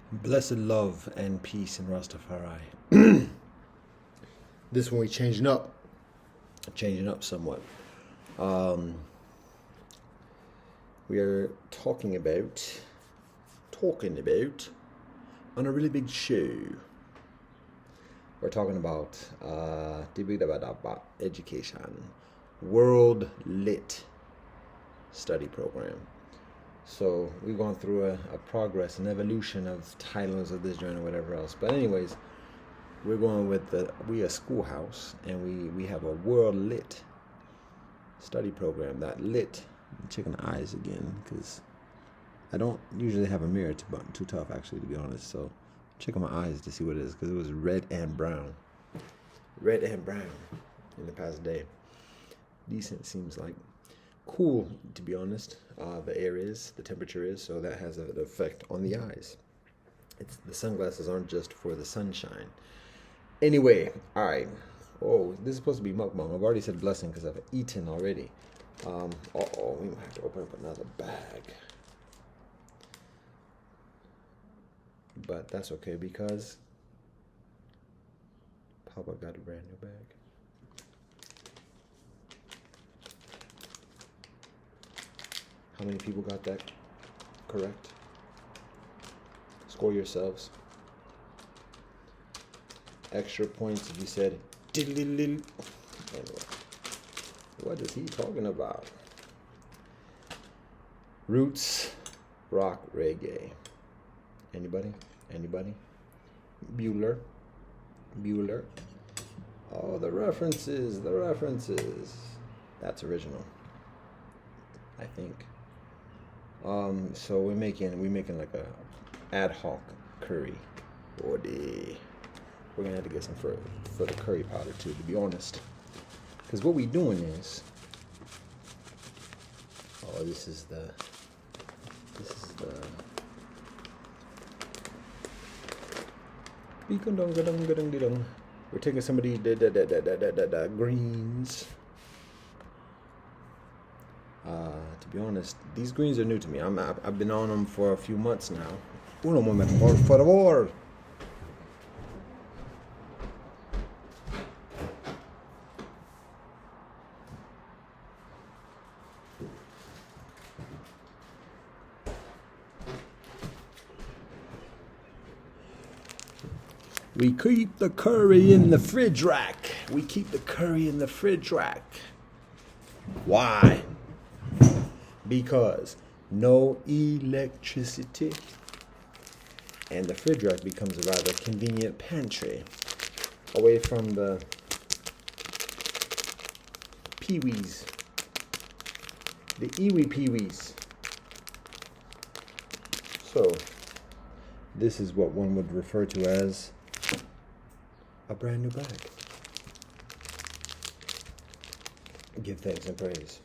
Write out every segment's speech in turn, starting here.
Blessed love and peace in Rastafari. This one we changing up somewhat. Um, we are talking about on a really big show. We're talking about education, World Lit study program. So we've gone through a progress, an evolution of titles of this journal, whatever else. But anyways, we're going with we a schoolhouse, and we have a World Lit study program. That lit, I'm checking the eyes again because I don't usually have a mirror too tough actually, to be honest. So checking my eyes to see what it is, because it was red and brown in the past day. Decent seems like. Cool, to be honest. The temperature is, so that has an effect on the eyes. The sunglasses aren't just for the sunshine. Anyway, all right. Oh, this is supposed to be mukbang. I've already said blessing because I've eaten already. We might have to open up another bag. But that's okay because Papa got a brand new bag. How many people got that correct? Score yourselves. Extra points if you said diddle. Anyway, what is he talking about? Roots, rock, reggae. Anybody? Bueller. Oh, the references. That's original, I think. So we're making like a ad hoc curry. We're gonna have to get some for the curry powder too, to be honest. Because what we doing is, this is the we're taking some of the greens. To be honest, these greens are new to me. I've been on them for a few months now. Uno momento, por favor. We keep the curry in the fridge rack. Why? Because no electricity, and the fridge rack becomes a rather convenient pantry away from the peewees, the iwi peewees. So this is what one would refer to as a brand new bag. Give thanks and praise.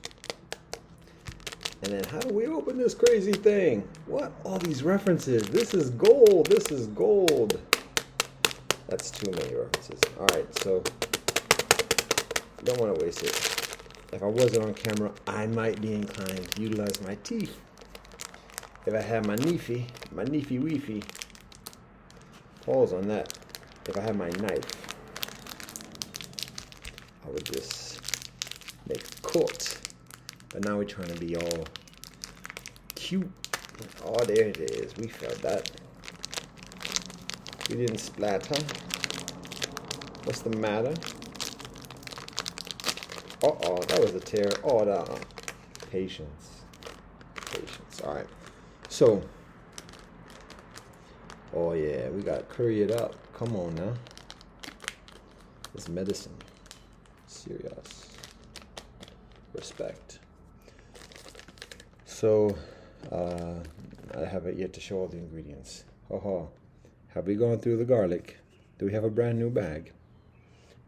And then how do we open this crazy thing? What? All these references. This is gold. That's too many references. All right, so don't want to waste it. If I wasn't on camera, I might be inclined to utilize my teeth. If I had my nifty weefy, pause on that. If I had my knife, I would just make a cut. But now we're trying to be all cute. Oh, there it is. We felt that. We didn't splatter. What's the matter? That was a tear. Patience. All right. So, oh yeah, we got to curry it up. Come on now. It's medicine. Serious. Respect. So, I haven't yet to show all the ingredients. Have we gone through the garlic? Do we have a brand new bag?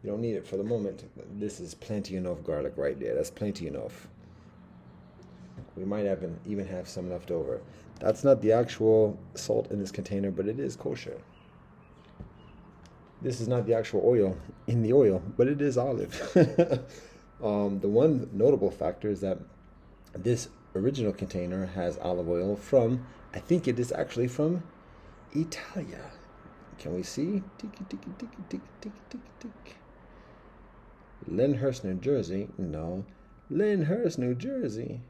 You don't need it for the moment. This is plenty enough garlic right there. That's plenty enough. We might even have some left over. That's not the actual salt in this container, but it is kosher. This is not the actual oil in the oil, but it is olive. The one notable factor is that this original container has olive oil from, I think it is actually from Italia. Can we see? Tiki, tiki, tiki, tiki, tiki, tiki, tiki. Lyndhurst, New Jersey. No. Lyndhurst, New Jersey.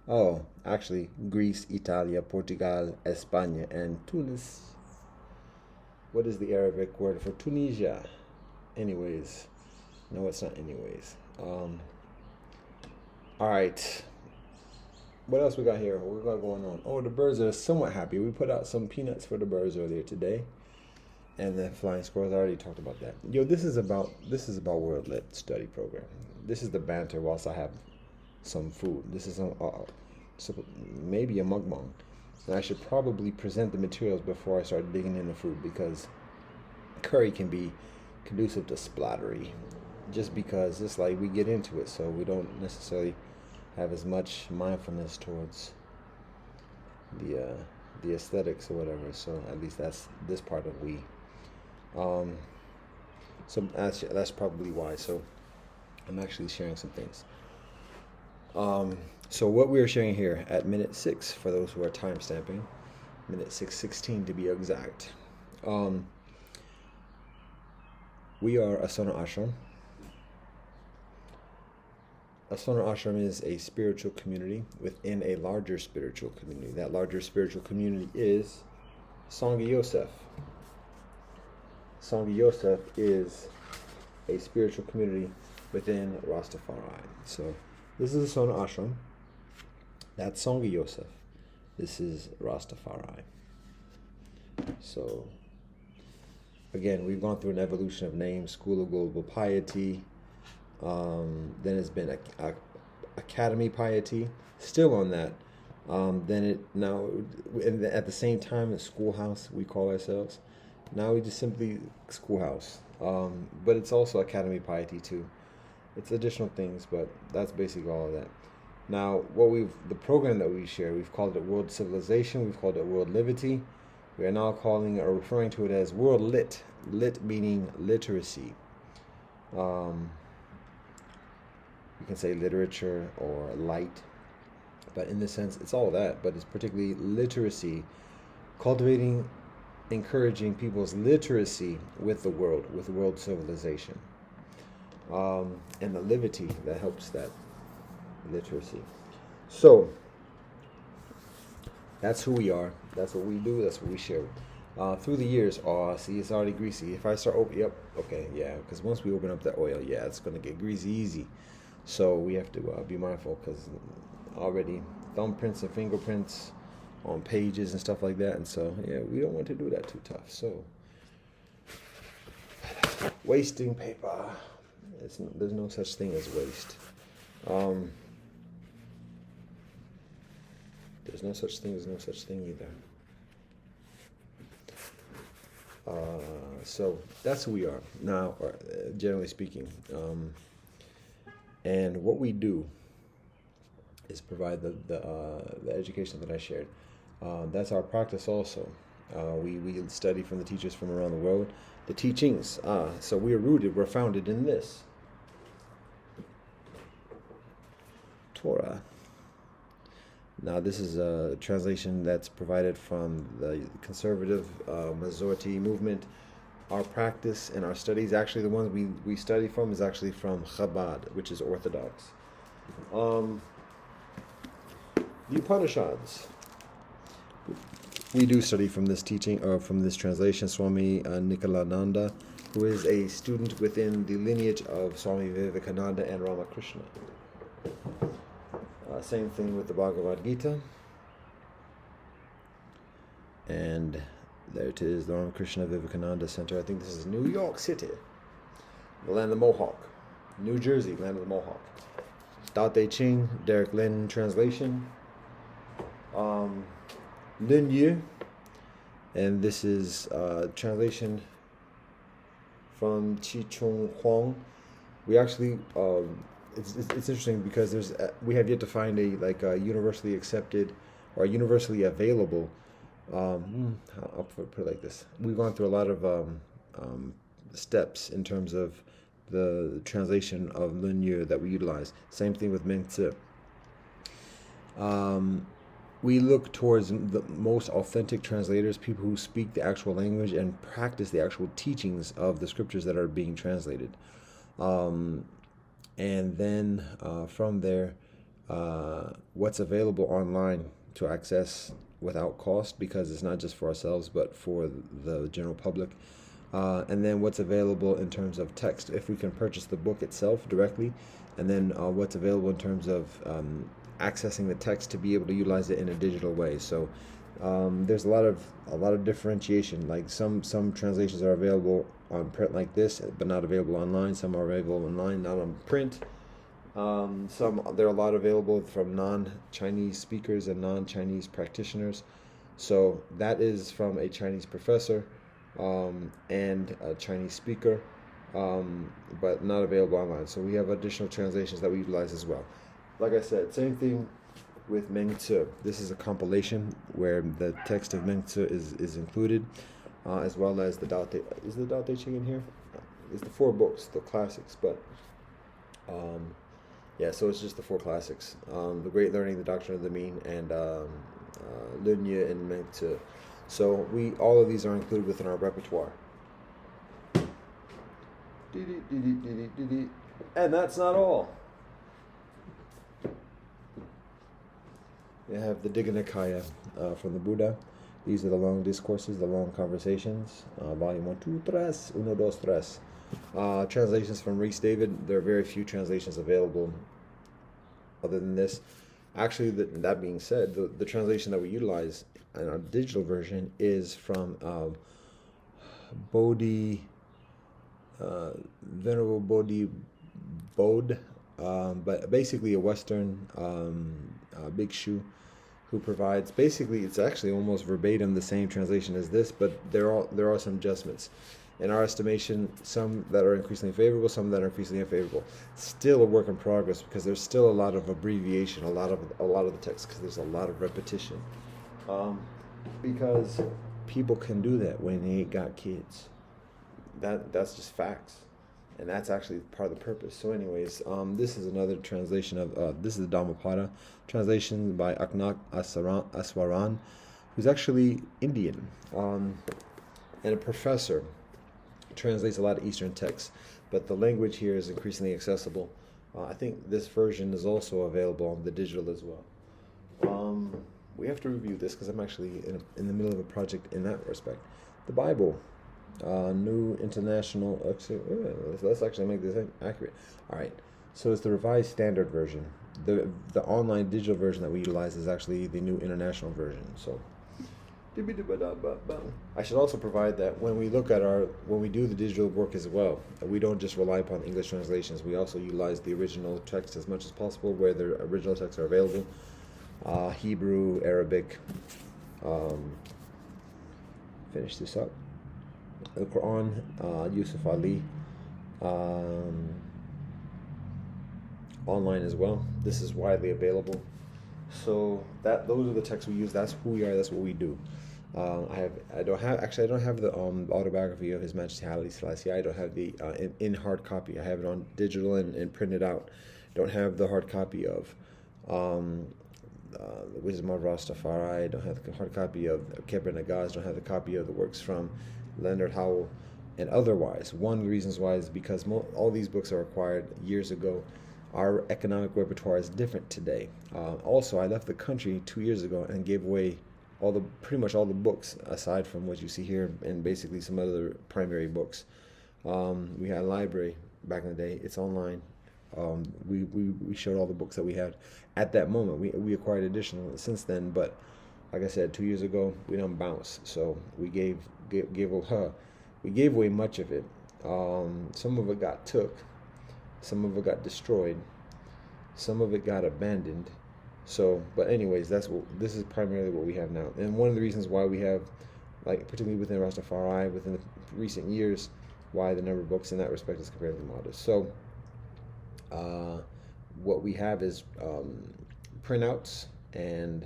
Oh, actually, Greece, Italia, Portugal, España, and Tunis. What is the Arabic word for Tunisia? Anyways. No, it's not anyways. All right. What else we got here? What we got going on? Oh, the birds are somewhat happy. We put out some peanuts for the birds earlier today. And the flying squirrels, I already talked about that. Yo, this is about World Lit study program. This is the banter whilst I have some food. This is maybe a mukbang. And I should probably present the materials before I start digging into food, because curry can be conducive to splattery. Just because it's like we get into it, so we don't necessarily have as much mindfulness towards the aesthetics or whatever. So at least that's this part of we. So that's probably why. So I'm actually sharing some things. So what we're sharing here at minute 6, for those who are time stamping, minute 6:16 to be exact. We are Asana Ashram. Asana Ashram is a spiritual community within a larger spiritual community. That larger spiritual community is Sangha Yosef. Sangha Yosef is a spiritual community within Rastafari. So this is Asana Ashram. That's Sangha Yosef. This is Rastafari. So again, we've gone through an evolution of names: School of Global Piety. Then it's been Academy Piety, still on that. Then it now, at the same time, as Schoolhouse, we call ourselves. Now we just simply Schoolhouse. But it's also Academy Piety too. It's additional things, but that's basically all of that. Now, the program that we share, we've called it World Civilization. We've called it World Livity. We are now calling or referring to it as World Lit. Lit meaning literacy. You can say literature or light, but in this sense, it's all that, but it's particularly literacy, cultivating, encouraging people's literacy with the world civilization, and the livity that helps that literacy. So, that's who we are, that's what we do, that's what we share. Through the years, see, it's already greasy. If I start because once we open up that oil, it's going to get greasy easy. So we have to be mindful, because already thumbprints and fingerprints on pages and stuff like that. And so, we don't want to do that too tough. So wasting paper. There's no such thing as waste. There's no such thing as no such thing either. So that's who we are now, generally speaking. And what we do is provide the education that I shared. That's our practice also. We study from the teachers from around the world. The teachings. So we're founded in this. Torah. Now this is a translation that's provided from the conservative Masorti movement. Our practice and our studies, actually the ones we study from, is actually from Chabad, which is Orthodox. The Upanishads. We do study from this teaching, or from this translation, Swami Nikhilananda, who is a student within the lineage of Swami Vivekananda and Ramakrishna. Same thing with the Bhagavad Gita. And there it is, the Ramakrishna Vivekananda Center. I think this is New York City, the land of the Mohawk. New Jersey, land of the Mohawk. Tao Te Ching, Derek Lin translation. Lin Yu, and this is translation from Chi Chung Huang. We actually, it's interesting because we have yet to find a universally accepted or universally available. I'll put it like this: we've gone through a lot of steps in terms of the translation of Lin Yu that we utilize. Same thing with Meng Tzu. we look towards the most authentic translators, people who speak the actual language and practice the actual teachings of the scriptures that are being translated. Um, and then from there, what's available online to access without cost, because it's not just for ourselves but for the general public. And then what's available in terms of text, if we can purchase the book itself directly, and then what's available in terms of accessing the text to be able to utilize it in a digital way. So there's a lot of differentiation. Like some translations are available on print like this, but not available online. Some are available online, not on print. There are a lot available from non-Chinese speakers and non-Chinese practitioners. So that is from a Chinese professor and a Chinese speaker, but not available online. So we have additional translations that we utilize as well. Like I said, same thing with Meng Tzu. This is a compilation where the text of Meng Tzu is included, as well as the Tao Te. Is the Tao Te Ching in here? It's the 4 books, the classics, but yeah, so it's just the 4 classics. The Great Learning, the Doctrine of the Mean, and Lun Yu and Meng Tzu. So all of these are included within our repertoire. And that's not all. We have the Digha Nikaya from the Buddha. These are the long discourses, the long conversations. Volume 1, 2, 3, 1, 2, 3. Translations from Rhys David. There are very few translations available other than this. Actually, that being said, the translation that we utilize in our digital version is from Venerable Bodhi Bodh, but basically a Western bhikshu who provides, basically it's actually almost verbatim the same translation as this, but there are some adjustments. In our estimation, some that are increasingly favorable, some that are increasingly unfavorable. Still a work in progress, because there's still a lot of abbreviation, a lot of the text, because there's a lot of repetition. Because people can do that when they ain't got kids. That's just facts, and that's actually part of the purpose. So, anyways, this is another translation of this is the Dhammapada translation by Aknak Aswaran, who's actually Indian, and a professor. Translates a lot of Eastern texts, but the language here is increasingly accessible. I think this version is also available on the digital as well. We have to review this because I'm actually in the middle of a project in that respect. The Bible, New International. Let's actually make this accurate. All right, so it's the Revised Standard Version. The online digital version that we utilize is actually the New International Version. So. I should also provide that when we do the digital work as well, we don't just rely upon English translations. We also utilize the original text as much as possible where the original texts are available. Hebrew, Arabic. Finish this up. The Quran, Yusuf Ali. Online as well. This is widely available. So those are the texts we use. That's who we are. That's what we do. I don't have the autobiography of His Majesty Haile Selassie. I don't have the in hard copy. I have it on digital and printed out. Don't have the hard copy of the Wisdom of Rastafari. I don't have the hard copy of Kebra Nagaz. Don't have the copy of the works from Leonard Howell and otherwise. One of the reasons why is because all these books are acquired years ago. Our economic repertoire is different today. Also, I left the country 2 years ago and gave away pretty much all the books aside from what you see here and basically some other primary books. We had a library back in the day. It's online. We showed all the books that we had at that moment. We acquired additional since then, but like I said, 2 years ago we done bounced. So we gave away much of it. Some of it got took. Some of it got destroyed. Some of it got abandoned. So, but anyways, this is primarily what we have now. And one of the reasons why we have, like particularly within Rastafari, within the recent years, why the number of books in that respect is comparatively modest. So, what we have is printouts and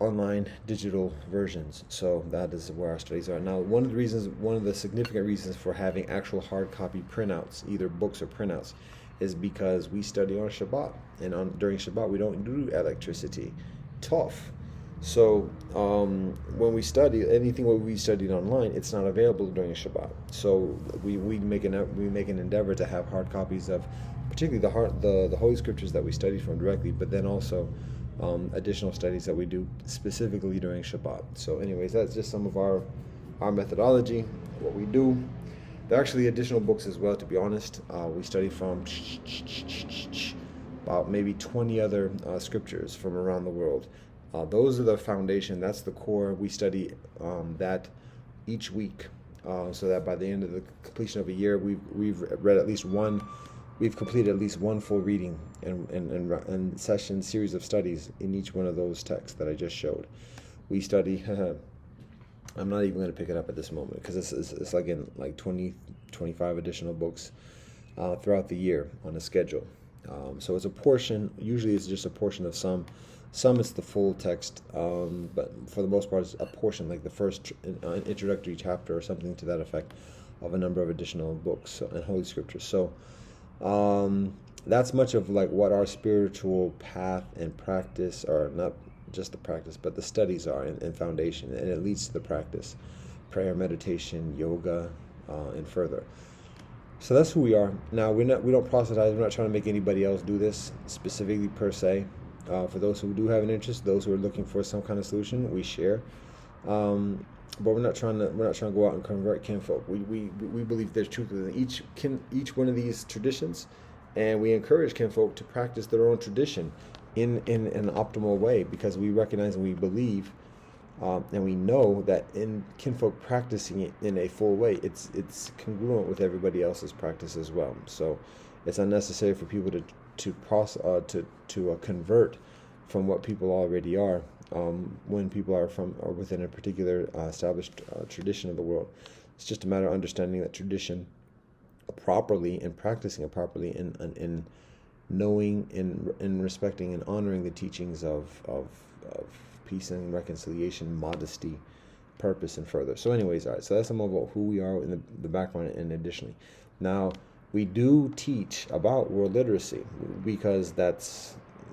online digital versions. So that is where our studies are now. One of the significant reasons for having actual hard copy printouts, either books or printouts, is because we study on Shabbat, and during Shabbat we don't do electricity. Tough. So when we study anything what we studied online, it's not available during Shabbat. So we make an endeavor to have hard copies of, particularly the Holy Scriptures that we studied from directly, but then also additional studies that we do specifically during Shabbat. So anyways, that's just some of our methodology, what we do. There are actually additional books as well, to be honest. We study from about maybe 20 other scriptures from around the world. Those are the foundation, that's the core. We study that each week, so that by the end of the completion of a year, we've read at least one. We've completed at least one full reading and session series of studies in each one of those texts that I just showed. We study. I'm not even going to pick it up at this moment because it's like in like 20, 25 additional books throughout the year on a schedule. So it's a portion. Usually it's just a portion of some. Some it's the full text, but for the most part it's a portion, like the first introductory chapter or something to that effect, of a number of additional books and Holy Scriptures. So that's much of like what our spiritual path and practice, or not just the practice, but the studies are and foundation, and it leads to the practice, prayer, meditation, yoga, and further. So that's who we are. Now we don't proselytize. We're not trying to make anybody else do this specifically per se. For those who do have an interest, those who are looking for some kind of solution, we share. But we're not trying to go out and convert kinfolk. We believe there's truth within each one of these traditions, and we encourage kinfolk to practice their own tradition in an optimal way, because we recognize and we believe and we know that in kinfolk practicing it in a full way, it's congruent with everybody else's practice as well. So it's unnecessary for people to convert from what people already are, when people are within a particular established tradition of the world. It's just a matter of understanding that tradition properly and practicing it properly, in knowing, in respecting and honoring the teachings of peace and reconciliation, modesty, purpose, and further. So anyways, all right, so that's some of who we are in the background. And additionally, now we do teach about world literacy, because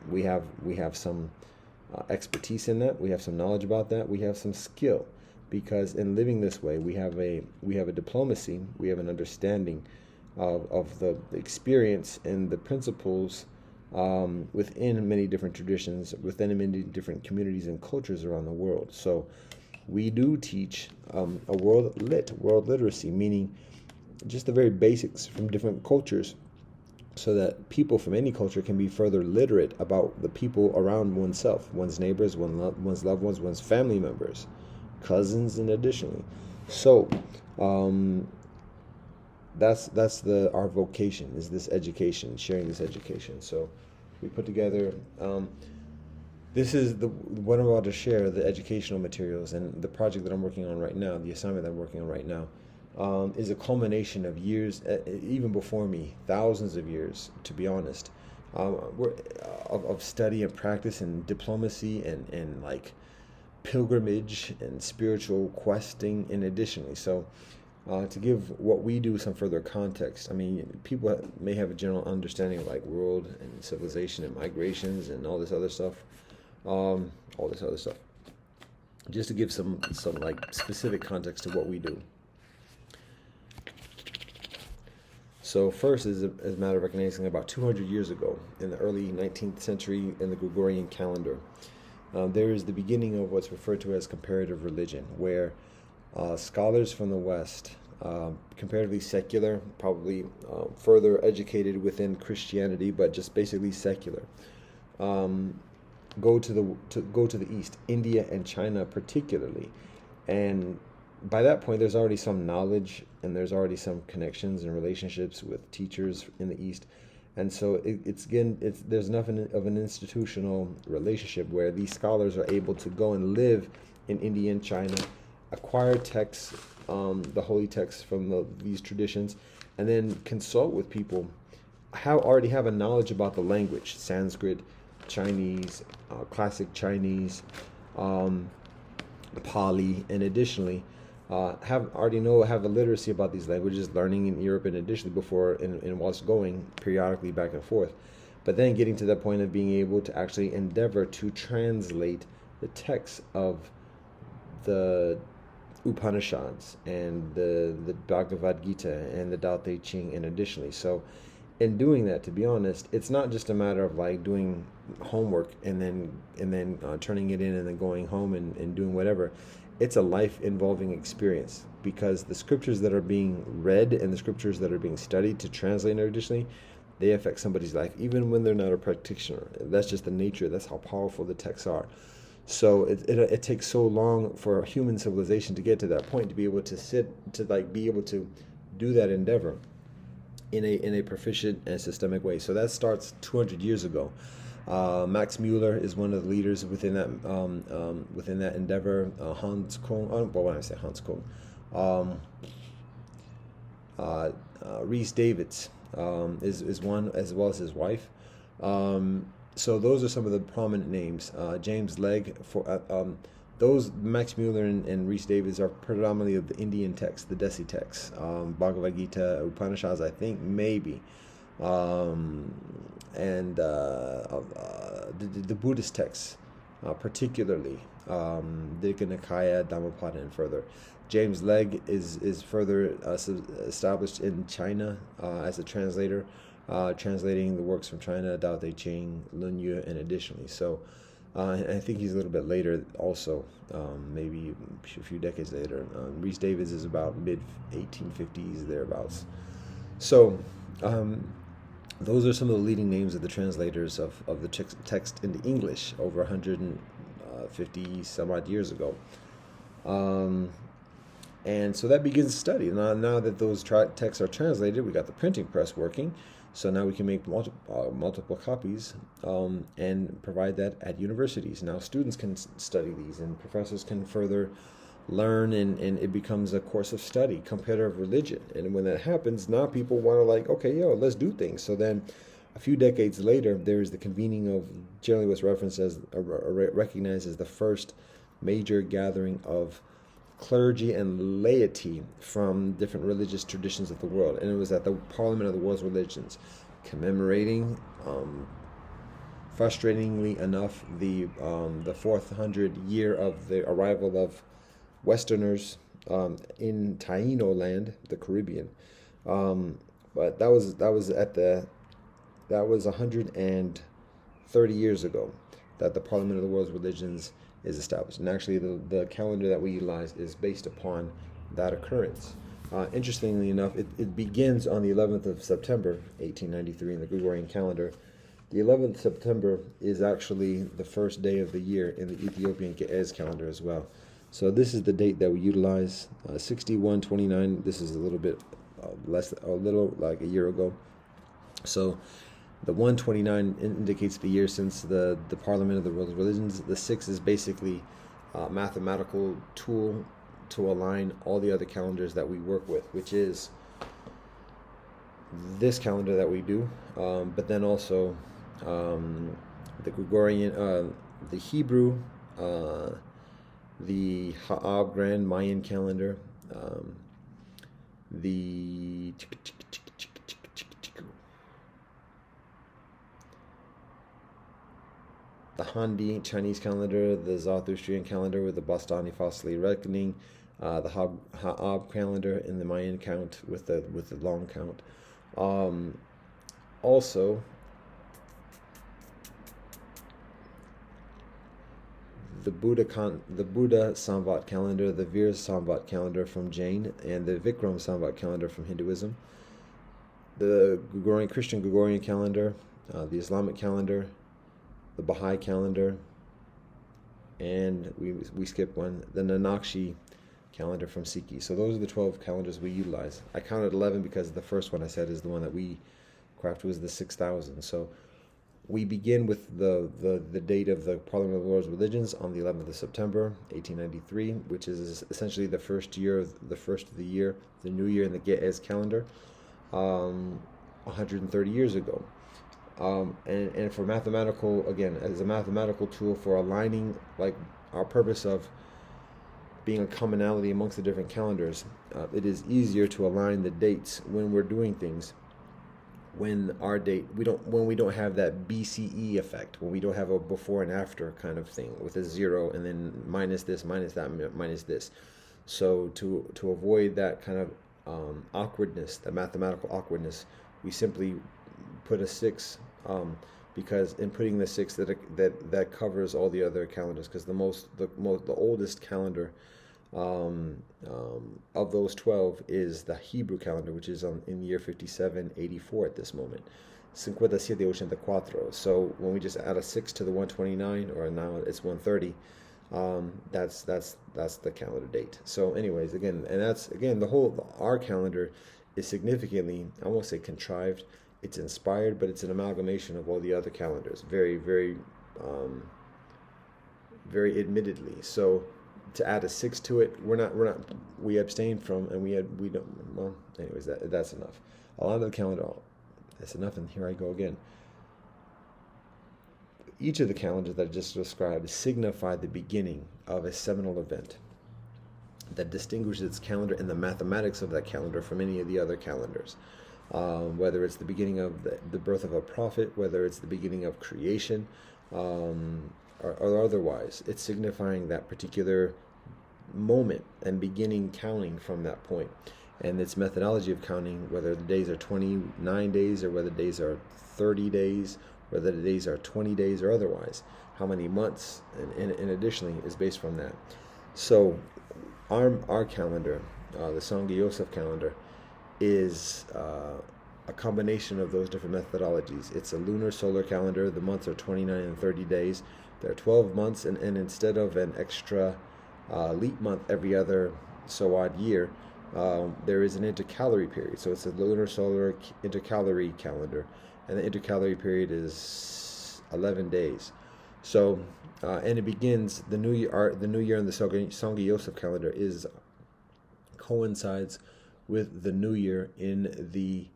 we have some expertise in that. We have some knowledge about that. We have some skill, because in living this way, we have a diplomacy. We have an understanding of the experience and the principles within many different traditions, within many different communities and cultures around the world. So we do teach a world literacy, meaning just the very basics from different cultures, so that people from any culture can be further literate about the people around oneself, one's neighbors, one's loved ones, one's family members, cousins, and additionally. So that's our vocation, is this education, sharing this education. So we put together, this is what I'm about to share, the educational materials, and the project that I'm working on right now, the assignment that I'm working on right now, is a culmination of years, even before me, thousands of years, to be honest, of study and practice and diplomacy and like pilgrimage and spiritual questing, and additionally. So to give what we do some further context, I mean, people may have a general understanding of like world and civilization and migrations and all this other stuff. Just to give some like specific context to what we do. So first is a matter of recognizing about 200 years ago, in the early 19th century in the Gregorian calendar, there is the beginning of what's referred to as comparative religion, where scholars from the West, comparatively secular, probably further educated within Christianity, but just basically secular, go to the East, India and China particularly, and by that point there's already some knowledge and there's already some connections and relationships with teachers in the East, and so there's enough of an institutional relationship where these scholars are able to go and live in India and China, acquire texts, the holy texts from these traditions, and then consult with people already have a knowledge about the language, Sanskrit, Chinese, classic Chinese, Pali, and additionally have a literacy about these languages, learning in Europe and additionally before and whilst going periodically back and forth, but then getting to the point of being able to actually endeavor to translate the text of the Upanishads and the Bhagavad Gita and the Tao Te Ching, and additionally. So in doing that, to be honest, it's not just a matter of like doing homework and then turning it in and then going home and doing whatever. It's a life involving experience, because the scriptures that are being read and the scriptures that are being studied to translate additionally, they affect somebody's life even when they're not a practitioner. That's just the nature. That's how powerful the texts are. So it takes so long for human civilization to get to that point, to be able to be able to do that endeavor in a proficient and systemic way. So that starts 200 years ago. Max Mueller is one of the leaders within that endeavor. Hans Kung, when I say Hans Kung, Rhys Davids is one, as well as his wife. So those are some of the prominent names. James Legge, those Max Mueller and Rhys Davids are predominantly of the Indian texts, the Desi texts, Bhagavad Gita, Upanishads, I think, maybe, and the Buddhist texts, particularly Digha Nikaya, Dhammapada, and further. James Legge is further established in China as a translator, translating the works from China, Tao Te Ching, Lun Yu, and additionally. So I think he's a little bit later also, maybe a few decades later. Rhys Davids is about mid-1850s, thereabouts. So those are some of the leading names of the translators of the text into English over 150 some odd years ago. And so that begins study. Now that those texts are translated, we got the printing press working. So now we can make multiple copies and provide that at universities. Now students can study these, and professors can further learn, and it becomes a course of study, comparative religion. And when that happens, now people want to okay, let's do things. So then a few decades later, there's the convening of generally what's referenced as, recognized as the first major gathering of clergy and laity from different religious traditions of the world, and it was at the Parliament of the World's Religions, commemorating, frustratingly enough, the 400th year of the arrival of Westerners in Taino land, the Caribbean. But that was 130 years ago that the Parliament of the World's Religions is established. And actually the calendar that we utilize is based upon that occurrence. Interestingly enough, it begins on the 11th of September, 1893 in the Gregorian calendar. The 11th of September is actually the first day of the year in the Ethiopian Ge'ez calendar as well. So this is the date that we utilize, 6129. This is a little bit like a year ago. So the 129 indicates the year since the Parliament of the World Religions. The 6 is basically a mathematical tool to align all the other calendars that we work with, which is this calendar that we do, but then also the Gregorian, the Hebrew, the Ha'ab Grand Mayan calendar, the Handi Chinese calendar, the Zoroastrian calendar with the Bastani Fasli reckoning, the Ha'ab calendar in the Mayan count with the long count. Also, the Buddha Samvat calendar, the Veer Samvat calendar from Jain, and the Vikram Samvat calendar from Hinduism. The Christian Gregorian calendar, the Islamic calendar, the Baha'i calendar, and we skipped one, the Nanakshi calendar from Sikhi. So those are the 12 calendars we utilize. I counted 11 because the first one I said is the one that we crafted was the 6000. So we begin with the date of the Parliament of the World's Religions on the 11th of September, 1893, which is essentially the first of the year, the new year in the Ge'ez calendar, 130 years ago. And for mathematical, again, as a mathematical tool for aligning, like our purpose of being a commonality amongst the different calendars, it is easier to align the dates when we're doing things. When we don't have that BCE effect, when we don't have a before and after kind of thing with a zero and then minus this, minus that, minus this. So to avoid that kind of awkwardness, that mathematical awkwardness, we simply put a 6, because in putting the 6 that covers all the other calendars, because the oldest calendar of those 12 is the Hebrew calendar, which is in the year 5784 at this moment. 5784. So when we just add a 6 to the 129, or now it's 130, that's the calendar date. So anyways, again, and that's again our calendar is significantly, I won't say contrived, it's inspired, but it's an amalgamation of all the other calendars, very, very, very admittedly. So to add a 6 to it, we abstain from, and we don't. Well, anyways, that's enough. A lot of the calendar, that's enough. And here I go again. Each of the calendars that I just described signify the beginning of a seminal event that distinguishes its calendar and the mathematics of that calendar from any of the other calendars. Whether it's the beginning of the birth of a prophet, whether it's the beginning of creation, or otherwise, it's signifying that particular moment and beginning counting from that point. And its methodology of counting, whether the days are 29 days or whether the days are 30 days, whether the days are 20 days or otherwise, how many months, and additionally is based from that. So our calendar, the Sangha Yosef calendar, is a combination of those different methodologies. It's a lunar solar calendar. The months are 29 and 30 days. There are 12 months, and instead of an extra leap month every other so odd year, there is an intercalary period. So it's a lunar solar intercalary calendar, and the intercalary period is 11 days. So and it begins the new year. The new year in the Sangha Yosef calendar coincides with the new year in the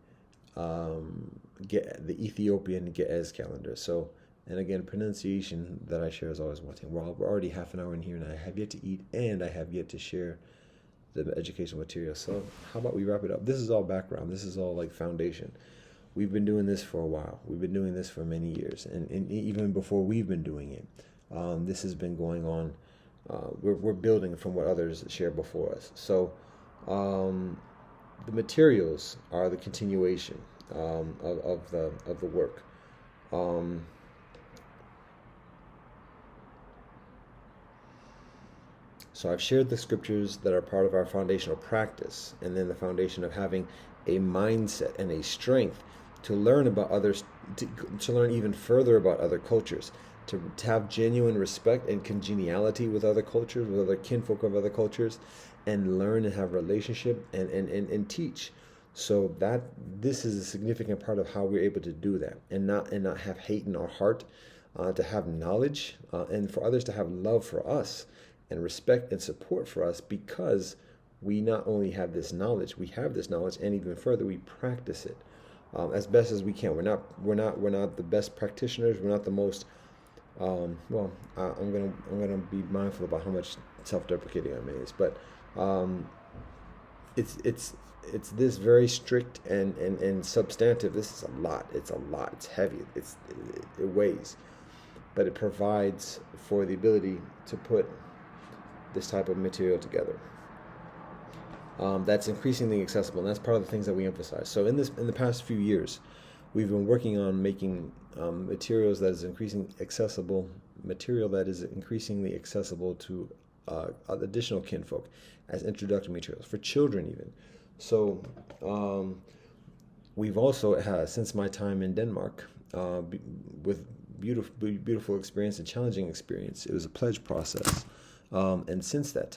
Ethiopian Ge'ez calendar. So, and again, pronunciation that I share is always one thing. Well, we're already half an hour in here, and I have yet to eat, and I have yet to share the educational material. So how about we wrap it up? This is all background. This is all like foundation. We've been doing this for a while. We've been doing this for many years, and even before we've been doing it, this has been going on. We're building from what others shared before us. So the materials are the continuation of the work. So I've shared the scriptures that are part of our foundational practice, and then the foundation of having a mindset and a strength to learn about others, to learn even further about other cultures, to have genuine respect and congeniality with other cultures, with other kinfolk of other cultures, and learn and have relationship and teach. So that this is a significant part of how we're able to do that, and not have hate in our heart, to have knowledge, and for others to have love for us and respect and support for us, because we not only have this knowledge, and even further we practice it as best as we can. We're not the best practitioners. We're not the most I'm gonna be mindful about how much self-deprecating I may is, but it's this very strict and substantive. This is a lot. It's a lot. It's heavy. It weighs, but it provides for the ability to put this type of material together. That's increasingly accessible, and that's part of the things that we emphasize. So in the past few years, we've been working on making material that is increasingly accessible to additional kinfolk as introductory materials for children even. So we've also had, since my time in Denmark, with beautiful experience and challenging experience, it was a pledge process, and since that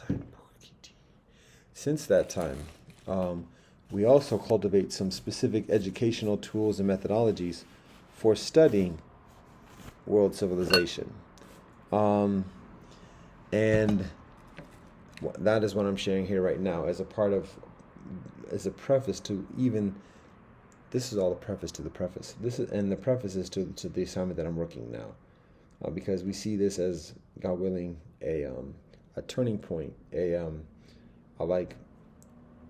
time, we also cultivate some specific educational tools and methodologies for studying world civilization. And that is what I'm sharing here right now as a preface to even, this is all a preface to the preface. The preface is to the assignment that I'm working now. Because we see this as, God willing, a a turning point, a like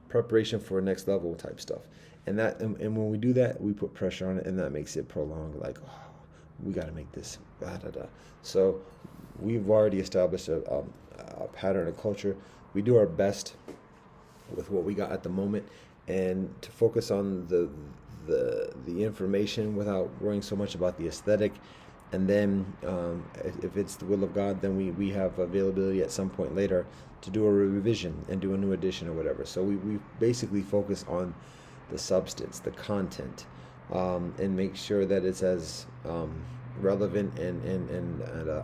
preparation for next level type stuff. And when we do that, we put pressure on it, and that makes it prolonged. Like, oh, we got to make this. Da, da, da. So we've already established a pattern, a culture. We do our best with what we got at the moment, and to focus on the information without worrying so much about the aesthetic. And then if it's the will of God, then we have availability at some point later to do a revision and do a new edition or whatever. So we basically focus on the substance, the content, and make sure that it's as relevant and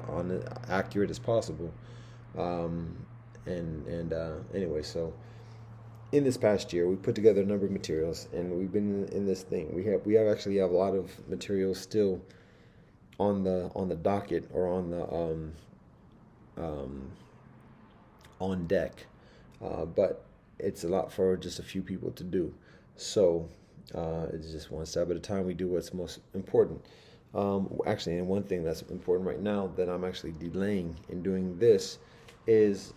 on accurate as possible. Anyway, so in this past year, we put together a number of materials, and we've been in this thing. We actually have a lot of materials still on the docket, or on the on deck, but it's a lot for just a few people to do. So it's just one step at a time. We do what's most important. Actually, and one thing that's important right now that I'm actually delaying in doing this is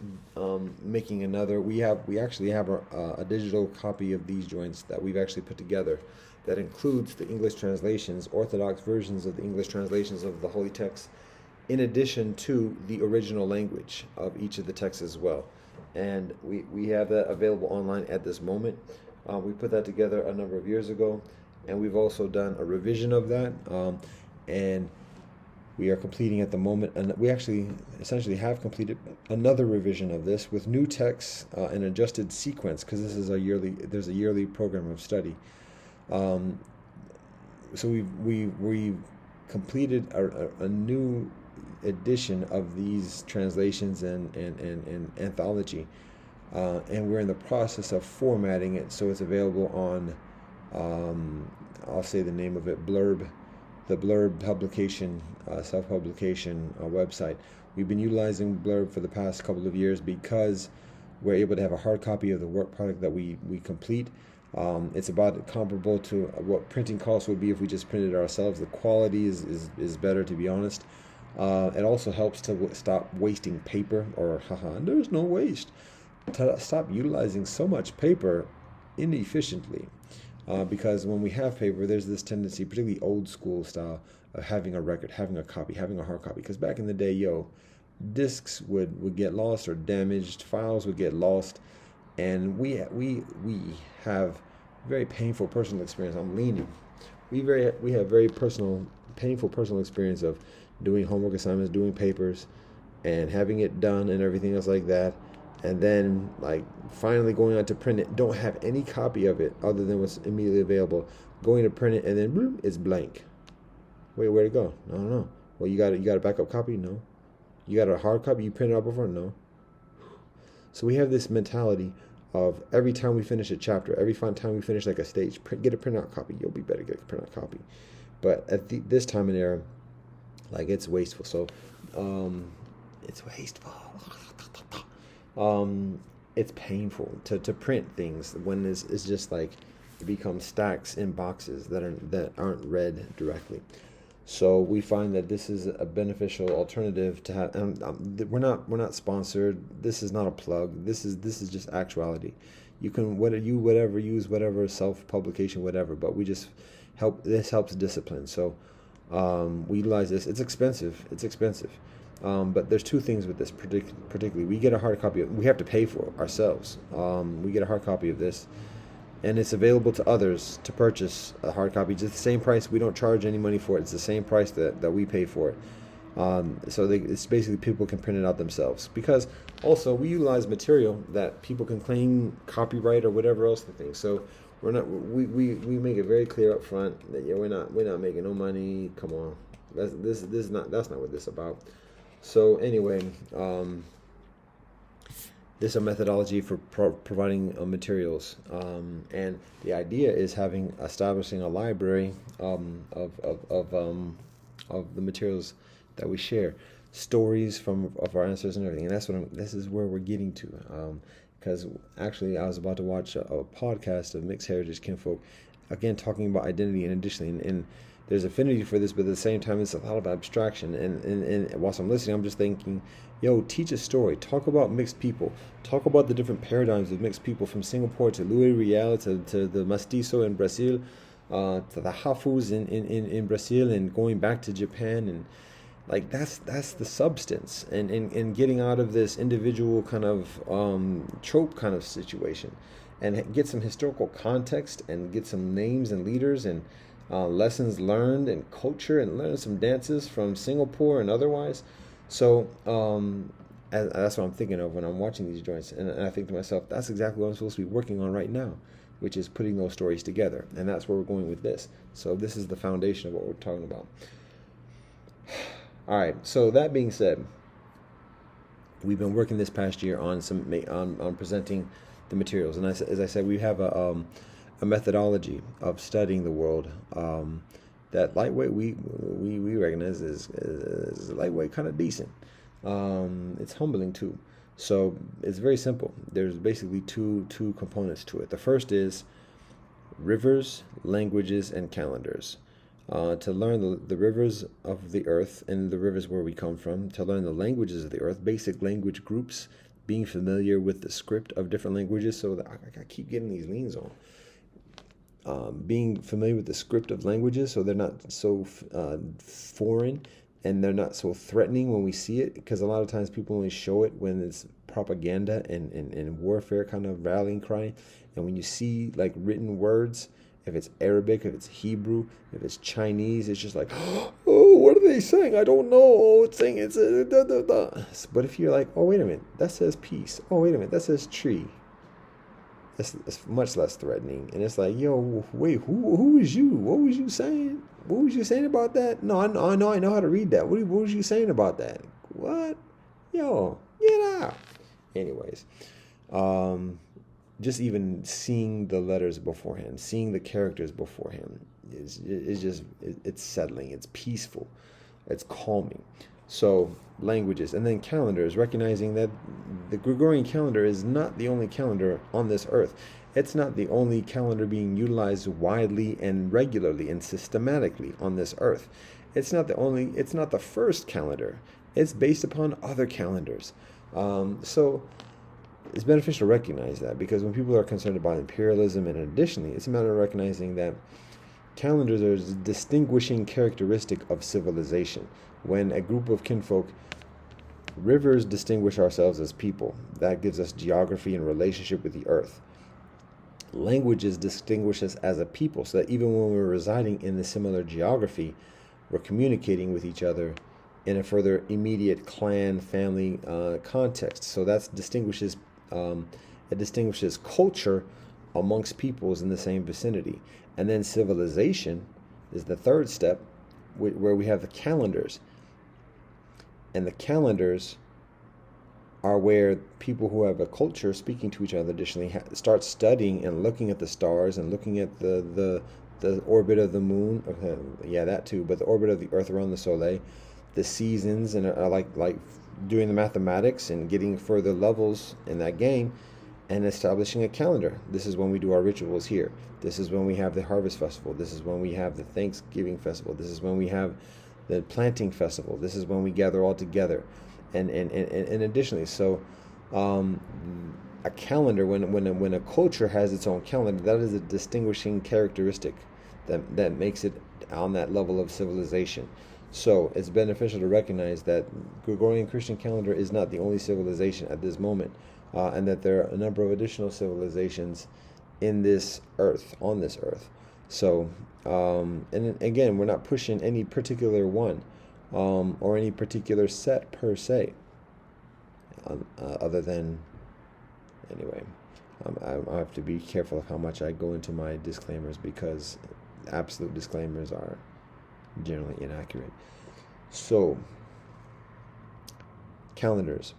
making another. We actually have a digital copy of these joints that we've actually put together, that includes the English translations, Orthodox versions of the English translations of the Holy Text, in addition to the original language of each of the texts as well. And we have that available online at this moment. We put that together a number of years ago, and we've also done a revision of that. And we are completing at the moment, and we actually essentially have completed another revision of this with new texts and adjusted sequence, because there's a yearly program of study. So we've completed a new edition of these translations and anthology, and we're in the process of formatting it so it's available on I'll say the name of it, the Blurb publication, self-publication website. We've been utilizing Blurb for the past couple of years because we're able to have a hard copy of the work product that we complete. It's about comparable to what printing costs would be if we just printed it ourselves. The quality is better, to be honest. It also helps to stop wasting paper, or there's no waste. To stop utilizing so much paper inefficiently. Because when we have paper, there's this tendency, particularly old school style, of having a record, having a copy, having a hard copy. Because back in the day, discs would get lost or damaged, files would get lost, and we have very painful personal experience. I'm leaning. We have very painful personal experience of doing homework assignments, doing papers, and having it done and everything else like that. And then, like, finally going out to print it, don't have any copy of it other than what's immediately available. Going to print it, and then bloop, it's blank. Wait, where'd it go? No. Well, you got a backup copy? No. You got a hard copy you printed out before? No. So we have this mentality of every time we finish a chapter, every time we finish like a stage, get a printout copy. You'll be better get a printout copy. But at this time and era, like, it's wasteful. So it's wasteful. It's painful to print things when it's just like it becomes stacks in boxes that aren't read directly. So we find that this is a beneficial alternative to have. We're not sponsored. This is not a plug. This is just actuality. You can use whatever self-publication, whatever. But we just help. This helps discipline. So we utilize this. It's expensive. But there's two things with this particularly. We get a hard copy. We have to pay for it ourselves. We get a hard copy of this, and it's available to others to purchase a hard copy. It's the same price. We don't charge any money for it. It's the same price that we pay for it. It's basically people can print it out themselves. Because also we utilize material that people can claim copyright or whatever else they think. So we make it very clear up front that we're not making no money. Come on, that's not what this is about. So anyway, this is a methodology for providing materials, and the idea is establishing a library of the materials that we share, stories of our ancestors and everything. And this is where we're getting to, because actually I was about to watch a podcast of Mixed Heritage Kinfolk, again talking about identity, and additionally, and there's affinity for this, but at the same time, it's a lot of abstraction. And whilst I'm listening, I'm just thinking, yo, teach a story. Talk about mixed people. Talk about the different paradigms of mixed people, from Singapore to Louis Riel to the Mestizo in Brazil, to the Hafus in Brazil, and going back to Japan. And like that's the substance, and getting out of this individual kind of trope kind of situation, and get some historical context, and get some names and leaders, and lessons learned, and culture, and learn some dances from Singapore and otherwise. So that's what I'm thinking of when I'm watching these joints, and I think to myself, that's exactly what I'm supposed to be working on right now, which is putting those stories together, and that's where we're going with this. So this is the foundation of what we're talking about. All right. So that being said, we've been working this past year on on presenting the materials, and as I said, we have a methodology of studying the world that lightweight we recognize is lightweight, kind of decent. It's humbling too. So it's very simple. There's basically two components to it. The first is rivers, languages, and calendars. To learn the rivers of the earth and the rivers where we come from, to learn the languages of the earth, basic language groups, being familiar with the script of different languages. So that I keep getting these leans on. Being familiar with the script of languages, so they're not so foreign, and they're not so threatening when we see it, because a lot of times people only show it when it's propaganda and warfare kind of rallying cry. And when you see like written words, if it's Arabic, if it's Hebrew, if it's Chinese, it's just like, oh, what are they saying? I don't know. Oh, it's saying it's da, da, da. But if you're like, oh, wait a minute, that says peace. Oh, wait a minute, that says tree. It's much less threatening. And it's like, yo, wait, who is you? What was you saying? What was you saying about that? No, I know how to read that. What was you saying about that? What? Yo, get out. Anyways, just even seeing the letters beforehand, seeing the characters beforehand it's settling, it's peaceful, it's calming. So languages, and then calendars, recognizing that the Gregorian calendar is not the only calendar on this earth. It's not the only calendar being utilized widely and regularly and systematically on this earth. It's not the first calendar. It's based upon other calendars. So it's beneficial to recognize that, because when people are concerned about imperialism, and additionally, it's a matter of recognizing that calendars are a distinguishing characteristic of civilization. When a group of kinfolk, rivers distinguish ourselves as people. That gives us geography and relationship with the earth. Languages distinguish us as a people, so that even when we're residing in the similar geography, we're communicating with each other in a further immediate clan, family context. So that distinguishes culture amongst peoples in the same vicinity. And then civilization is the third step, where we have the calendars. And the calendars are where people who have a culture speaking to each other additionally start studying and looking at the stars, and looking at the orbit of the moon. Okay, yeah, that too, but the orbit of the earth around the soleil, the seasons, and like doing the mathematics and getting further levels in that game, and establishing a calendar. This is when we do our rituals here. This is when we have the harvest festival. This is when we have the Thanksgiving festival. This is when we have the planting festival. This is when we gather all together. And additionally, so a calendar, when a culture has its own calendar, that is a distinguishing characteristic that makes it on that level of civilization. So it's beneficial to recognize that Gregorian Christian calendar is not the only civilization at this moment, and that there are a number of additional civilizations on this earth. So, and again, we're not pushing any particular one, or any particular set per se, other than, anyway, I have to be careful of how much I go into my disclaimers, because absolute disclaimers are generally inaccurate. So, calendars,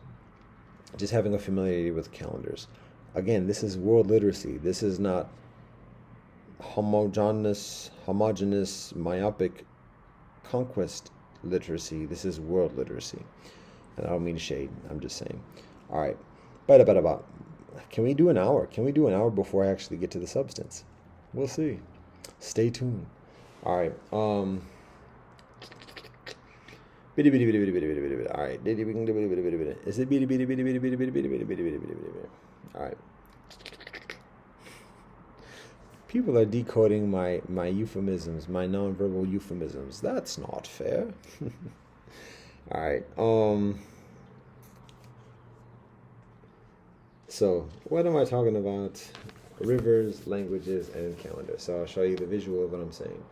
just having a familiarity with calendars. Again, this is world literacy. This is not homogeneous, myopic conquest literacy. This is world literacy. And I don't mean to shade. I'm just saying. All right. But can we do an hour? Can we do an hour before I actually get to the substance? We'll see. Stay tuned. All right. Bitty bitty bitty bitty bitty bitty bitty bitty. All right. Bitty bitty bitty bitty bitty bitty. Is it bitty bitty bitty bitty bitty bitty bitty bitty bitty bitty bitty bitty? All right. People are decoding my euphemisms, my nonverbal euphemisms. That's not fair. All right. So what am I talking about? Rivers, languages, and calendar. So I'll show you the visual of what I'm saying.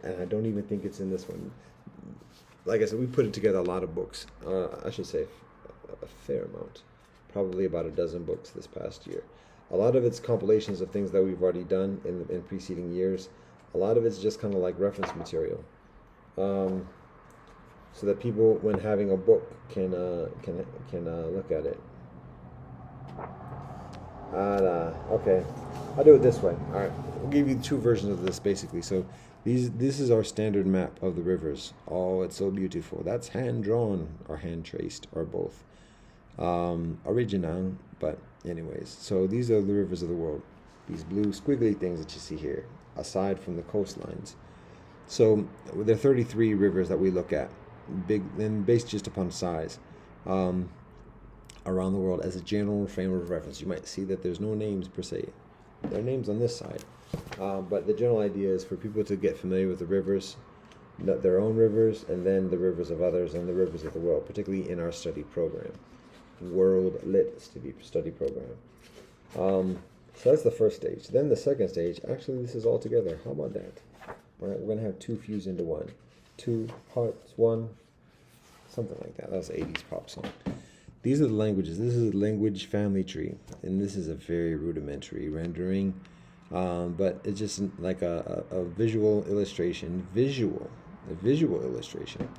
And I don't even think it's in this one. Like I said, we put it together a lot of books. I should say a fair amount. Probably about a dozen books this past year. A lot of it's compilations of things that we've already done in preceding years. A lot of it's just kind of like reference material. So that people, when having a book, can look at it. Okay, I'll do it this way. All right, we'll give you two versions of this basically. So this is our standard map of the rivers. Oh, it's so beautiful. That's hand drawn or hand traced or both. Original, but anyways. So these are the rivers of the world. These blue squiggly things that you see here, aside from the coastlines. So there are 33 rivers that we look at, big, then based just upon size. Around the world as a general frame of reference. You might see that there's no names per se. There are names on this side. But the general idea is for people to get familiar with the rivers, their own rivers, and then the rivers of others and the rivers of the world, particularly in our study program, World Lit study program. So that's the first stage. Then the second stage, actually this is all together. How about that? We're going to have two fused into one. Two parts, one, something like that. That's an 80s pop song. These are the languages. This is a language family tree, and this is a very rudimentary rendering, but it's just like a visual illustration, a visual illustration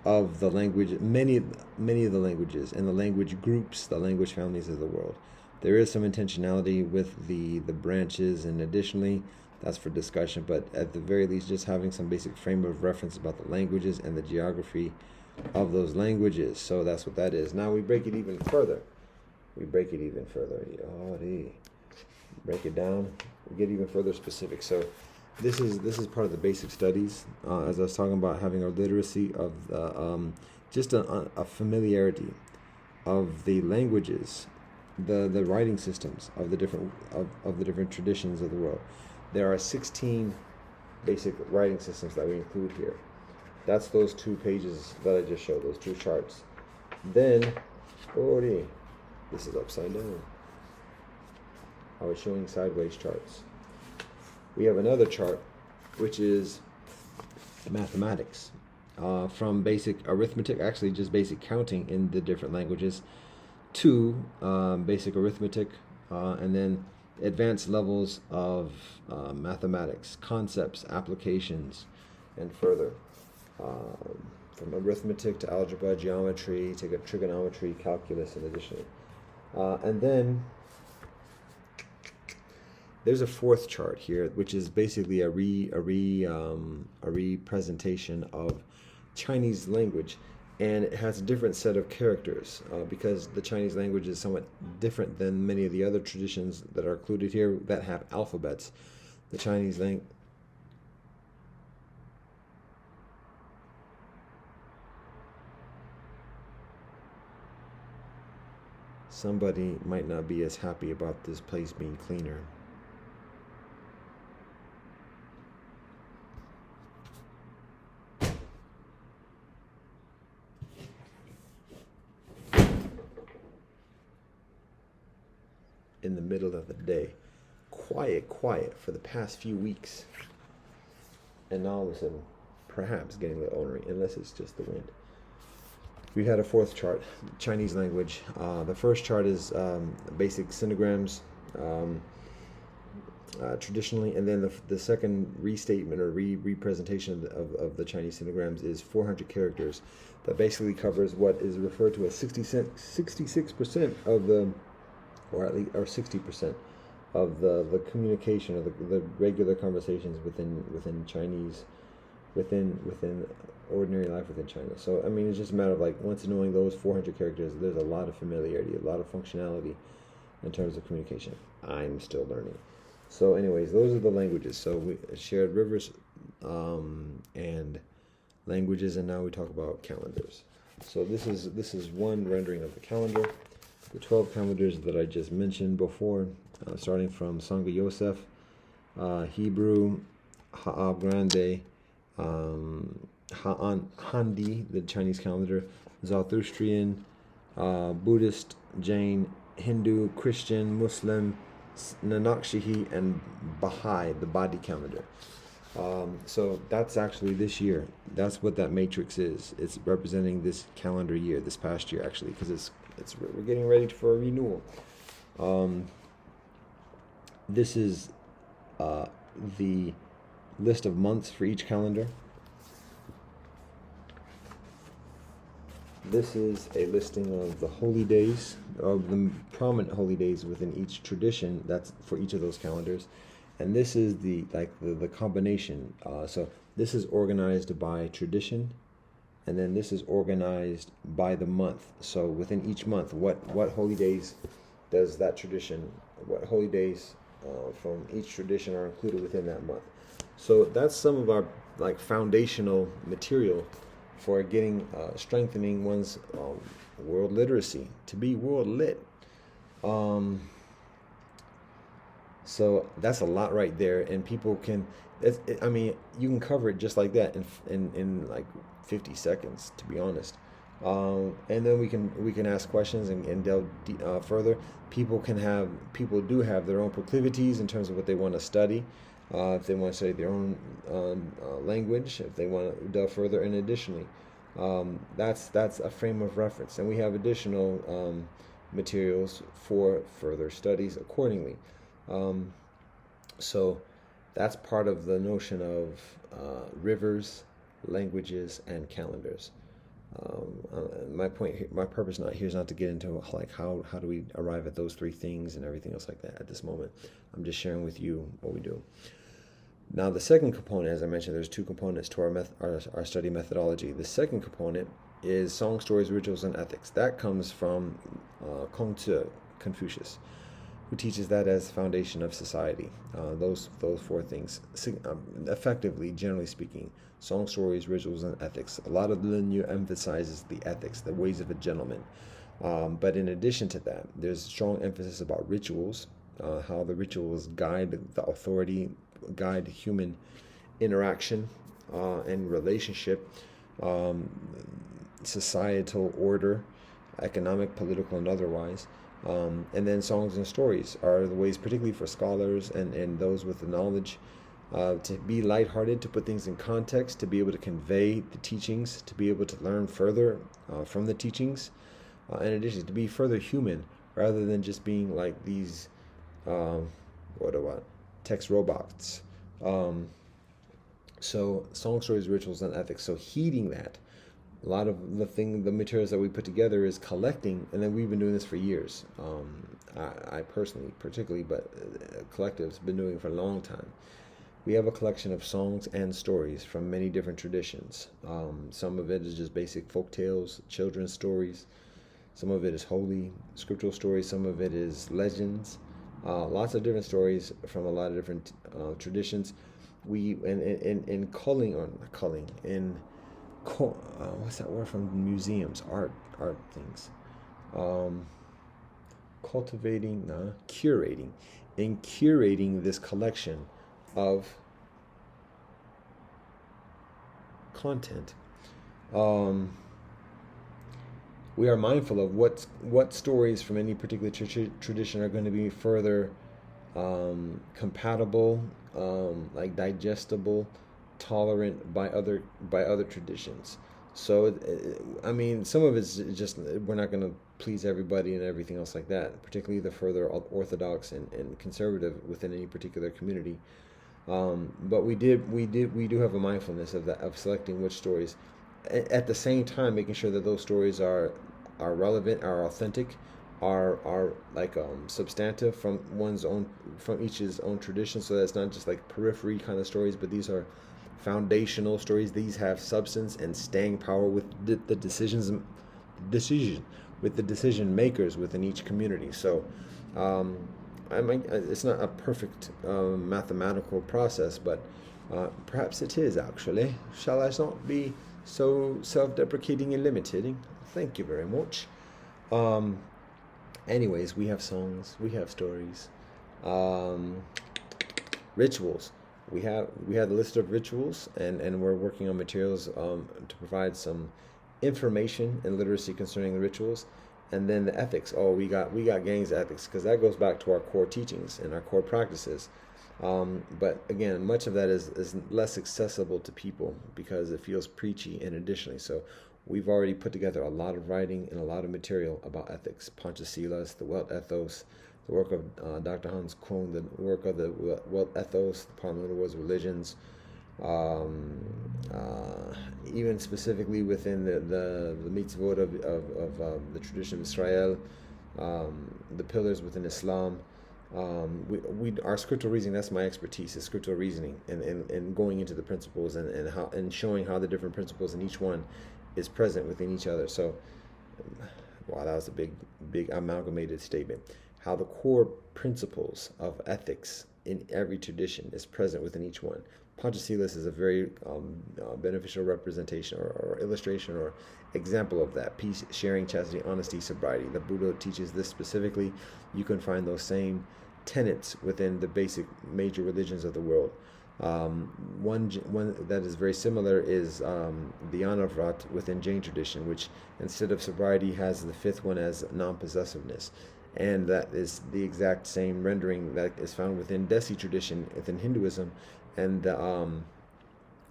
of the language, many of the languages and the language groups, the language families of the world. There is some intentionality with the branches, and additionally, that's for discussion, but at the very least, just having some basic frame of reference about the languages and the geography of those languages. So that's what that is. Now we break it even further. Break it down. We get even further specific. So this is part of the basic studies. As I was talking about, having a literacy of just a familiarity of the languages, the writing systems of the different traditions of the world. There are 16 basic writing systems that we include here. That's those 2 pages that I just showed, those 2 charts. Then, this is upside down. I was showing sideways charts. We have another chart, which is mathematics. From basic arithmetic, actually just basic counting in the different languages, to basic arithmetic, and then advanced levels of mathematics, concepts, applications, and further. From arithmetic to algebra, geometry, to trigonometry, calculus, and additionally. And then there's a 4th chart here, which is basically a representation of Chinese language, and it has a different set of characters because the Chinese language is somewhat different than many of the other traditions that are included here that have alphabets. The Chinese language. Somebody might not be as happy about this place being cleaner. In the middle of the day. Quiet for the past few weeks. And now all of a sudden, perhaps getting a little ornery, unless it's just the wind. We had a 4th chart, Chinese language. The first chart is basic sinagrams, traditionally, and then the second restatement or representation of the Chinese sinagrams is 400 characters. That basically covers what is referred to as 66% of the, or at least, or 60% of the communication of the regular conversations within Chinese, within ordinary life within China. So I mean, it's just a matter of like, once knowing those 400 characters, there's a lot of familiarity, a lot of functionality in terms of communication. I'm still learning. So anyways, those are the languages. So we shared rivers, and languages, and now we talk about calendars. So this is one rendering of the calendar. The 12 calendars that I just mentioned before, starting from Sangha Yosef, Hebrew, Ha'ab Grande, Handi, the Chinese calendar, Zoroastrian, Buddhist, Jain, Hindu, Christian, Muslim, Nanakshihi, and Baha'i, the Badi calendar. So that's actually this year. That's what that matrix is. It's representing this calendar year, this past year actually, because we're getting ready for a renewal. This is the list of months for each calendar. This is a listing of the holy days, of the prominent holy days within each tradition. That's for each of those calendars. And this is the combination. So this is organized by tradition, and then this is organized by the month. So within each month, what holy days does that tradition? What holy days from each tradition are included within that month? So that's some of our foundational material for getting strengthening one's world literacy, to be world lit. So that's a lot right there, and people can. You can cover it just like that in like 50 seconds, to be honest. And then we can ask questions and delve further. People do have their own proclivities in terms of what they want to study. If they want to study their own language, if they want to delve further, and additionally, that's a frame of reference, and we have additional materials for further studies accordingly. So that's part of the notion of rivers, languages, and calendars. My purpose here is not to get into how do we arrive at those three things and everything else like that at this moment. I'm just sharing with you what we do. Now, the second component, as I mentioned, there's two components to our study methodology. The second component is song, stories, rituals, and ethics. That comes from Kongzi, Confucius, who teaches that as the foundation of society. Those four things, effectively, generally speaking: song, stories, rituals, and ethics. A lot of the lineage emphasizes the ethics, the ways of a gentleman. But in addition to that, there's strong emphasis about rituals, how the rituals guide the authority, guide human interaction and relationship, societal order, economic, political, and otherwise. And then songs and stories are the ways, particularly for scholars and those with the knowledge, to be lighthearted, to put things in context, to be able to convey the teachings, to be able to learn further from the teachings, in addition, to be further human rather than just being like these text robots. So song, stories, rituals, and ethics. So heeding that. A lot of the materials that we put together is collecting, and then we've been doing this for years. I personally, particularly, but collective's been doing it for a long time. We have a collection of songs and stories from many different traditions. Some of it is just basic folk tales, children's stories. Some of it is holy, scriptural stories. Some of it is legends. Lots of different stories from a lot of different traditions. We in culling, or not culling, in what's that word from museums? Art things. Curating. In curating this collection of content, we are mindful of what stories from any particular tradition are going to be further compatible, digestible, tolerant by other traditions. So some of it's just, we're not going to please everybody and everything else like that, particularly the further orthodox and conservative within any particular community. But we do have a mindfulness of selecting which stories, at the same time making sure that those stories are relevant, are authentic, are substantive from each's own tradition. So that's not just like periphery kind of stories, but these are foundational stories. These have substance and staying power with the decision with the decision makers within each community. So it's not a perfect mathematical process, but Perhaps it is actually. Shall I not be so self-deprecating and limited? Thank you very much. Um, Anyways, we have songs, we have stories, um, rituals. We have a list of rituals, and we're working on materials to provide some information and literacy concerning the rituals, and then the ethics. Oh, we got gangs ethics because that goes back to our core teachings and our core practices. But again, much of that is less accessible to people because it feels preachy. And additionally, so we've already put together a lot of writing and a lot of material about ethics, Panchasilas, the Wealth Ethos, the work of Dr. Hans Kuhn, the work of the Wealth Ethos, the Parliament Wars Religions, um, uh, even specifically within the mitzvot of the tradition of Israel, the pillars within Islam. Our scriptural reasoning, that's my expertise, is scriptural reasoning, and going into the principles, and showing how the different principles in each one is present within each other. So wow, that was a big amalgamated statement. How the core principles of ethics in every tradition is present within each one. Panchasilas is a very beneficial representation or illustration or example of that. Peace, sharing, chastity, honesty, sobriety. The Buddha teaches this specifically. You can find those same tenets within the basic major religions of the world. One that is very similar is the Anavrat within Jain tradition, which instead of sobriety has the fifth one as non-possessiveness. And that is the exact same rendering that is found within Desi tradition within Hinduism, and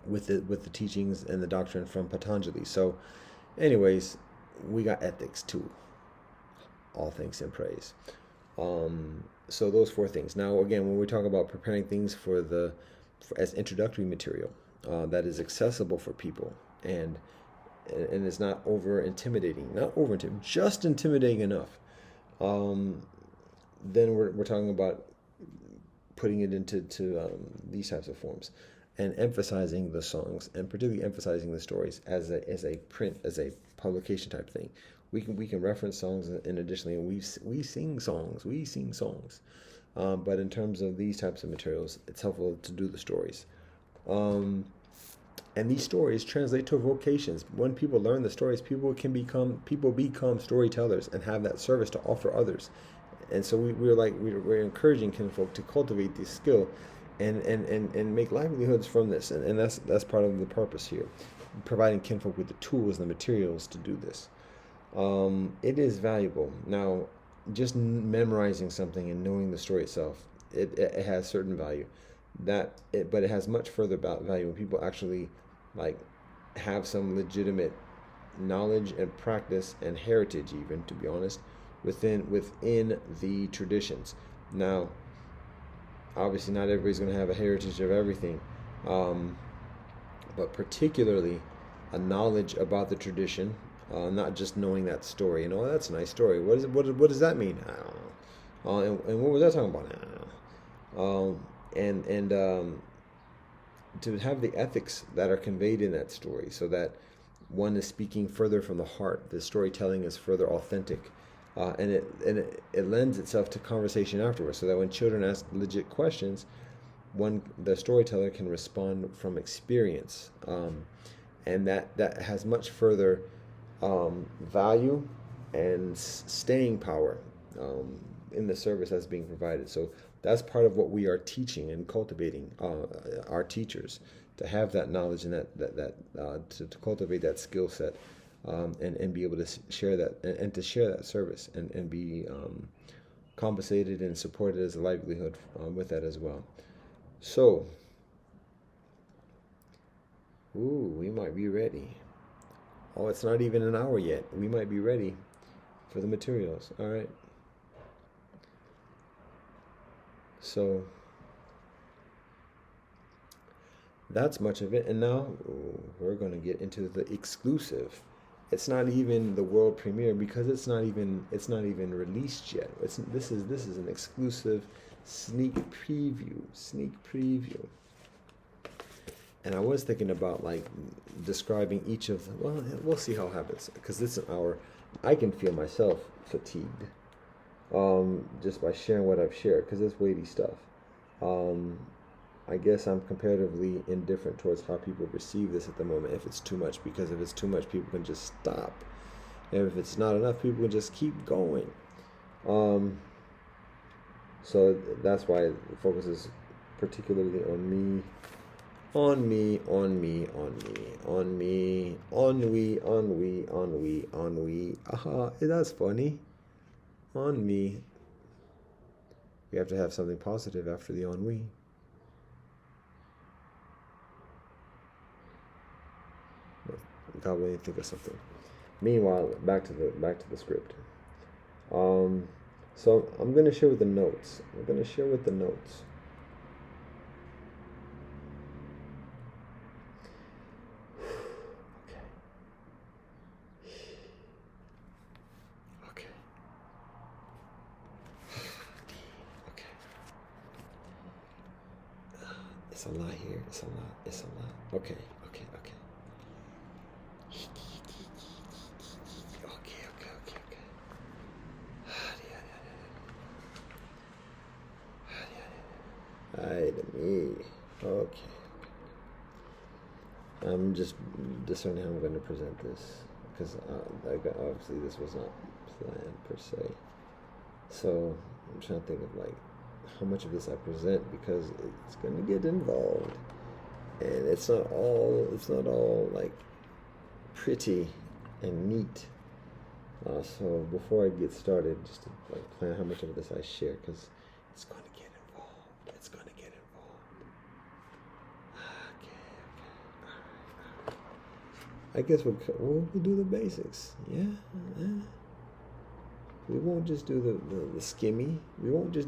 with the teachings and the doctrine from Patanjali. So, anyways, we got ethics too. All thanks and praise. So those four things. Now, again, when we talk about preparing things as introductory material that is accessible for people, and is not just intimidating enough. Then we're talking about putting it into these types of forms, and emphasizing the songs, and particularly emphasizing the stories as a publication type thing. We can reference songs, and additionally we sing songs. But in terms of these types of materials, it's helpful to do the stories. And these stories translate to vocations. When people learn the stories, people become storytellers and have that service to offer others. And so we're encouraging kinfolk to cultivate this skill, and make livelihoods from this. And that's part of the purpose here, providing kinfolk with the tools and the materials to do this. It is valuable. Now, just memorizing something and knowing the story itself, it has certain value. But it has much further value when people actually have some legitimate knowledge and practice and heritage, even, to be honest, within the traditions. Now, obviously, not everybody's going to have a heritage of everything, but particularly a knowledge about the tradition, not just knowing that story. That's a nice story. What does that mean? I don't know. And what was that talking about? I don't know. And to have the ethics that are conveyed in that story, so that one is speaking further from the heart. The storytelling is further authentic, and it lends itself to conversation afterwards. So that when children ask legit questions, the storyteller can respond from experience, and that has much further value and staying power in the service that's being provided. So that's part of what we are teaching and cultivating our teachers, to have that knowledge and to cultivate that skill set, and be able to share that, and to share that service, and be compensated and supported as a livelihood with that as well. So, we might be ready. Oh, it's not even an hour yet. We might be ready for the materials. All right. So that's much of it. And now we're going to get into the exclusive. It's not even the world premiere because it's not even released yet. This is an exclusive sneak preview. And I was thinking about describing each of them. Well, we'll see how it happens, because it's an hour. I can feel myself fatigued just by sharing what I've shared, because it's weighty stuff. I guess I'm comparatively indifferent towards how people receive this at the moment if it's too much, because if it's too much, people can just stop. And if it's not enough, people can just keep going. So that's why the focus is particularly on me, on me, on me, on me, on me, on we, on we, on we, on we. Aha, that's funny. On me. We have to have something positive after the on we. God will think of something. Meanwhile, back to the script. So I'm gonna share with the notes. Okay. It's a lot here. It's a lot. Okay. Ay de me. Okay. I'm just discerning how I'm going to present this, because obviously this was not planned per se. So I'm trying to think of like how much of this I present, because it's going to get involved, and it's not all like pretty and neat. So before I get started, just to like plan how much of this I share, because it's going to get involved. Okay. I guess we'll do the basics. Yeah. We won't just do the skimmy. We'll do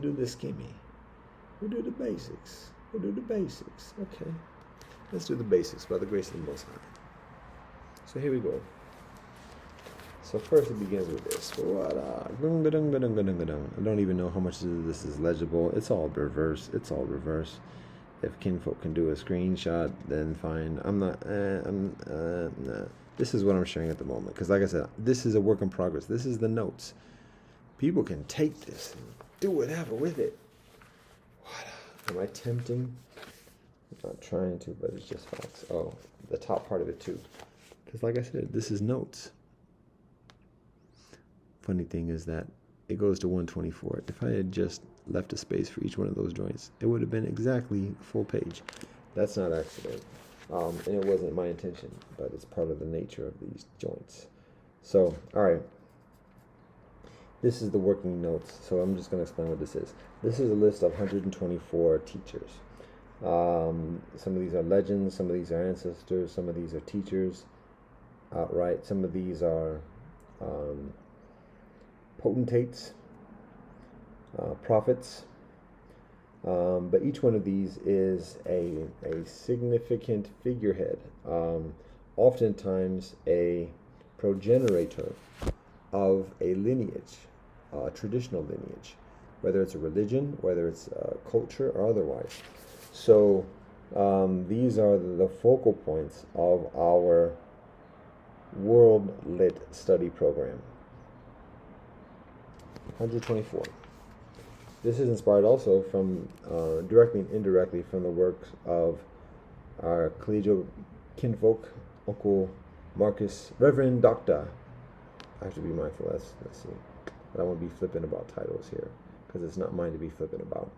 the basics. Okay. Let's do the basics by the grace of the Most High. So here we go. So first it begins with this. I don't even know how much of this is legible. It's all reverse. If kinfolk can do a screenshot, then fine. I'm not. Nah. This is what I'm sharing at the moment, because like I said, this is a work in progress. This is the notes. People can take this and do whatever with it. Am I tempting? I'm not trying to, but it's just facts. Oh, the top part of it too. Because like I said, this is notes. Funny thing is that it goes to 124. If I had just left a space for each one of those joints, it would have been exactly full page. That's not accident. And it wasn't my intention, but it's part of the nature of these joints. So, all right. This is the working notes, so I'm just going to explain what this is. This is a list of 124 teachers. Some of these are legends, some of these are ancestors, some of these are teachers outright, some of these are potentates, prophets, but each one of these is a significant figurehead, oftentimes a progenitor of a lineage, a traditional lineage, whether it's a religion, whether it's a culture, or otherwise. So these are the focal points of our World Lit study program. 124. This is inspired also from, directly and indirectly, from the works of our collegial kinfolk, Uncle Marcus, Reverend Doctor. I have to be mindful. Let's see. I don't want to be flippant about titles here, because it's not mine to be flippant about.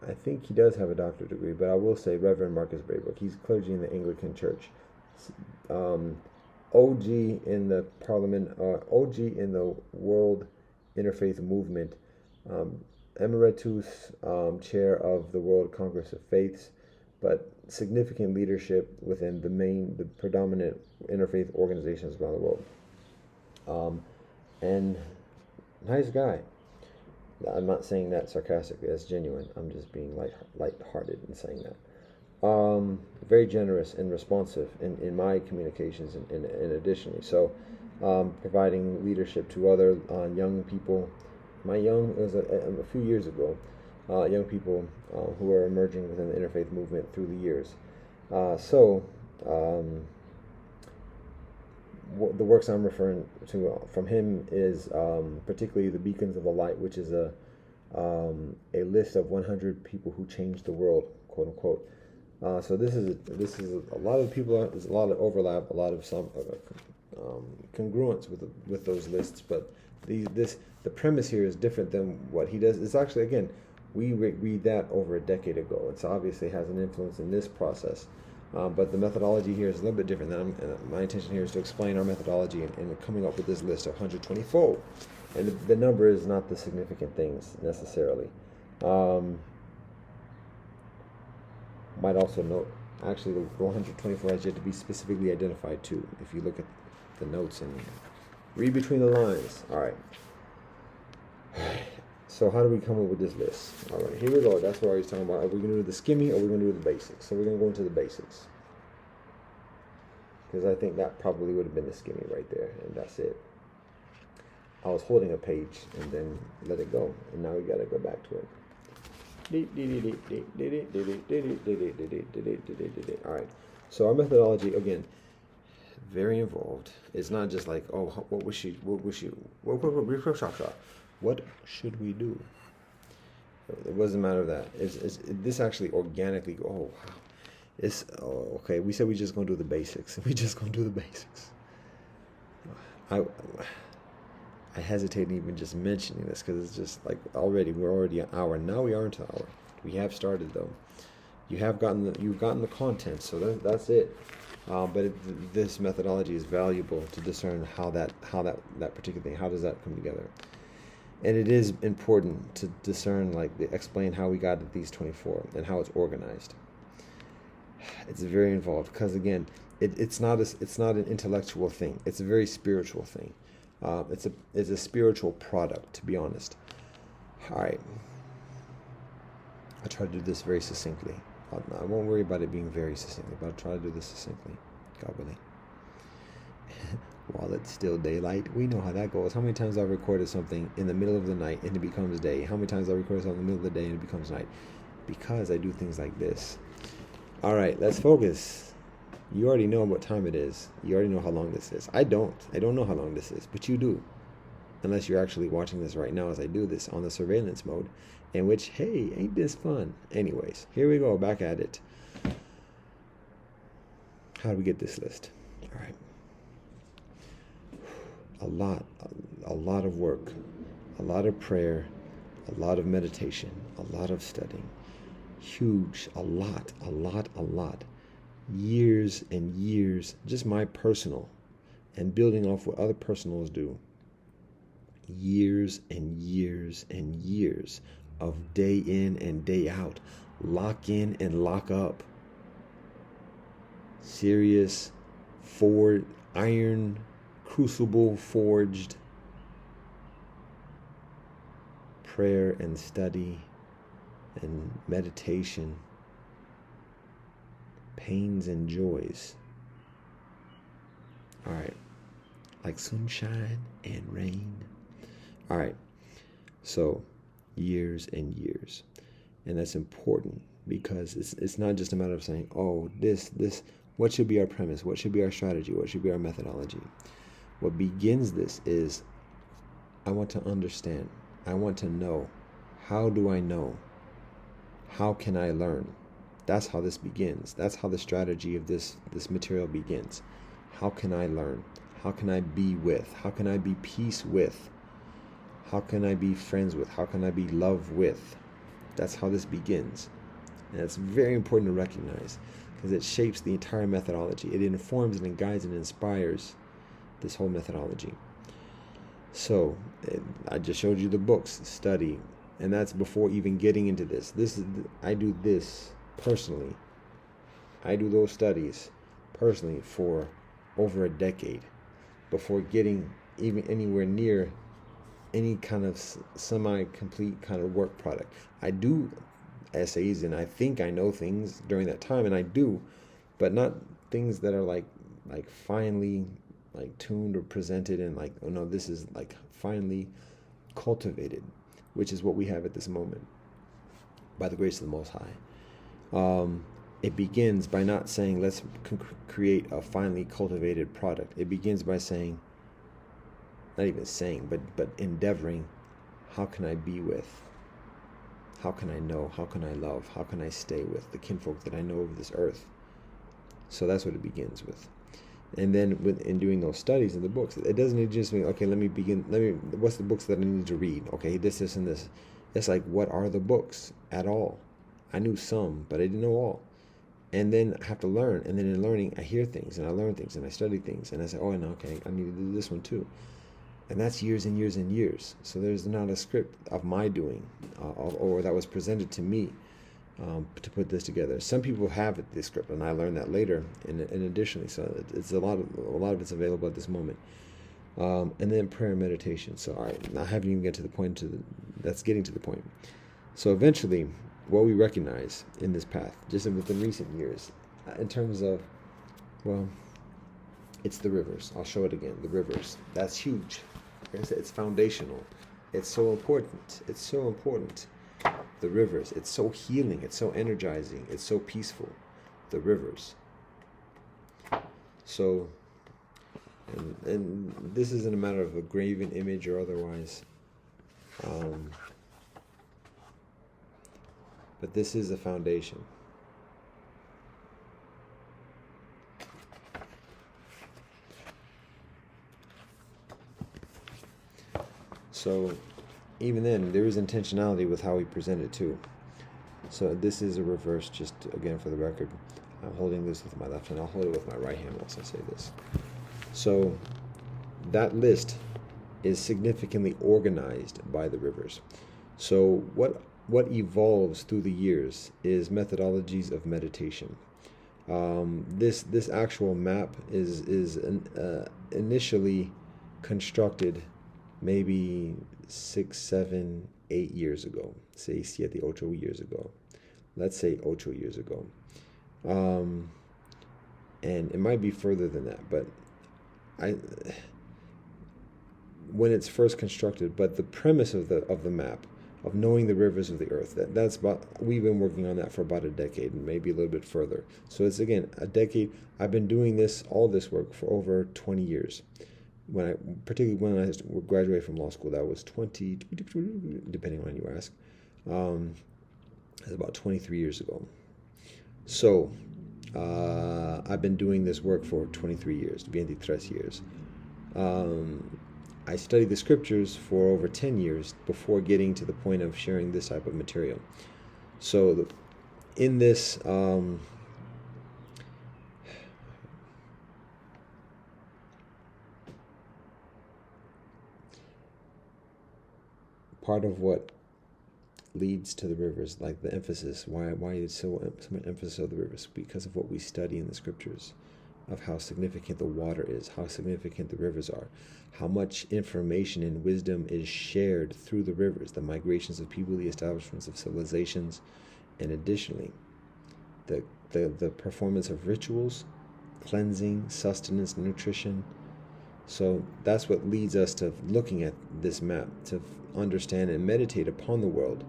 I think he does have a doctorate degree, but I will say Reverend Marcus Braybrook. He's clergy in the Anglican Church. OG in the Parliament, OG in the World Interfaith Movement, Emeritus Chair of the World Congress of Faiths, but significant leadership within the predominant interfaith organizations around the world. And nice guy. I'm not saying that sarcastically, that's genuine. I'm just being light-hearted in saying that. Very generous and responsive in my communications and additionally. So providing leadership to other young people. It was a few years ago, young people who are emerging within the interfaith movement through the years. The works I'm referring to from him is particularly the Beacons of the Light, which is a a list of 100 people who changed the world, quote unquote. So this is a lot of people. There's a lot of overlap, a lot of some congruence with those lists. But the premise here is different than what he does. It's actually, again, we read that over a decade ago. It's obviously has an influence in this process. But the methodology here is a little bit different. My intention here is to explain our methodology and coming up with this list of 124. And the number is not the significant things necessarily. Might also note, actually, the 124 has yet to be specifically identified too. If you look at the notes and read between the lines. All right. So how do we come up with this list? All right, here we go. That's what I was talking about. Are we going to do the skimmy or are we going to do the basics? So we're going to go into the basics. Because I think that probably would have been the skimmy right there. And that's it. I was holding a page and then let it go. And now we got to go back to it. All right. So our methodology, again, very involved. It's not just like, oh, what should we do? It wasn't a matter of that. This actually organically, oh, wow. Okay, we said we just going to do the basics. We just going to do the basics. I hesitate even just mentioning this because it's just like we're already an hour. Now we aren't an hour. We have started though. You've gotten the content, so that's it. But this methodology is valuable to discern how that particular thing, how does that come together. And it is important to discern, explain how we got at these 24 and how it's organized. It's very involved because, again, it's not an intellectual thing. It's a very spiritual thing. It's a spiritual product, to be honest. All right. I'll try to do this very succinctly. I won't worry about it being very succinctly, but I'll try to do this succinctly. God willing. While it's still daylight, we know how that goes. How many times I've recorded something in the middle of the night and it becomes day? How many times I've recorded something in the middle of the day and it becomes night? Because I do things like this. All right, let's focus. You already know what time it is. You already know how long this is. I don't know how long this is, but you do. Unless you're actually watching this right now as I do this on the surveillance mode, in which, hey, ain't this fun? Anyways, here we go, back at it. How do we get this list? All right. A lot of work, a lot of prayer, a lot of meditation, a lot of studying. Huge, a lot. Years and years, just my personal, and building off what other personals do. Years and years and years of day in and day out, lock in and lock up. Serious, iron crucible forged prayer and study and meditation, pains and joys. All right, like sunshine and rain. All right, so years and years, and that's important because it's not just a matter of saying, oh, this. What should be our premise? What should be our strategy? What should be our methodology? What begins this is, I want to understand. I want to know. How do I know? How can I learn? That's how this begins. That's how the strategy of this material begins. How can I learn? How can I be with? How can I be peace with? How can I be friends with? How can I be love with? That's how this begins. And it's very important to recognize because it shapes the entire methodology. It informs and it guides and inspires this whole methodology. So I just showed you the books, study, and that's before even getting into this. I do this personally. I do those studies personally for over a decade before getting even anywhere near any kind of semi-complete kind of work product. I do essays and I think I know things during that time, and I do, but not things that are like finely tuned or presented and oh no, this is finely cultivated, which is what we have at this moment by the grace of the Most High. It begins by not saying let's create a finely cultivated product. It begins by saying, not even saying, but endeavoring, how can I be with? How can I know? How can I love? How can I stay with the kinfolk that I know of this earth? So that's what it begins with. And then in doing those studies in the books, it doesn't just mean, okay, what's the books that I need to read? Okay, this, and this. It's like, what are the books at all? I knew some, but I didn't know all. And then I have to learn. And then in learning, I hear things, and I learn things, and I study things. And I say, oh, and okay, I need to do this one too. And that's years and years and years. So there's not a script of my doing, or that was presented to me to put this together. Some people have the script, and I learned that later. And additionally, so it's a lot of it's available at this moment. And then prayer and meditation. So all right, I haven't even get to the point. That's getting to the point. So eventually, what we recognize in this path, just within recent years, in terms of, well, it's the rivers. I'll show it again. The rivers. That's huge. It's foundational. It's so important. It's so important. The rivers. It's so healing. It's so energizing. It's so peaceful. The rivers. So, and this isn't a matter of a graven image or otherwise. But this is a foundation. So even then, there is intentionality with how we present it too. So this is a reverse, just again for the record. I'm holding this with my left hand. I'll hold it with my right hand whilst I say this. So that list is significantly organized by the rivers. So what evolves through the years is methodologies of meditation. This actual map is initially constructed maybe 6, 7, 8 years ago. Say 7, 8 years ago. Let's say 8 years ago. And it might be further than that, but when it's first constructed, but the premise of the map, of knowing the rivers of the earth, we've been working on that for about a decade, and maybe a little bit further. So it's, again, a decade. I've been doing all this work for over 20 years. Particularly when I graduated from law school, that was 20, depending on when you ask. It's about 23 years ago. So I've been doing this work for 23 years, 23 years. I studied the scriptures for over 10 years before getting to the point of sharing this type of material. So in this, part of what leads to the rivers, like the emphasis, why is so much emphasis of the rivers, because of what we study in the scriptures, of how significant the water is, how significant the rivers are, how much information and wisdom is shared through the rivers, the migrations of people, the establishments of civilizations, and additionally, the performance of rituals, cleansing, sustenance, nutrition. So that's what leads us to looking at this map, to understand and meditate upon the world,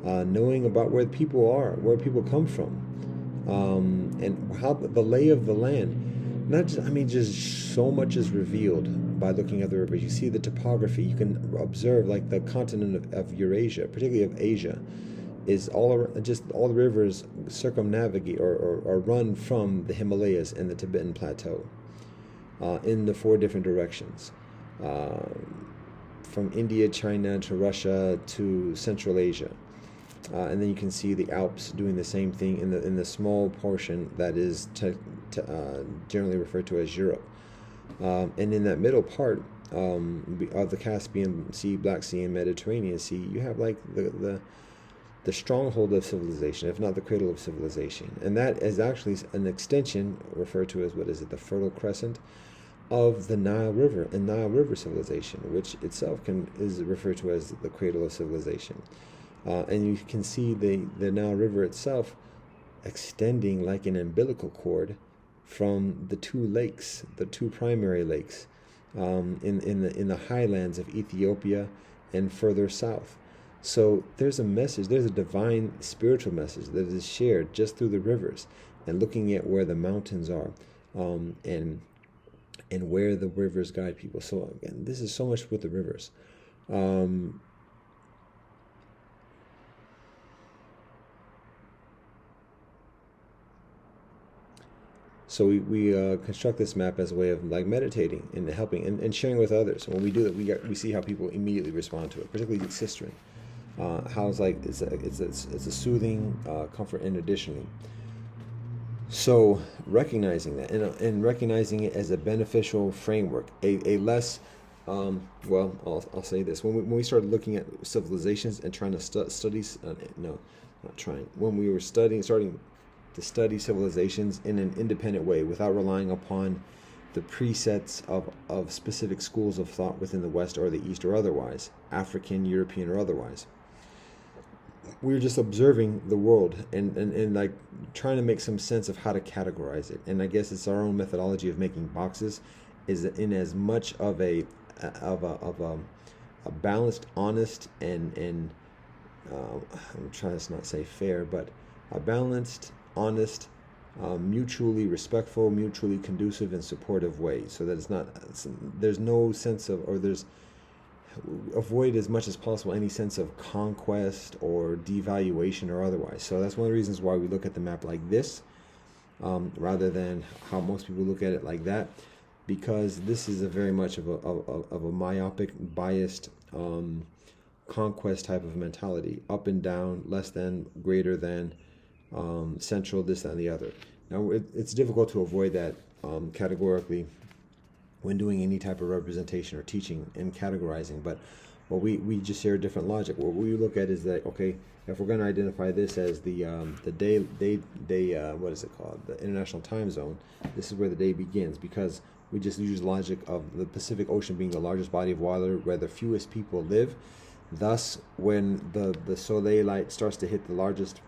knowing about where people are, where people come from, and how the lay of the land. Just so much is revealed by looking at the rivers. You see the topography. You can observe, like, the continent of Eurasia, particularly of Asia, is all the rivers circumnavigate or run from the Himalayas and the Tibetan Plateau in the 4 different directions, from India, China, to Russia, to Central Asia. And then you can see the Alps doing the same thing in the small portion that is generally referred to as Europe. And in that middle part of the Caspian Sea, Black Sea, and Mediterranean Sea, you have, like, the stronghold of civilization, if not the cradle of civilization. And that is actually an extension referred to as, the Fertile Crescent of the Nile River and Nile River civilization, which itself is referred to as the cradle of civilization. And you can see the Nile River itself extending like an umbilical cord from the 2 lakes, the 2 primary lakes, in the highlands of Ethiopia and further south. So there's a message, there's a divine spiritual message that is shared just through the rivers, and looking at where the mountains are, and where the rivers guide people. So again, this is so much with the rivers. So we construct this map as a way of like meditating and helping and sharing with others. And when we do that, we see how people immediately respond to it, particularly Sisterin. How it's like it's a soothing comfort, and additionally, so recognizing that and recognizing it as a beneficial framework, a less well, I'll say this: when we started looking at civilizations and trying to study, no, not trying. When we were starting to study civilizations in an independent way, without relying upon the presets of specific schools of thought within the West or the East or otherwise, African, European or otherwise. We were just observing the world and like trying to make some sense of how to categorize it. And I guess it's our own methodology of making boxes, is in as much of a balanced, honest, and I'm trying to not say fair, but a balanced, honest, mutually respectful, mutually conducive, and supportive way, so that there's no sense of, or there's avoid as much as possible any sense of conquest or devaluation or otherwise. So that's one of the reasons why we look at the map like this, rather than how most people look at it like that, because this is a very much of a myopic, biased conquest type of mentality: up and down, less than, greater than, central, this, that, and the other. Now it's difficult to avoid that categorically when doing any type of representation or teaching and categorizing, but we just share a different logic. What we look at is that, okay, if we're going to identify this as the day what is it called, the international time zone, this is where the day begins, because we just use logic of the Pacific Ocean being the largest body of water where the fewest people live. Thus, when the soleil light starts to hit the largest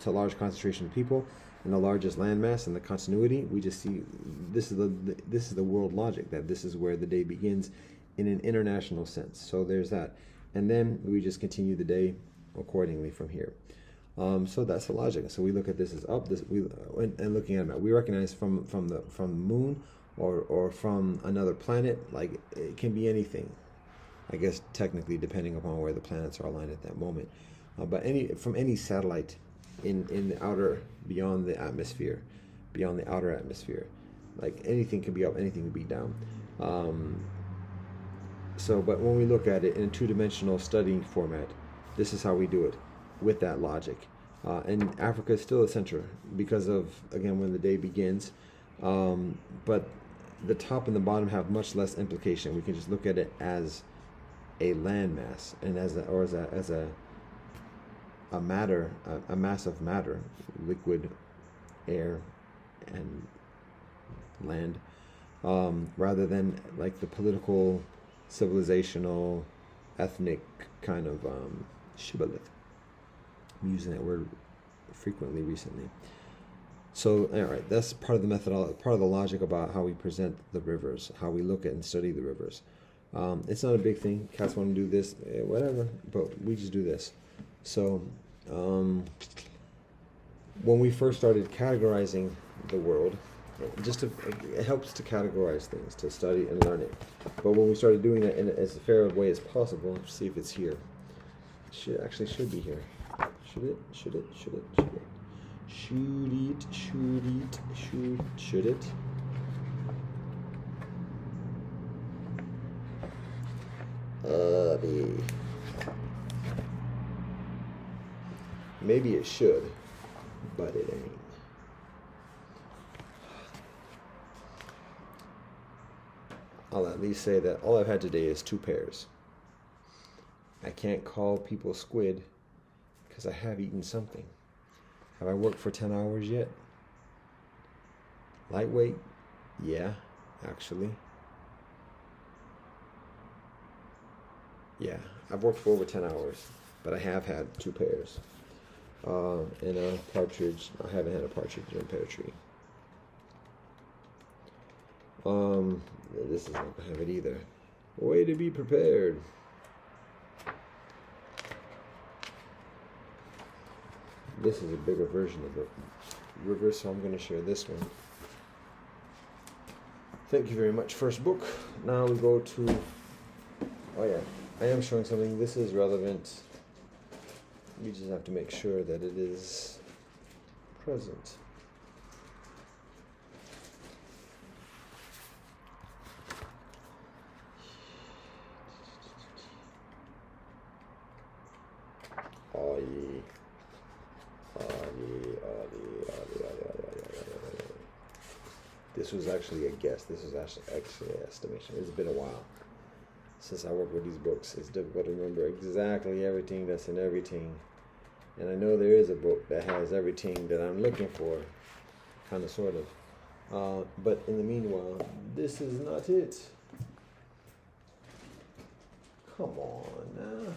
to large concentration of people and the largest landmass and the continuity, we just see this is the world logic, that this is where the day begins in an international sense. So there's that, and then we just continue the day accordingly from here. So that's the logic. So we look at this as up. And looking at it, we recognize from the moon or from another planet, like it can be anything, I guess, technically, depending upon where the planets are aligned at that moment. But from any satellite in the outer, beyond the atmosphere, beyond the outer atmosphere, like anything can be up, anything can be down. But when we look at it in a two-dimensional studying format, this is how we do it with that logic. And Africa is still the center because of, again, when the day begins. But the top and the bottom have much less implication. We can just look at it as a landmass and as a matter, a mass of matter, liquid, air, and land, rather than like the political, civilizational, ethnic kind of shibboleth. I'm using that word frequently recently. So, all right, that's part of the methodology, part of the logic about how we present the rivers, how we look at and study the rivers. It's not a big thing. Cats want to do this, whatever, but we just do this. So, when we first started categorizing the world, it helps to categorize things, to study and learn it. But when we started doing that in as fair a way as possible, let's see if it's here. It should be here. Should it? Should it? Maybe it should, but it ain't. I'll at least say that all I've had today is 2 pairs. I can't call people squid because I have eaten something. Have I worked for 10 hours yet? Lightweight? Yeah, actually. Yeah, I've worked for over 10 hours, but I have had 2 pairs. And a partridge. I haven't had a partridge in a pear tree. This is not gonna have it either. Way to be prepared. This is a bigger version of the river, so I'm going to share this one. Thank you very much, first book. Now we go to, oh yeah, I am showing something. This is relevant. We just have to make sure that it is present. This was actually a guess. This was actually an estimation. It's been a while since I worked with these books. It's difficult to remember exactly everything that's in everything. And I know there is a book that has everything that I'm looking for, kind of, sort of. But in the meanwhile, this is not it. Come on now.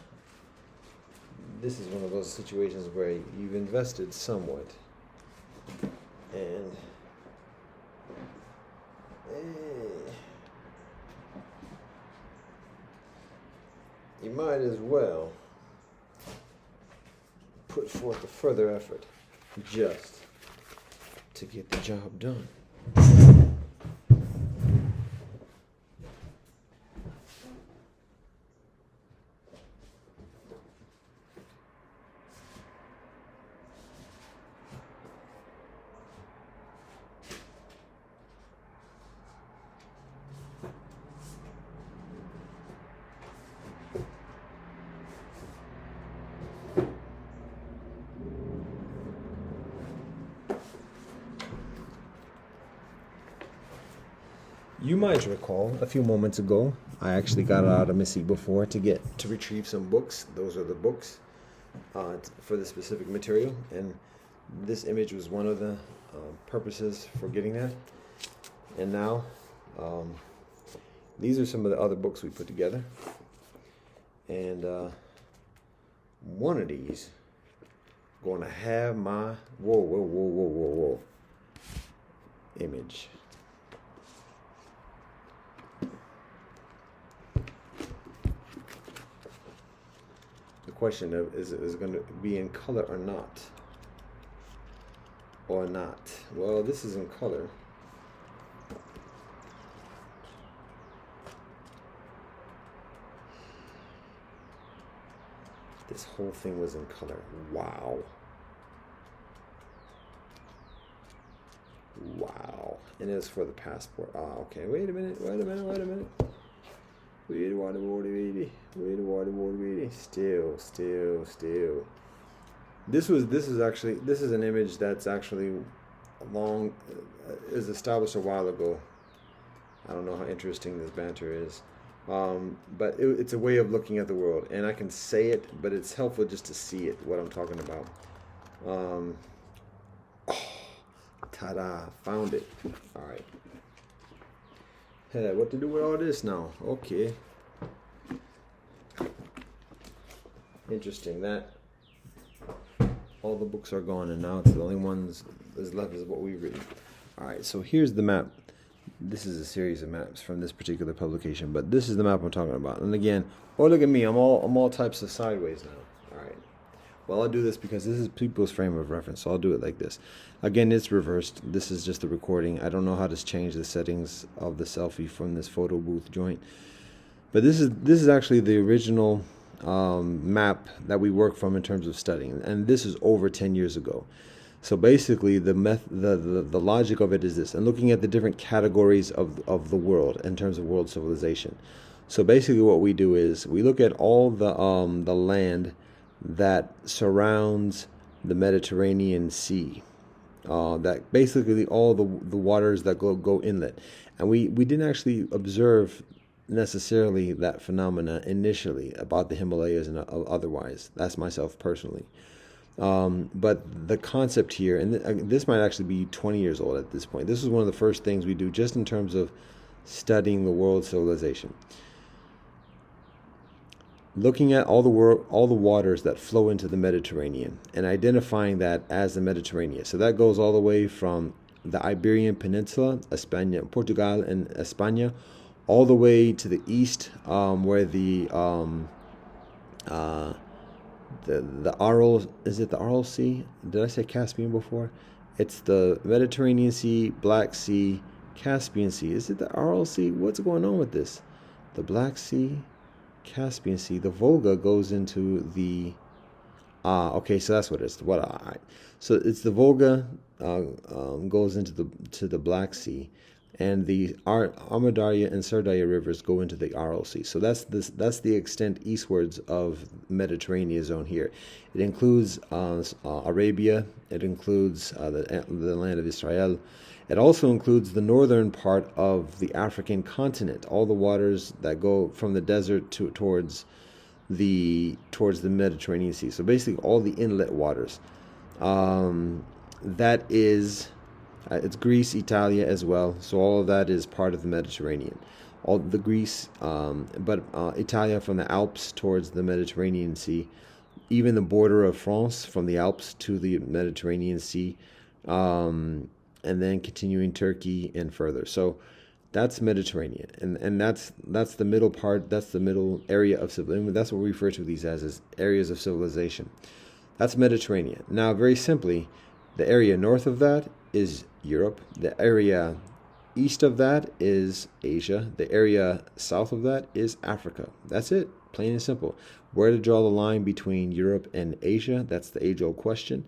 This is one of those situations where you've invested somewhat. And you might as well put forth a further effort just to get the job done. You might recall a few moments ago, I actually got out of Missy before to retrieve some books. Those are the books for the specific material, and this image was one of the purposes for getting that. And now, these are some of the other books we put together, and one of these going to have my whoa image. Question of is it going to be in color or not? Well, this is in color. This whole thing was in color. Wow. And it was for the passport. Okay, wait a minute. Still. This is an image that's actually is established a while ago. I don't know how interesting this banter is. But it's a way of looking at the world, and I can say it, but it's helpful just to see it, what I'm talking about. Ta-da, found it. All right. Hey, what to do with all this now? Okay. Interesting that all the books are gone, and now it's the only ones that's left is what we read. All right, so here's the map. This is a series of maps from this particular publication, but this is the map I'm talking about. And again, look at me, I'm all types of sideways now. All right. Well, I'll do this because this is people's frame of reference, so I'll do it like this. Again, it's reversed. This is just the recording. I don't know how to change the settings of the selfie from this photo booth joint, but this is actually the original map that we work from in terms of studying, and this is over 10 years ago. So basically, the logic of it is this, and looking at the different categories of the world in terms of world civilization. So basically, what we do is we look at all the land that surrounds the Mediterranean Sea, that basically all the waters that go inlet, and we didn't actually observe necessarily that phenomena initially about the Himalayas and otherwise. That's myself personally. But the concept here, and this might actually be 20 years old at this point. This is one of the first things we do just in terms of studying the world civilization. Looking at all the waters that flow into the Mediterranean and identifying that as the Mediterranean. So that goes all the way from the Iberian Peninsula, España, Portugal and España, all the way to the east, where the Aral, is it the Aral Sea? Did I say Caspian before? It's the Mediterranean Sea, Black Sea, Caspian Sea. Is it the Aral Sea? What's going on with this? The Black Sea, Caspian Sea. The Volga goes into the okay, so that's what it is. So it's the Volga goes into the Black Sea, and the Amudarya and Sardaya rivers go into the Aral Sea. So that's the extent eastwards of Mediterranean zone here. It includes Arabia. It includes the land of Israel. It also includes the northern part of the African continent, all the waters that go from the desert towards the Mediterranean Sea. So basically, all the inlet waters. That is, it's Greece, Italia as well. So all of that is part of the Mediterranean. All the Greece, but Italia from the Alps towards the Mediterranean Sea, even the border of France from the Alps to the Mediterranean Sea, and then continuing Turkey and further. So that's Mediterranean, and that's the middle part. That's the middle area of civilization. That's what we refer to these as areas of civilization. That's Mediterranean. Now, very simply, the area north of that is Europe. The area east of that is Asia. The area south of that is Africa. That's it, plain and simple. Where to draw the line between Europe and Asia? That's the age-old question.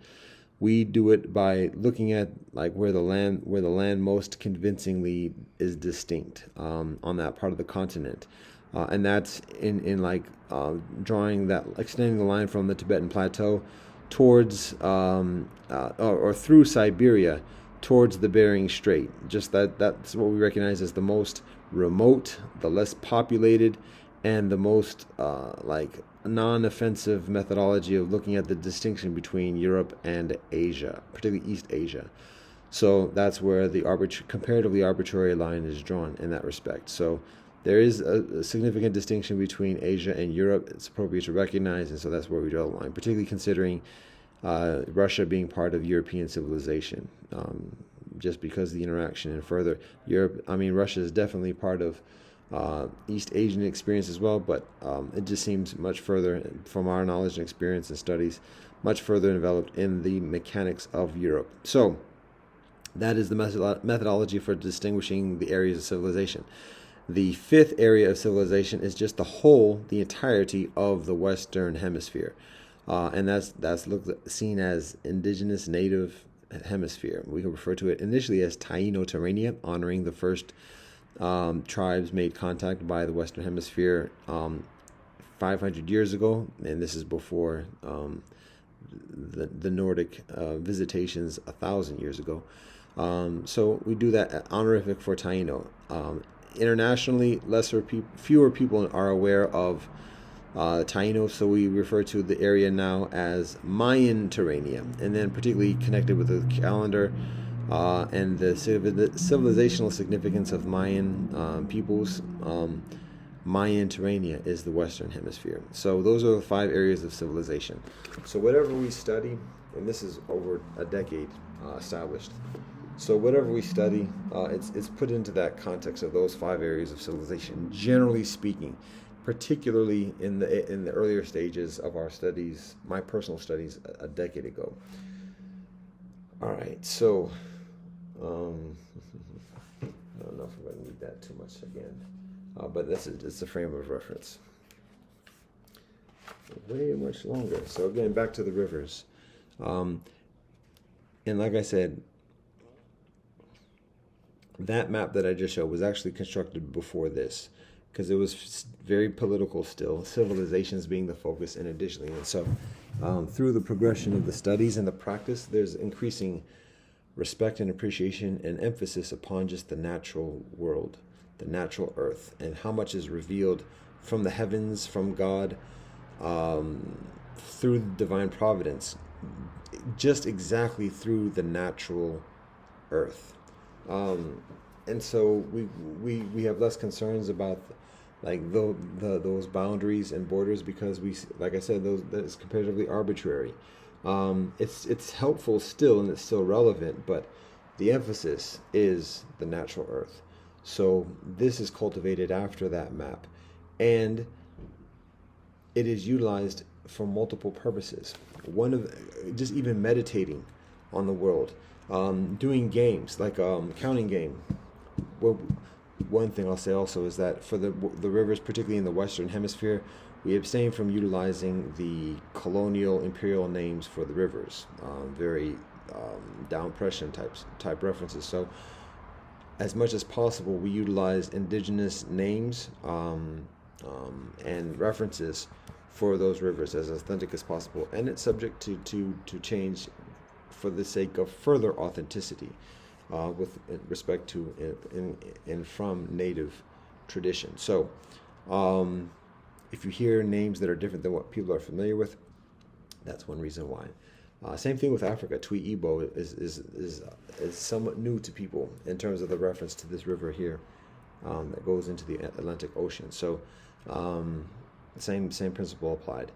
We do it by looking at like where the land most convincingly is distinct on that part of the continent, and that's in like extending the line from the Tibetan Plateau towards or through Siberia towards the Bering Strait. Just that's what we recognize as the most remote, the less populated, and the most like non-offensive methodology of looking at the distinction between Europe and Asia, particularly East Asia. So that's where the comparatively arbitrary line is drawn in that respect. So there is a significant distinction between Asia and Europe. It's appropriate to recognize, and so that's where we draw the line, particularly considering Russia being part of European civilization, just because of the interaction. And further, Russia is definitely part of East Asian experience as well, but it just seems much further, from our knowledge and experience and studies, much further developed in the mechanics of Europe. So that is the methodology for distinguishing the areas of civilization. The fifth area of civilization is just the entirety of the Western Hemisphere, and that's seen as indigenous native hemisphere. We can refer to it initially as Taino-Terrania, honoring the first tribes made contact by the Western Hemisphere 500 years ago, and this is before the Nordic visitations 1,000 years ago. So we do that honorific for Taino. Internationally, fewer people are aware of Taino, so we refer to the area now as Mayan-Terrania, and then particularly connected with the calendar and the civilizational significance of Mayan peoples. Mayan-Terrania is the Western Hemisphere. So those are the 5 areas of civilization. So whatever we study, and this is over a decade established, so whatever we study, it's put into that context of those 5 areas of civilization, generally speaking, particularly in the earlier stages of our studies, my personal studies a decade ago. All right, so I don't know if I'm going to need that too much again, but it's a frame of reference. Way much longer. So again, back to the rivers, and like I said, that map that I just showed was actually constructed before this, because it was very political still, civilizations being the focus, and additionally, and so through the progression of the studies and the practice, there's increasing respect and appreciation and emphasis upon just the natural world, the natural earth, and how much is revealed from the heavens, from God, through divine providence, just exactly through the natural earth. And so we have less concerns about those boundaries and borders, because like I said, that is comparatively arbitrary. It's helpful still, and it's still relevant, but the emphasis is the natural earth. So this is cultivated after that map, and it is utilized for multiple purposes. One of just even meditating on the world, doing games like counting game. Well, one thing I'll say also is that for the rivers, particularly in the Western Hemisphere, we abstain from utilizing the colonial imperial names for the rivers, very down-pression type references. So as much as possible, we utilize indigenous names and references for those rivers as authentic as possible, and it's subject to change for the sake of further authenticity with respect to and from native tradition. So if you hear names that are different than what people are familiar with, that's one reason why. Same thing with Africa. Twi Igbo is somewhat new to people in terms of the reference to this river here that goes into the Atlantic Ocean. So same principle applied.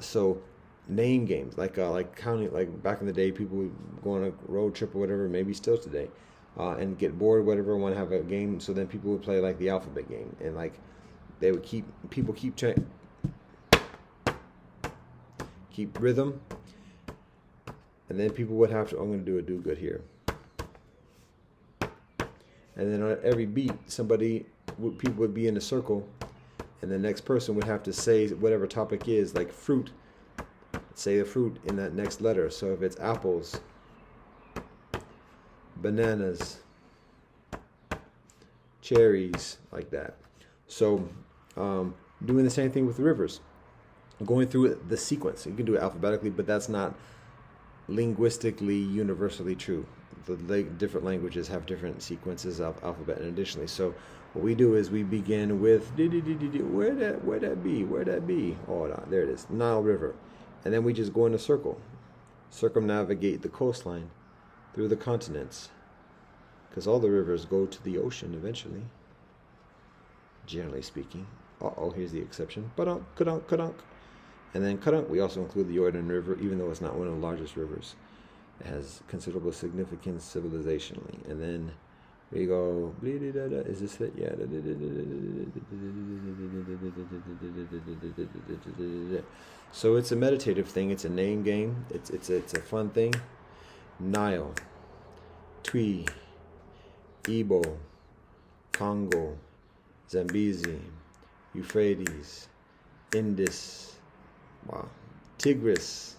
So name games like counting, like back in the day, people would go on a road trip or whatever, maybe still today, and get bored, whatever, want to have a game. So then people would play like the alphabet game, and like they would keep rhythm. And then people would have to, I'm going to do a do-good here. And then on every beat, people would be in a circle, and the next person would have to say whatever topic is, like fruit, say the fruit in that next letter. So if it's apples, bananas, cherries, like that. So doing the same thing with the rivers, going through the sequence. You can do it alphabetically, but that's not linguistically universally true. The different languages have different sequences of alphabet, and additionally, so what we do is we begin with where that be? Oh, there it is, Nile River, and then we just go in a circle, circumnavigate the coastline through the continents, because all the rivers go to the ocean eventually, generally speaking. Here's the exception. Kadunk. And then Kadunk, we also include the Jordan River, even though it's not one of the largest rivers. It has considerable significance civilizationally. And then we go, is this it? Yeah. So it's a meditative thing. It's a name game. It's a fun thing. Nile, Twi, Igbo, Congo, Zambezi, Euphrates, Indus, Tigris,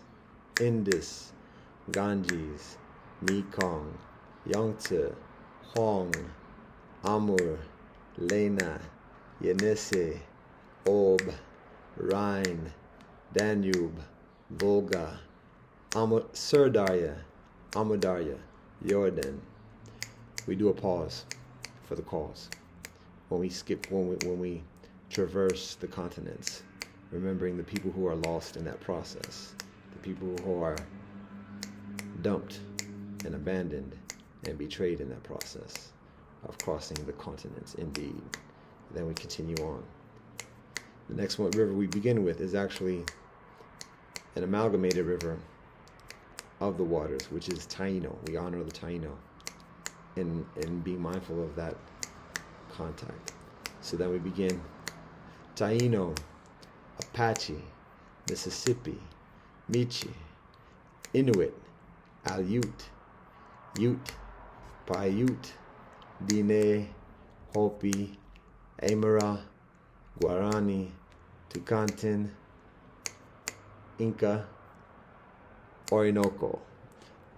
Indus, Ganges, Mekong, Yangtze, Huang, Amur, Lena, Yenisei, Ob, Rhine, Danube, Volga, Sirdarya, Amudarya, Jordan. We do a pause for the cause when we traverse the continents, remembering the people who are lost in that process, the people who are dumped and abandoned and betrayed in that process of crossing the continents, indeed. Then we continue on. The next river we begin with is actually an amalgamated river of the waters, which is Taino. We honor the Taino and being mindful of that contact. So then we begin Taino, Apache, Mississippi, Michi, Inuit, Aleut, Ute, Paiute, Dine, Hopi, Aymara, Guarani, Tucantin, Inca, Orinoco.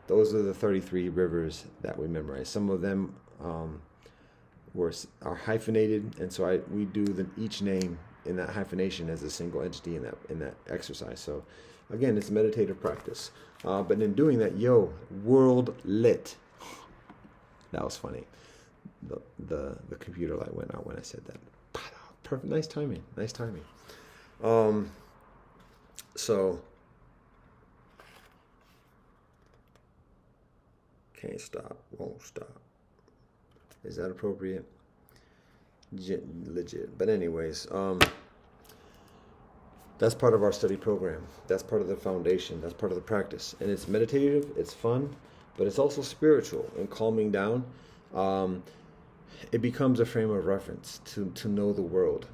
Those are the 33 rivers that we memorize. Some of them are hyphenated, and so we do each name in that hyphenation as a single entity in that exercise. So again, it's meditative practice. But in doing that, world lit. That was funny. The computer light went out when I said that. Perfect. Nice timing. So can't stop, won't stop. Is that appropriate? Legit. But anyways, that's part of our study program. That's part of the foundation. That's part of the practice. And it's meditative, it's fun, but it's also spiritual and calming down. It becomes a frame of reference to know the world.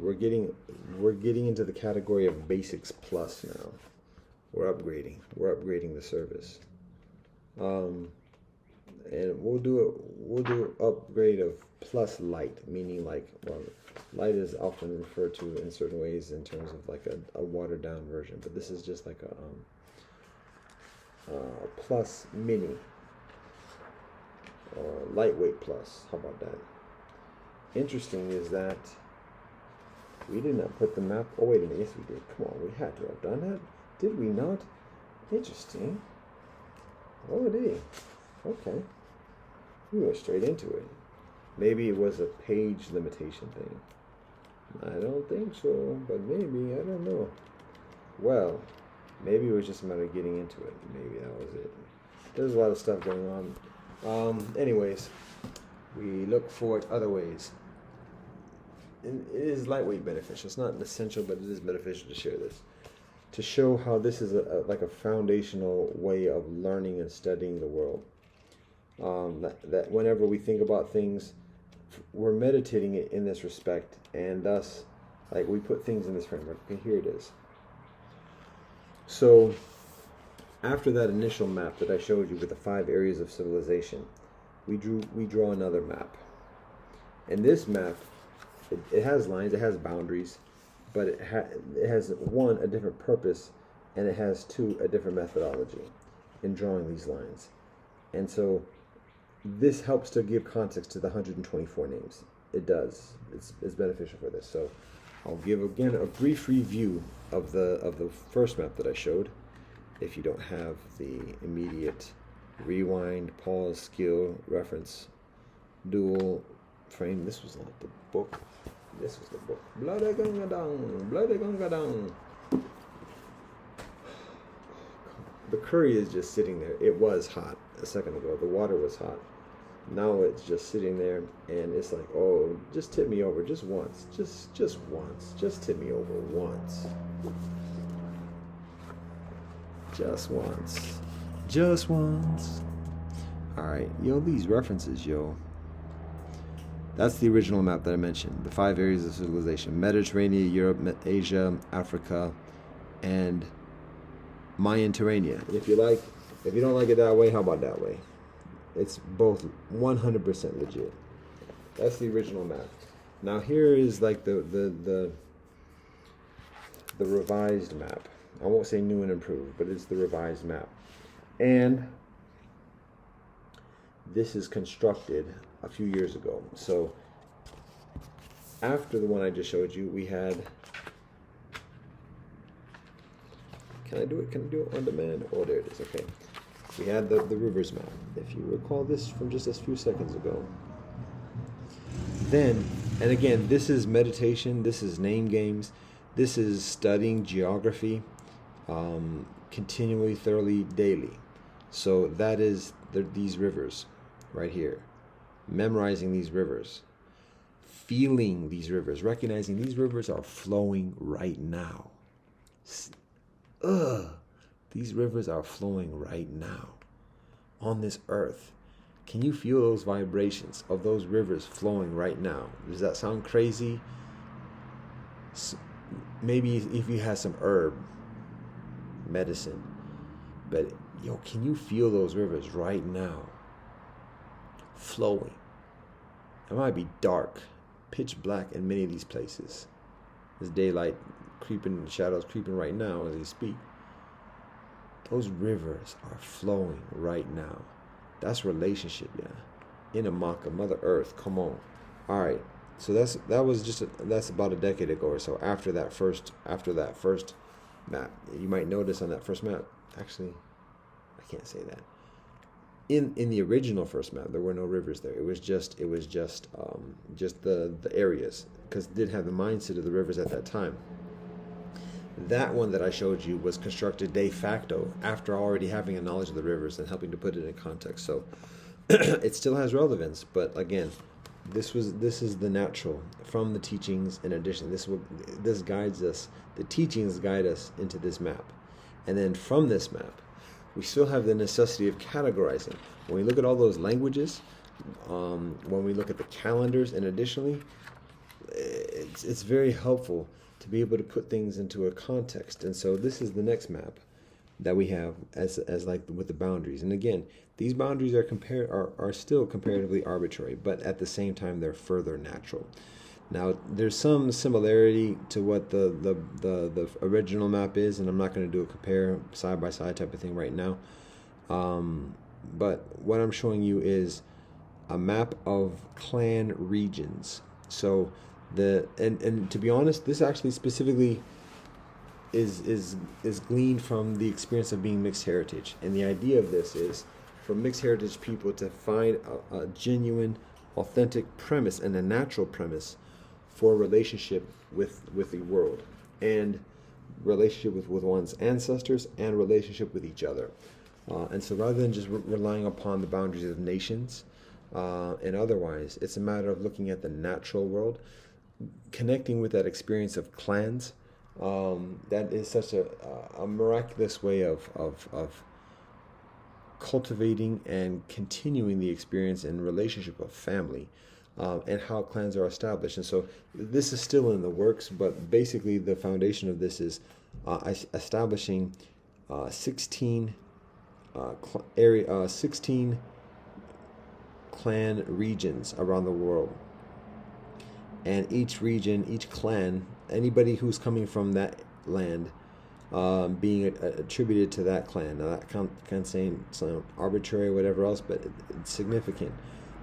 We're getting into the category of basics plus now. We're upgrading the service. And we'll do upgrade of plus light, meaning light is often referred to in certain ways in terms of like a watered down version, but this is just like Plus Mini, Lightweight Plus. How about that? Interesting is that we did not put the map. Oh wait a minute, yes we did. Come on, we had to have done that. Did we not? Interesting. Oh, it is. Okay. We went straight into it. Maybe it was a page limitation thing. I don't think so, but maybe, I don't know. Well, maybe it was just a matter of getting into it. Maybe that was it. There's a lot of stuff going on. Anyways, we look for it other ways. And it is lightweight beneficial. It's not essential, but it is beneficial to share this. To show how this is like a foundational way of learning and studying the world. That whenever we think about things, we're meditating it in this respect, and thus, like, we put things in this framework. Okay, here it is. So, after that initial map that I showed you with the 5 areas of civilization, we draw another map. And this map, it has lines, it has boundaries, but it has, 1, a different purpose, and it has 2, a different methodology in drawing these lines. And so this helps to give context to the 124 names. It does. It's beneficial for this. So I'll give again a brief review of the first map that I showed. If you don't have the immediate rewind, pause, skill, reference, dual frame. This was not the book. This was the book. Bloody Gangadang, Bloody Gangadang. The curry is just sitting there. It was hot a second ago. The water was hot. Now it's just sitting there, and it's like, oh, just tip me over just once. Just once. Just tip me over once. Just once. Just once. Alright, yo, these references, yo. That's the original map that I mentioned. The 5 areas of civilization. Mediterranean, Europe, Asia, Africa, and Mayan Terrania. If you don't like it that way, how about that way? It's both 100% legit. That's the original map. Now here is like the revised map. I won't say new and improved, but it's the revised map. And this is constructed a few years ago. So after the one I just showed you, we had. Can I do it? Can I do it on demand? Oh, there it is. Okay. We had the rivers map. If you recall this from just a few seconds ago. Then, and again, this is meditation. This is name games. This is studying geography continually, thoroughly, daily. So that is these rivers right here. Memorizing these rivers. Feeling these rivers. Recognizing these rivers are flowing right now. These rivers are flowing right now on this earth. Can you feel those vibrations of those rivers flowing right now? Does that sound crazy? Maybe if you had some herb medicine, but yo, can you feel those rivers right now flowing? It might be dark, pitch black in many of these places. There's daylight creeping, shadows creeping right now as we speak. Those rivers are flowing right now. That's relationship, yeah. Inamaka, Mother Earth, come on. All right. So that's about a decade ago or so. After that first map, you might notice on that first map. Actually, I can't say that. In the original first map, there were no rivers there. It was just the areas, because it did have the mindset of the rivers at that time. That one that I showed you was constructed de facto after already having a knowledge of the rivers and helping to put it in context. So it still has relevance, but again, this is the natural from the teachings. In addition, this guides us. The teachings guide us into this map, and then from this map, we still have the necessity of categorizing. When we look at all those languages, when we look at the calendars, and additionally, it's very helpful to be able to put things into a context. And so this is the next map that we have as like with the boundaries. And again, these boundaries are still comparatively arbitrary, but at the same time they're further natural. Now there's some similarity to what the original map is, and I'm not going to do a compare side by side type of thing right now. But what I'm showing you is a map of clan regions. So and to be honest, this actually specifically is gleaned from the experience of being mixed heritage. And the idea of this is for mixed heritage people to find a genuine, authentic premise and a natural premise for a relationship with the world, and relationship with one's ancestors, and relationship with each other. And so rather than just relying upon the boundaries of nations and otherwise, it's a matter of looking at the natural world, connecting with that experience of clans. That is such a miraculous way of cultivating and continuing the experience and relationship of family, and how clans are established. And so this is still in the works, but basically the foundation of this is establishing 16 16 clan regions around the world. And each region, each clan, anybody who's coming from that land, being attributed to that clan. Now that can't say some arbitrary or whatever else, but it's significant,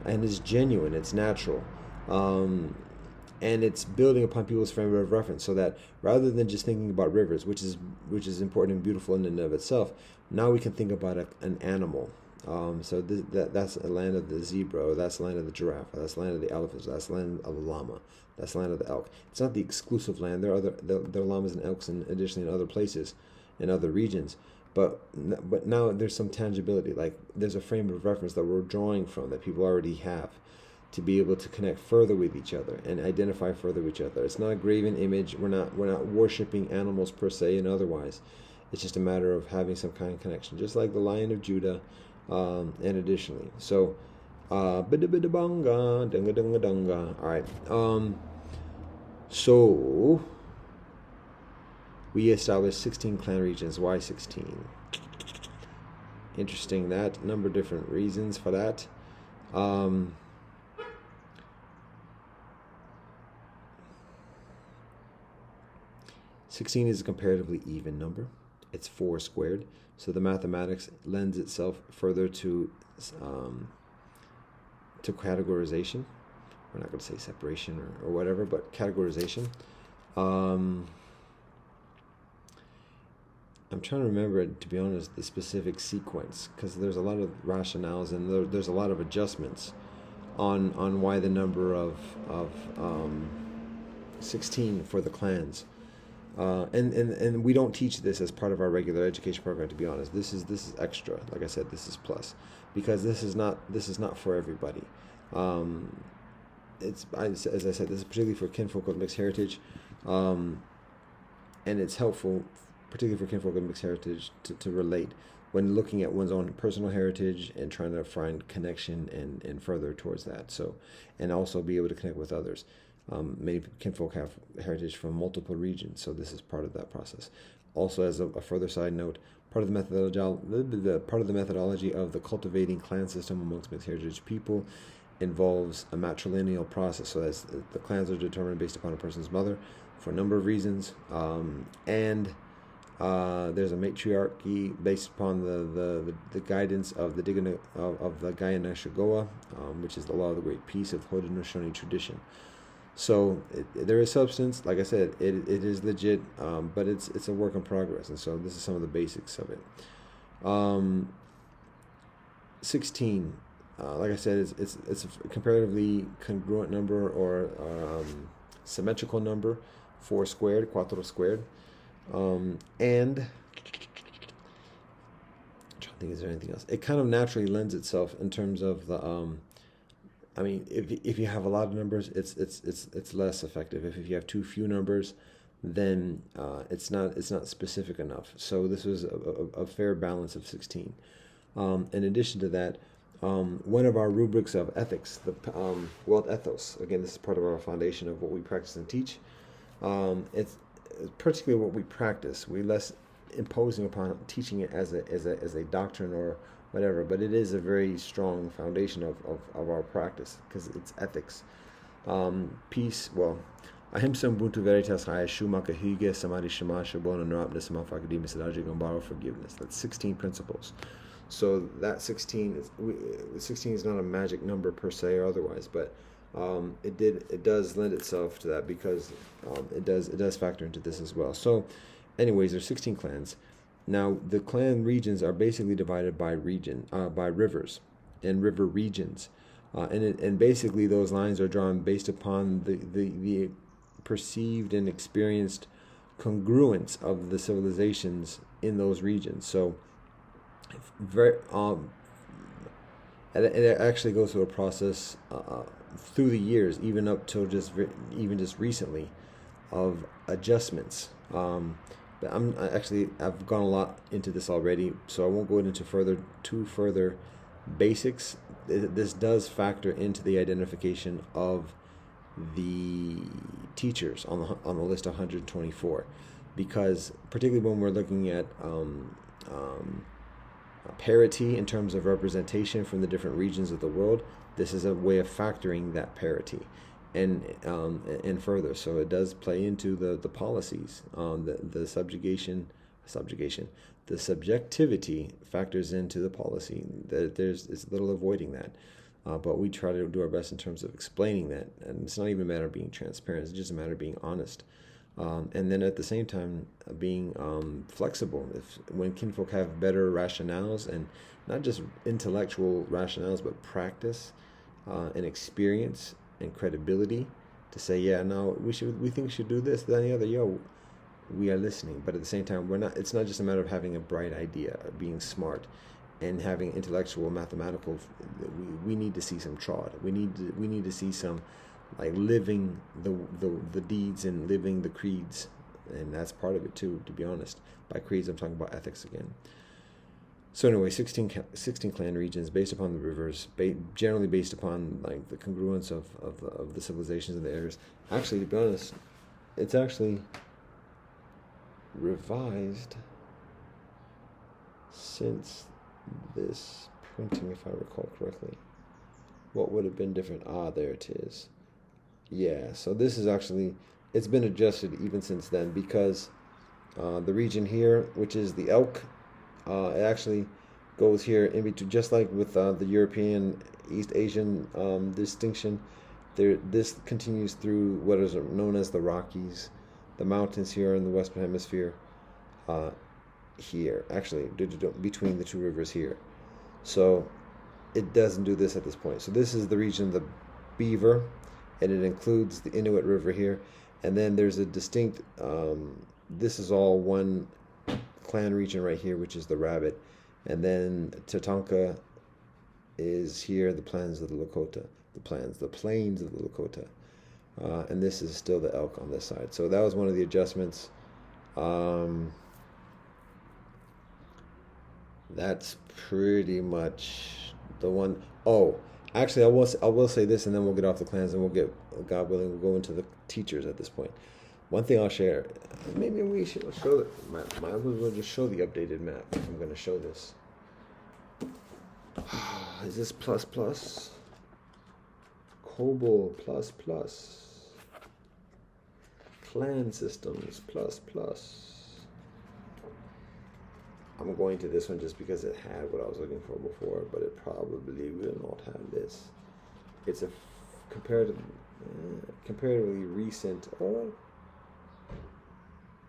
and it's genuine, it's natural, and it's building upon people's frame of reference, so that rather than just thinking about rivers, which is important and beautiful in and of itself, now we can think about an animal. So that's a land of the zebra, or that's the land of the giraffe, or that's the land of the elephants, that's the land of the llama, that's the land of the elk. It's not the exclusive land. There are llamas and elks, and additionally in other places, in other regions. But now there's some tangibility. Like there's a frame of reference that we're drawing from, that people already have, to be able to connect further with each other and identify further with each other. It's not a graven image. We're not worshiping animals per se and otherwise. It's just a matter of having some kind of connection, just like the Lion of Judah. And additionally, so bida banga dunga dunga dunga. All right. So we established 16 clan regions. Why 16? Interesting, that number of different reasons for that. 16 is a comparatively even number. It's 4 squared. So the mathematics lends itself further to categorization. We're not going to say separation or whatever, but categorization. I'm trying to remember, to be honest, the specific sequence, because there's a lot of rationales and there's a lot of adjustments on why the number of 16 for the clans. And we don't teach this as part of our regular education program, to be honest. This is extra. Like I said, this is plus, because this is not for everybody. As I said, this is particularly for kinfolk of mixed heritage, and it's helpful, particularly for kinfolk of mixed heritage, to relate when looking at one's own personal heritage and trying to find connection and further towards that. So, and also be able to connect with others. Many kinfolk have heritage from multiple regions, so this is part of that process. Also, as a further side note, part of the methodology of the cultivating clan system amongst mixed heritage people involves a matrilineal process. So that's, the clans are determined based upon a person's mother for a number of reasons, and there's a matriarchy based upon the guidance of the Gaya Nashigoa, which is the law of the Great Peace of Haudenosaunee tradition. So there is substance. Like I said, it is legit, but it's a work in progress, and so this is some of the basics of it. 16, like I said, it's a comparatively congruent number, or symmetrical number, 4 squared, cuatro squared, and I'm trying to think, is there anything else? It kind of naturally lends itself in terms of the I mean, if you have a lot of numbers, it's less effective. If you have too few numbers, then it's not specific enough. So this was a fair balance of 16. In addition to that, one of our rubrics of ethics, the world ethos. Again, this is part of our foundation of what we practice and teach. It's particularly what we practice. We less imposing upon teaching it as a doctrine or whatever, but it is a very strong foundation of our practice, because it's ethics. Peace, well, ahimsa ubuntu veritas haya shumaka hige samadhi shama shabona narapna samafakadi misadaji gambaro, forgiveness. That's 16 principles. So that 16 is not a magic number per se or otherwise, but it does lend itself to that because it does factor into this as well. So, anyways, there's 16 clans. Now the clan regions are basically divided by by rivers and river regions, and basically those lines are drawn based upon the perceived and experienced congruence of the civilizations in those regions. So very it actually goes through a process through the years, even up till just recently, of adjustments. But I've gone a lot into this already, so I won't go into further basics. This does factor into the identification of the teachers on the list 124, because particularly when we're looking at parity in terms of representation from the different regions of the world, this is a way of factoring that parity and further. So it does play into the policies. The subjectivity factors into the policy. It's little avoiding that. But we try to do our best in terms of explaining that. And it's not even a matter of being transparent. It's just a matter of being honest. And then at the same time, being flexible. When kinfolk have better rationales, and not just intellectual rationales, but practice and experience and credibility to say, yeah, no, we think we should do this, then the other, we are listening. But at the same time, it's not just a matter of having a bright idea, being smart, and having intellectual, mathematical. We need to see some trod. We need to see some, like, living the deeds and living the creeds, and that's part of it too. To be honest, by creeds, I'm talking about ethics again. So anyway, 16 clan regions based upon the rivers, generally based upon like the congruence of the civilizations in the areas. Actually, to be honest, it's actually revised since this printing, if I recall correctly. What would have been different? There it is. Yeah, so this is actually, it's been adjusted even since then, because the region here, which is the elk, it actually goes here in between, just like with the European East Asian distinction. This continues through what is known as the Rockies, the mountains here in the Western Hemisphere, here, actually, between the two rivers here. So it doesn't do this at this point. So this is the region of the Beaver, and it includes the Inuit River here. And then there's a distinct, this is all one clan region right here, which is the Rabbit. And then Tatanka is here, the plains of the Lakota, the plains of the Lakota. And this is still the elk on this side. So that was one of the adjustments. That's pretty much the one. Oh, actually, I will say this, and then we'll get off the clans, and we'll get, God willing, we'll go into the teachers at this point. One thing I'll share, maybe we should show it. We'll just show the updated map if I'm going to show this. Is this plus plus? COBOL plus plus. Clan systems plus plus. I'm going to this one just because it had what I was looking for before, but it probably will not have this. It's a comparatively recent. Oh,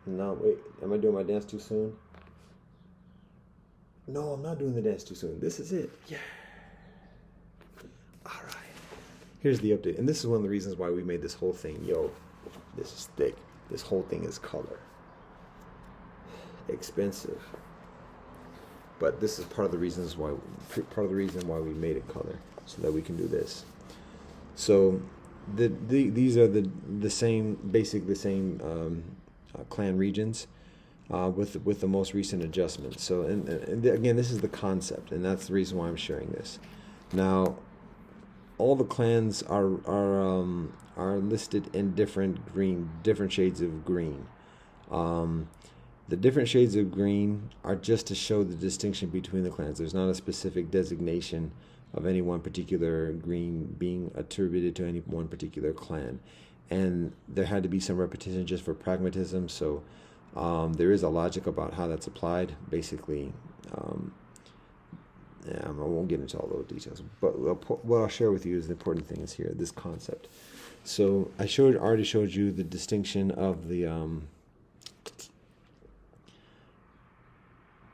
no, wait. Am I doing my dance too soon? No, I'm not doing the dance too soon. This is it. Yeah. All right. Here's the update. And this is one of the reasons why we made this whole thing. Yo, this is thick. This whole thing is color. Expensive. But this is part of the reason why we made it color, so that we can do this. So these are the same, basically the same clan regions, with the most recent adjustments. So and again, this is the concept, and that's the reason why I'm sharing this. Now, all the clans are listed in different shades of green. The different shades of green are just to show the distinction between the clans. There's not a specific designation of any one particular green being attributed to any one particular clan. And there had to be some repetition just for pragmatism. So there is a logic about how that's applied. Basically, I won't get into all those details, but what I'll share with you is the important thing is here, this concept. So I already showed you the distinction of the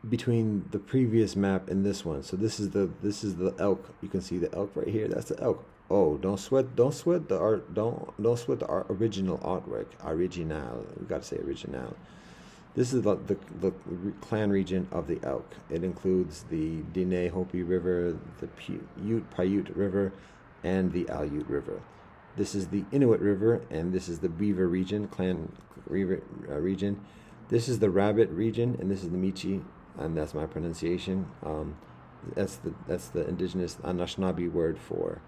between the previous map and this one. So this is the elk. You can see the elk right here. That's the elk. Oh, don't sweat the art. Don't sweat the original artwork. Original. We got to say original. This is the clan region of the elk. It includes the Diné Hopi River, the Ute Paiute River, and the Aleut River. This is the Inuit River, and this is the Beaver region, clan region. This is the Rabbit region, and this is the Michi, and that's my pronunciation. That's the indigenous Anishinaabe word for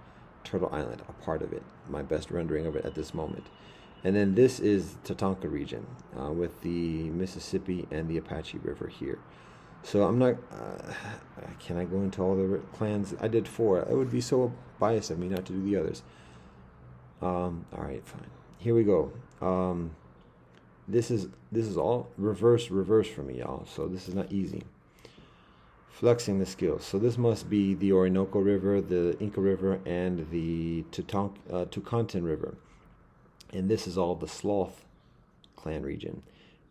Turtle Island, a part of it. My best rendering of it at this moment. And then this is Tatanka region with the Mississippi and the Apache River here. So I'm not, can I go into all the clans? I did 4. It would be so biased of me not to do the others. All right, fine. Here we go. This is all reverse for me, y'all. So this is not easy. Flexing the skills. So this must be the Orinoco River, the Inca River, and the Tucantin River. And this is all the Sloth clan region.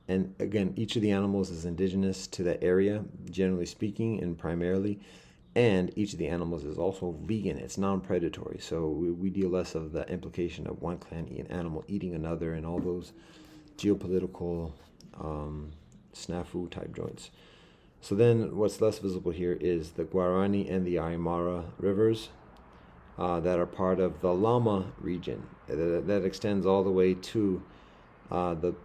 And again, each of the animals is indigenous to that area, generally speaking, and primarily. And each of the animals is also vegan. It's non-predatory. So we deal less of the implication of one clan animal eating another and all those geopolitical snafu type joints. So then what's less visible here is the Guarani and the Aymara rivers that are part of the Lama region that extends all the way to the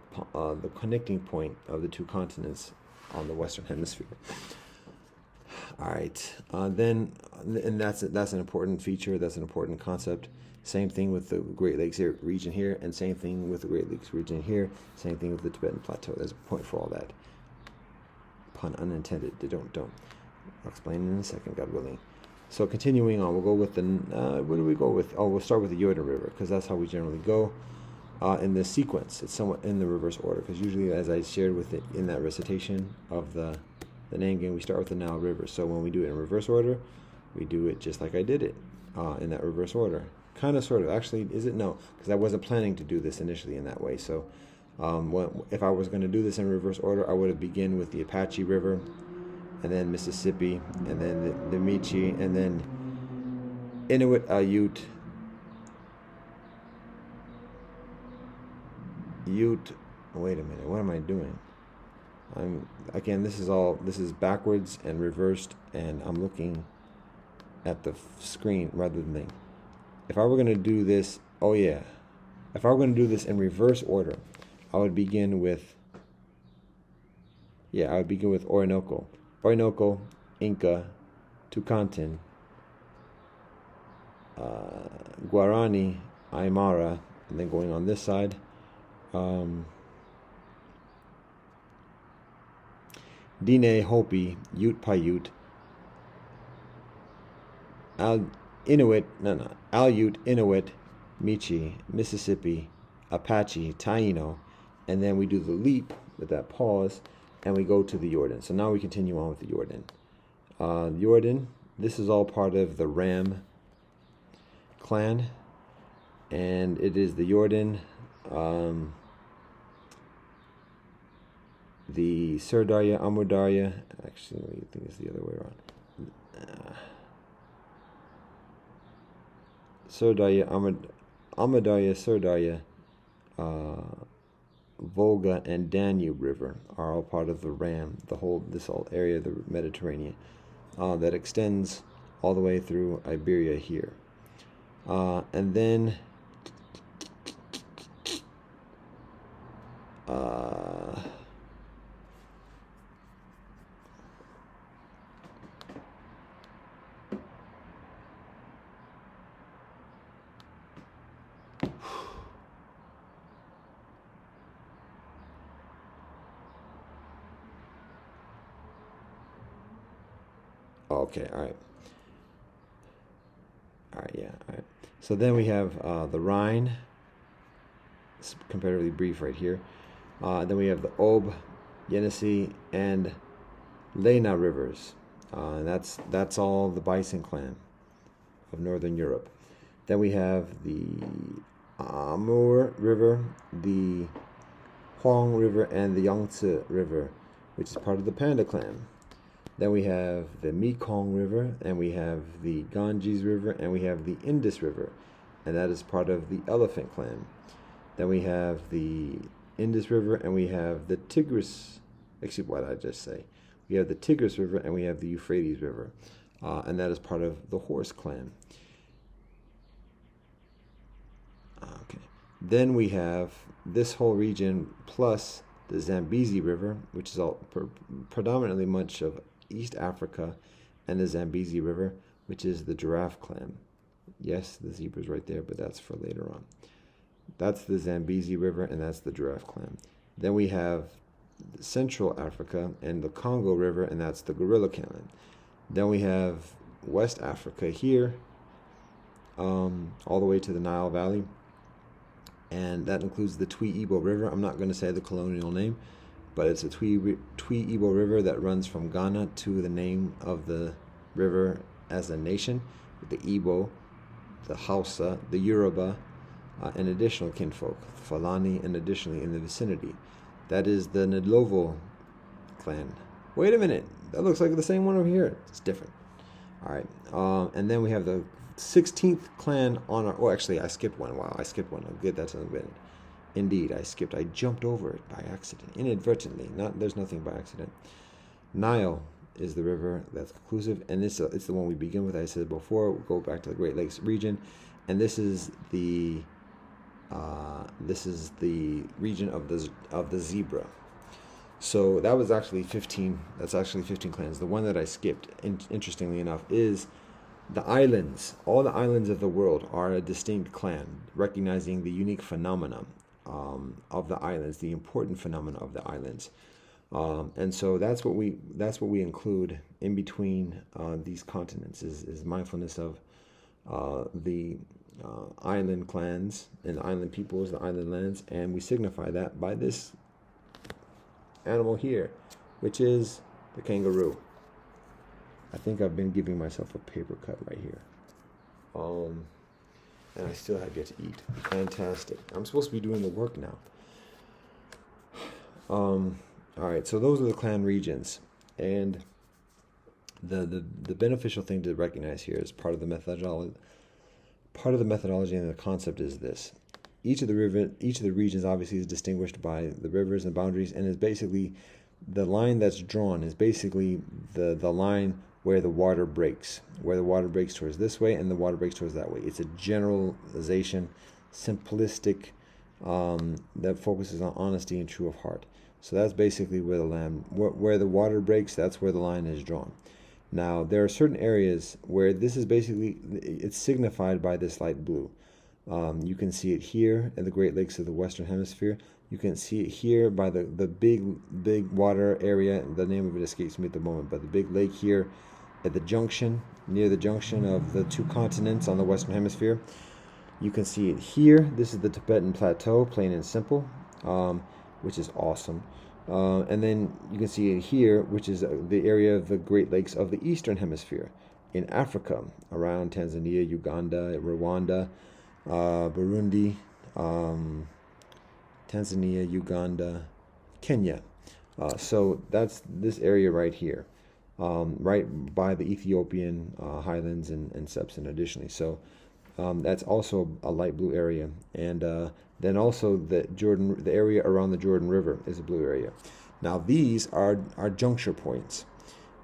connecting point of the 2 continents on the Western Hemisphere. All right, and that's an important feature. That's an important concept. Same thing with the Great Lakes region here, and same thing with the Great Lakes region here. Same thing with the Tibetan Plateau. There's a point for all that. Pun unintended. Don't. I'll explain in a second, God willing. So continuing on, we'll go with the, what do we go with? Oh, we'll start with the Jordan River, because that's how we generally go in the sequence. It's somewhat in the reverse order, because usually, as I shared with it in that recitation of the name game, we start with the Nile River. So when we do it in reverse order, we do it just like I did it in that reverse order. Kind of, sort of. Actually, is it? No, because I wasn't planning to do this initially in that way. So if I was going to do this in reverse order, I would have begun with the Apache River, and then Mississippi, and then the Michi, and then Inuit, Ute. Wait a minute, what am I doing? This is backwards and reversed, and I'm looking at the screen rather than thing. If I were going to do this, if I were going to do this in reverse order, I would begin with Orinoco, Inca, Tucantin, Guarani, Aymara, and then going on this side, Diné Hopi, Ute Paiute, Aleut, Inuit, Michi, Mississippi, Apache, Taino, and then we do the leap with that pause, and we go to the Jordan. So now we continue on with the Jordan. Jordan, this is all part of the Ram clan, and it is the Jordan, the Surdarya, Amudarya. Actually, I think it's the other way around. Surdarya, Amudarya, Surdarya, Volga, and Danube River are all part of the Ram, this whole area of the Mediterranean that extends all the way through Iberia here. And then okay, all right. So then we have the Rhine. It's comparatively brief right here. Then we have the Ob, Yenisei, and Lena rivers. And that's all the Bison clan of Northern Europe. Then we have the Amur River, the Huang River, and the Yangtze River, which is part of the Panda clan. Then we have the Mekong River, and we have the Ganges River, and we have the Indus River, and that is part of the Elephant clan. Then we have the Indus River, and we have the Tigris. Actually, what did I just say? We have the Tigris River, and we have the Euphrates River, and that is part of the Horse clan. Okay. Then we have this whole region plus the Zambezi River, which is all predominantly much of East Africa, and the Zambezi River, which is the Giraffe clan. Yes, the zebra's right there, but that's for later on. That's the Zambezi River, and that's the Giraffe clan. Then we have Central Africa and the Congo River, and that's the Gorilla clan. Then we have West Africa here, all the way to the Nile Valley, and that includes the Twi-Ebo River. I'm not going to say the colonial name, but it's a Twi-Ebo River that runs from Ghana to the name of the river as a nation, with the Igbo, the Hausa, the Yoruba, and additional kinfolk, Fulani, and additionally in the vicinity. That is the Ndlovu clan. Wait a minute, that looks like the same one over here. It's different. All right, and then we have the 16th clan on our. Oh, actually, I skipped one. Wow, I skipped one. I'll get that in a minute. Indeed, I jumped over it by accident, inadvertently. There's nothing by accident. Nile is the river that's conclusive, and it's the one we begin with. I said before, we'll go back to the Great Lakes region, and this is the region of the zebra. So that was actually 15. That's actually 15 clans. The one that I skipped, interestingly enough, is the islands. All the islands of the world are a distinct clan, recognizing the unique phenomena of the islands, the important phenomena of the islands. And so that's what we include in between these continents is mindfulness of the island clans and the island peoples, the island lands, and we signify that by this animal here, which is the kangaroo. I think I've been giving myself a paper cut right here. And I still have yet to eat. Fantastic. I'm supposed to be doing the work now. All right, so those are the clan regions. And the beneficial thing to recognize here is part of the methodology. Part of the methodology and the concept is this. Each of the regions obviously is distinguished by the rivers and boundaries, and is basically the line that's drawn is basically the line where the water breaks towards this way and the water breaks towards that way. It's a generalization, simplistic, that focuses on honesty and true of heart. So that's basically where where the water breaks, that's where the line is drawn. Now, there are certain areas where this is basically, it's signified by this light blue. You can see it here in the Great Lakes of the Western Hemisphere. You can see it here by the big water area. The name of it escapes me at the moment, but the big lake here at the junction, near the junction of the two continents on the Western Hemisphere. You can see it here. This is the Tibetan Plateau, plain and simple, which is awesome. And then you can see it here, which is the area of the Great Lakes of the Eastern Hemisphere in Africa, around Tanzania, Uganda, Rwanda, Burundi, Tanzania, Uganda, Kenya. So that's this area right here, right by the Ethiopian highlands and Sepsen additionally. So that's also a light blue area. And then also the area around the Jordan River is a blue area. Now these are juncture points.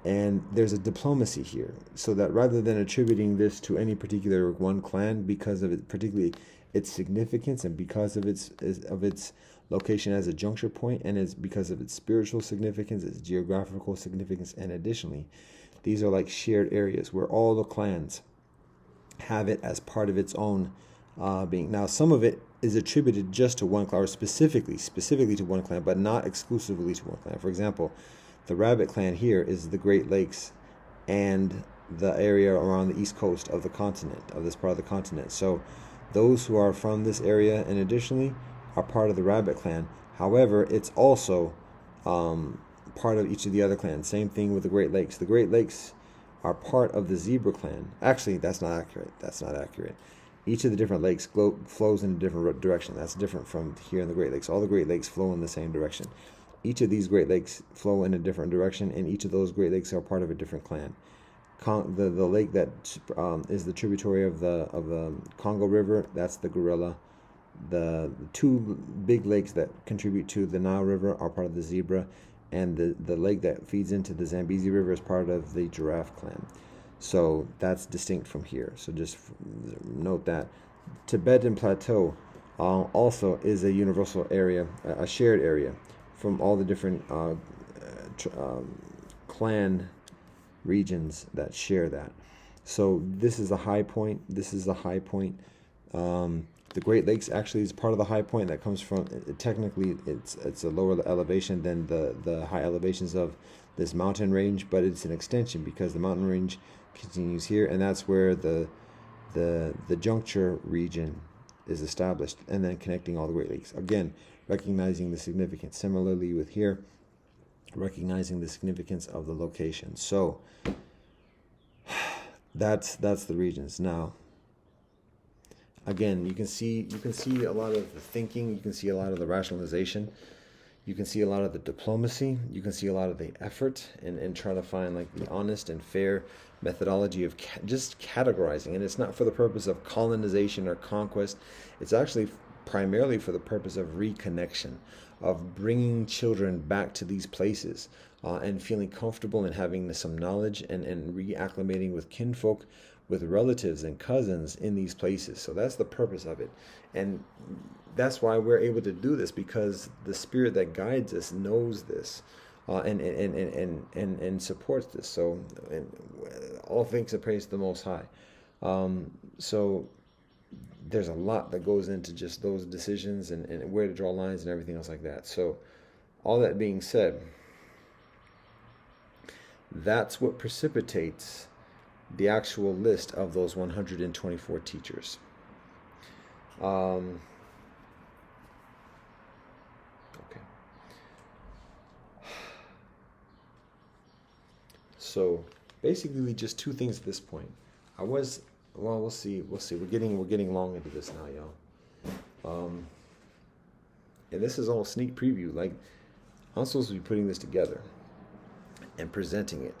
And there's a diplomacy here, so that rather than attributing this to any particular one clan because of it, particularly its significance, and because of its location as a juncture point, and it's because of its spiritual significance, its geographical significance, and additionally, these are like shared areas where all the clans have it as part of its own being. Now, some of it is attributed just to one clan, or specifically to one clan, but not exclusively to one clan. For example, the Rabbit clan here is the Great Lakes and the area around the east coast of the continent, of this part of the continent. So those who are from this area and additionally are part of the Rabbit clan. However, it's also part of each of the other clans. Same thing with the Great Lakes. The Great Lakes are part of the Zebra clan. Actually, that's not accurate. That's not accurate. Each of the different lakes flows in a different direction. That's different from here in the Great Lakes. All the Great Lakes flow in the same direction. Each of these Great Lakes flow in a different direction, and each of those Great Lakes are part of a different clan. The lake that is the tributary of the Congo River, that's the Gorilla. The two big lakes that contribute to the Nile River are part of the Zebra, and the lake that feeds into the Zambezi River is part of the Giraffe clan. So that's distinct from here. So just note that. Tibetan Plateau also is a universal area, a shared area from all the different clan regions that share that. So this is a high point. This is a high point. The Great Lakes actually is part of the high point that comes from, technically it's a lower elevation than the high elevations of this mountain range, but it's an extension because the mountain range continues here, and that's where the juncture region is established, and then connecting all the Great Lakes. Again, recognizing the significance. Similarly with here, recognizing the significance of the location. So that's the regions. Now, again, you can see a lot of the thinking, you can see a lot of the rationalization, you can see a lot of the diplomacy, you can see a lot of the effort and try to find like the honest and fair methodology of just categorizing. And it's not for the purpose of colonization or conquest. It's actually primarily for the purpose of reconnection, of bringing children back to these places and feeling comfortable and having some knowledge and reacclimating with kinfolk, with relatives and cousins in these places. So that's the purpose of it. And that's why we're able to do this, because the spirit that guides us knows this and supports this. So all thanks and praise to the Most High. So there's a lot that goes into just those decisions and where to draw lines and everything else like that. So all that being said, that's what precipitates the actual list of those 124 teachers. Okay. So basically just two things at this point. We'll see. We're getting long into this now, y'all. And this is all sneak preview. Like, I'm supposed to be putting this together and presenting it.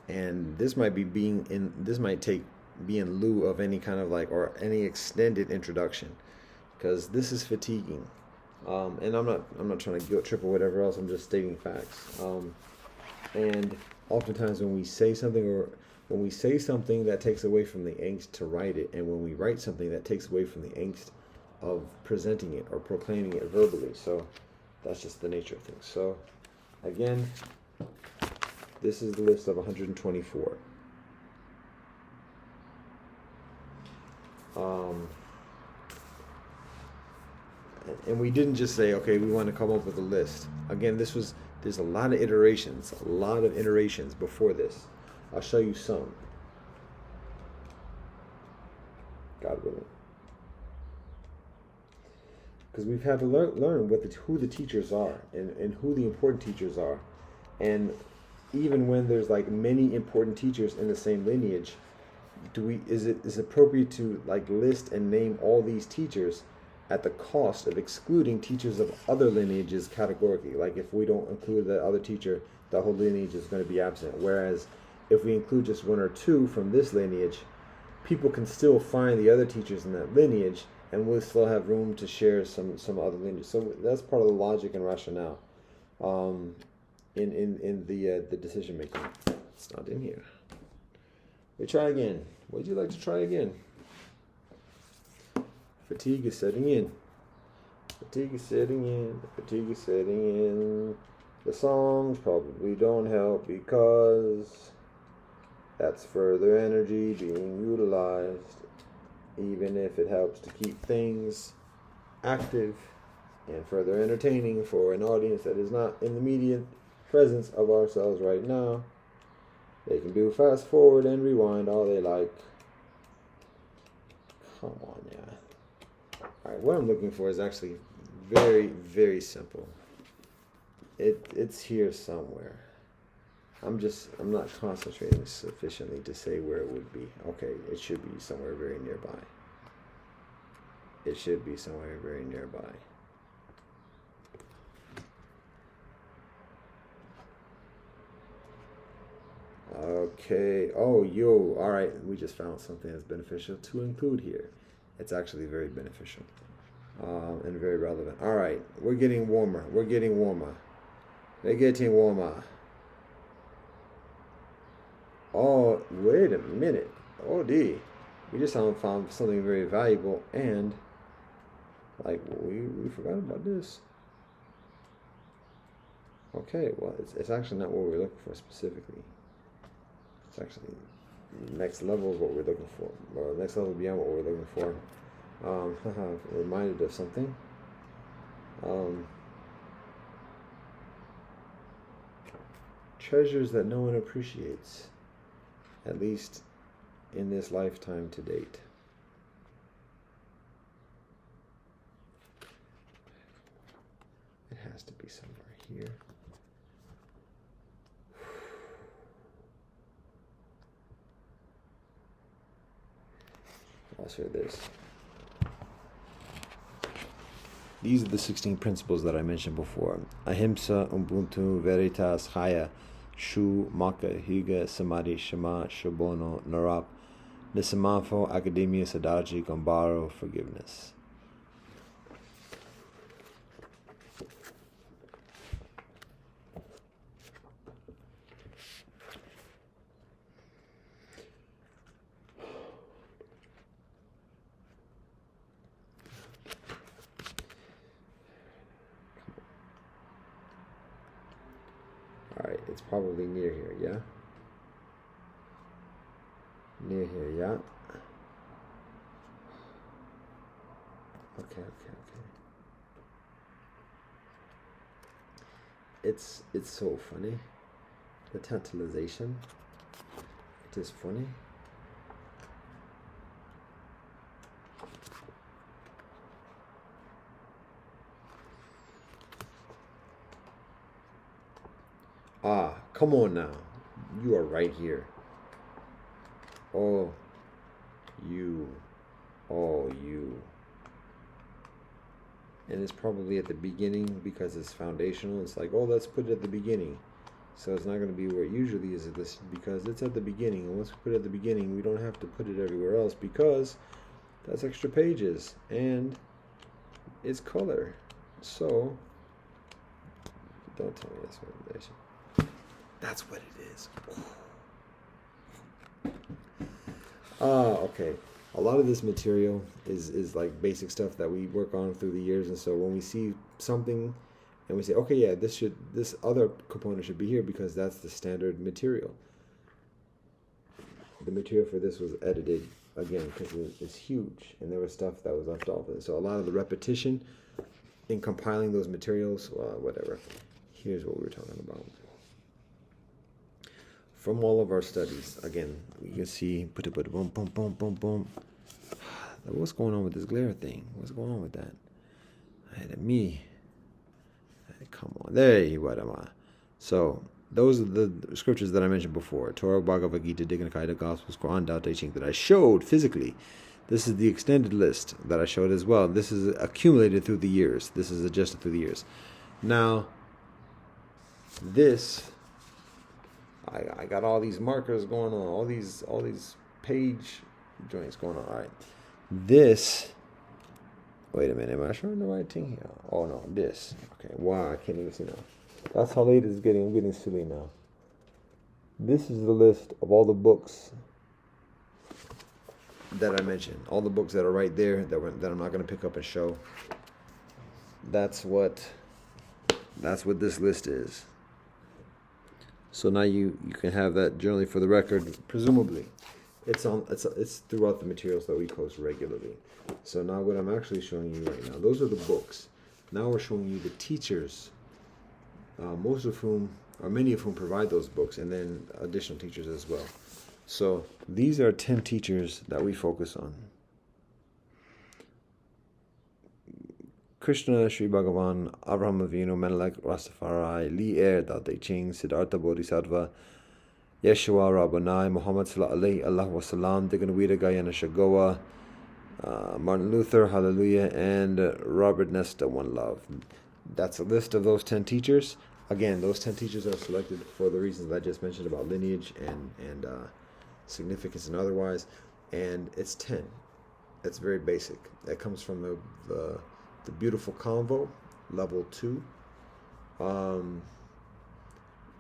And this might be be in lieu of any kind of or any extended introduction, because this is fatiguing. And I'm not trying to guilt trip or whatever else. I'm just stating facts. And oftentimes when we say something that takes away from the angst to write it, and when we write something that takes away from the angst of presenting it or proclaiming it verbally. So that's just the nature of things. So again, this is the list of 124. And we didn't just say, okay, we want to come up with a list. Again, there's a lot of iterations before this. I'll show you some, God willing, because we've had to learn who the teachers are and who the important teachers are. And even when there's many important teachers in the same lineage, is it appropriate to list and name all these teachers at the cost of excluding teachers of other lineages categorically? If we don't include the other teacher, the whole lineage is going to be absent. Whereas if we include just one or two from this lineage, people can still find the other teachers in that lineage, and we'll still have room to share some other lineages. So that's part of the logic and rationale in the decision making. It's not in here. We try again. Would you like to try again? Fatigue is setting in. Fatigue is setting in. Fatigue is setting in. The songs probably don't help because that's further energy being utilized, even if it helps to keep things active and further entertaining for an audience that is not in the immediate presence of ourselves right now. They can do fast forward and rewind all they like. Come on, yeah. Alright, what I'm looking for is actually very, very simple. It's here somewhere. I'm not concentrating sufficiently to say where it would be. Okay, it should be somewhere very nearby. It should be somewhere very nearby. Okay. Oh, yo. All right. We just found something that's beneficial to include here. It's actually very beneficial and very relevant. All right. We're getting warmer. We're getting warmer. We're getting warmer. Oh, wait a minute. Oh, D. We just found something very valuable, and like we forgot about this. Okay, well, it's actually not what we're looking for specifically. It's actually next level is what we're looking for, or next level beyond what we're looking for. Reminded of something. Treasures that no one appreciates, at least in this lifetime to date. It has to be somewhere here. I'll share this. These are the 16 principles that I mentioned before. Ahimsa, Ubuntu, Veritas, Chaya, Shu, Maka, Higa, Samadhi, Shema, Shobono, Narap, Nisamafo, Academia, Sadaji, Gambaro, Forgiveness. Alright, it's probably near here, yeah? Near here, yeah? Okay. It's so funny. The tantalization. It is funny. Ah, come on now. You are right here. All you. And it's probably at the beginning because it's foundational. It's like, oh, let's put it at the beginning. So it's not going to be where it usually is listed because it's at the beginning. And once we put it at the beginning, we don't have to put it everywhere else because that's extra pages and it's color. So don't tell me that's recommendation. That's what it is. Okay. A lot of this material is like basic stuff that we work on through the years, and so when we see something and we say, okay, yeah, this other component should be here because that's the standard material. The material for this was edited again because it's huge, and there was stuff that was left off of it. So a lot of the repetition in compiling those materials, whatever. Here's what we were talking about. From all of our studies, again, you can see, boom, boom, boom, boom, boom. What's going on with this glare thing? What's going on with that? Come on, there you are. So those are the scriptures that I mentioned before: Torah, Bhagavad Gita, Digha Nikaya, the Gospels, Quran, Tao Te Ching, that I showed physically. This is the extended list that I showed as well. This is accumulated through the years. This is adjusted through the years. Now, this. I got all these markers going on, all these page joints going on. All right, this. Wait a minute, am I showing the right thing here? Oh no, this. Okay, wow, I can't even see now. That's how late it's getting. I'm getting silly now. This is the list of all the books that I mentioned, all the books that are right there that I'm not going to pick up and show. That's what this list is. So now you can have that generally for the record. Presumably, it's throughout the materials that we post regularly. So now what I'm actually showing you right now, those are the books. Now we're showing you the teachers, most of whom, or many of whom, provide those books, and then additional teachers as well. So these are 10 teachers that we focus on. Krishna, Sri Bhagavan, Abraham Avinu, Menelik, Rastafari, Li Da Te Ching, Siddhartha Bodhisattva, Yeshua Rabbani, Muhammad Sallallahu Alaihi Wasallam, Diganwita Gayana Shagoa, Martin Luther, Hallelujah, and Robert Nesta, One Love. That's a list of those 10 teachers. Again, those 10 teachers are selected for the reasons I just mentioned about lineage and significance and otherwise. And it's 10. It's very basic. That comes from the Beautiful Convo, level 2, and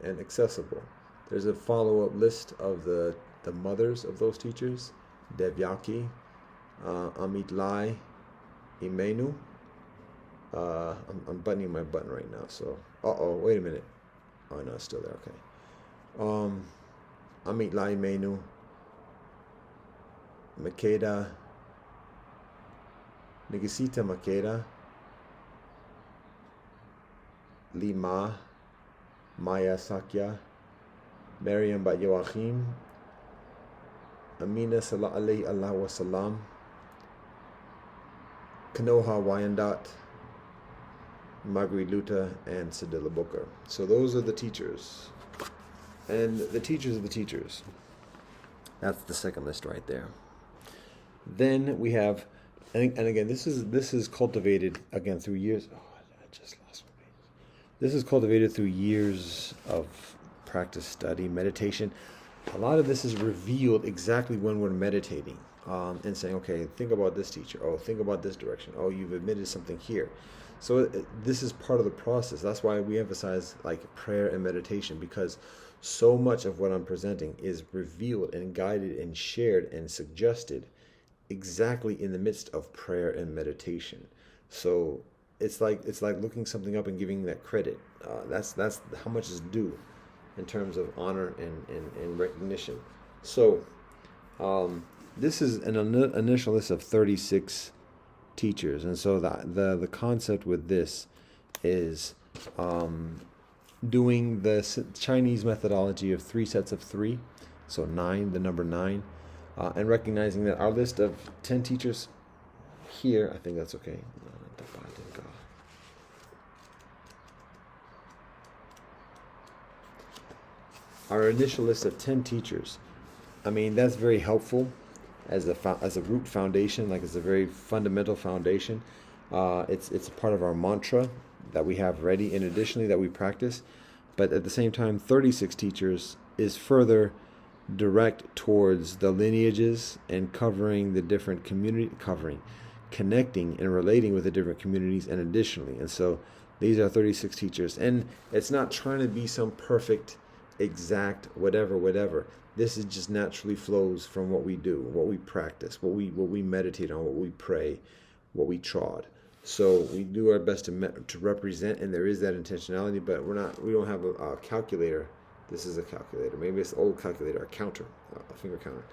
accessible. There's a follow-up list of the mothers of those teachers: Devyaki, Amit Lai, Imenu. I'm buttoning my button right now, so wait a minute. Oh no, it's still there. Okay. Amit Lai, Imenu, Makeda, Nigasita Makeda, Lima, Maya Sakya, Maryam Bat Joachim, Amina Salah Alayhi Allah Wasalam, Kanoha Wyandotte, Marguerite Luta, and Sedilla Booker. So those are the teachers. And the teachers of the teachers. That's the second list right there. Then we have, and again, this is cultivated again through years. Oh, I just lost my page. This is cultivated through years of practice, study, meditation. A lot of this is revealed exactly when we're meditating and saying, okay, think about this teacher. Oh, think about this direction. Oh, you've admitted something here. So this is part of the process. That's why we emphasize like prayer and meditation, because so much of what I'm presenting is revealed and guided and shared and suggested exactly in the midst of prayer and meditation. So it's like looking something up and giving that credit. That's how much is due in terms of honor and recognition. So this is an initial list of 36 teachers, and so the concept with this is doing the Chinese methodology of 3 sets of 3, so 9, the number 9, and recognizing that our list of 10 teachers here, I think that's okay. Our initial list of 10 teachers, I mean, that's very helpful as a root foundation, like it's a very fundamental foundation. It's a part of our mantra that we have ready, and additionally that we practice. But at the same time, 36 teachers is further direct towards the lineages and covering the different connecting and relating with the different communities, and additionally. And so these are 36 teachers, and it's not trying to be some perfect, exact whatever. This is just naturally flows from what we do, what we practice, what we meditate on, what we pray, what we trod. So we do our best to represent, and there is that intentionality, but we don't have a calculator. This is a calculator. Maybe it's an old calculator, a counter, a finger counter.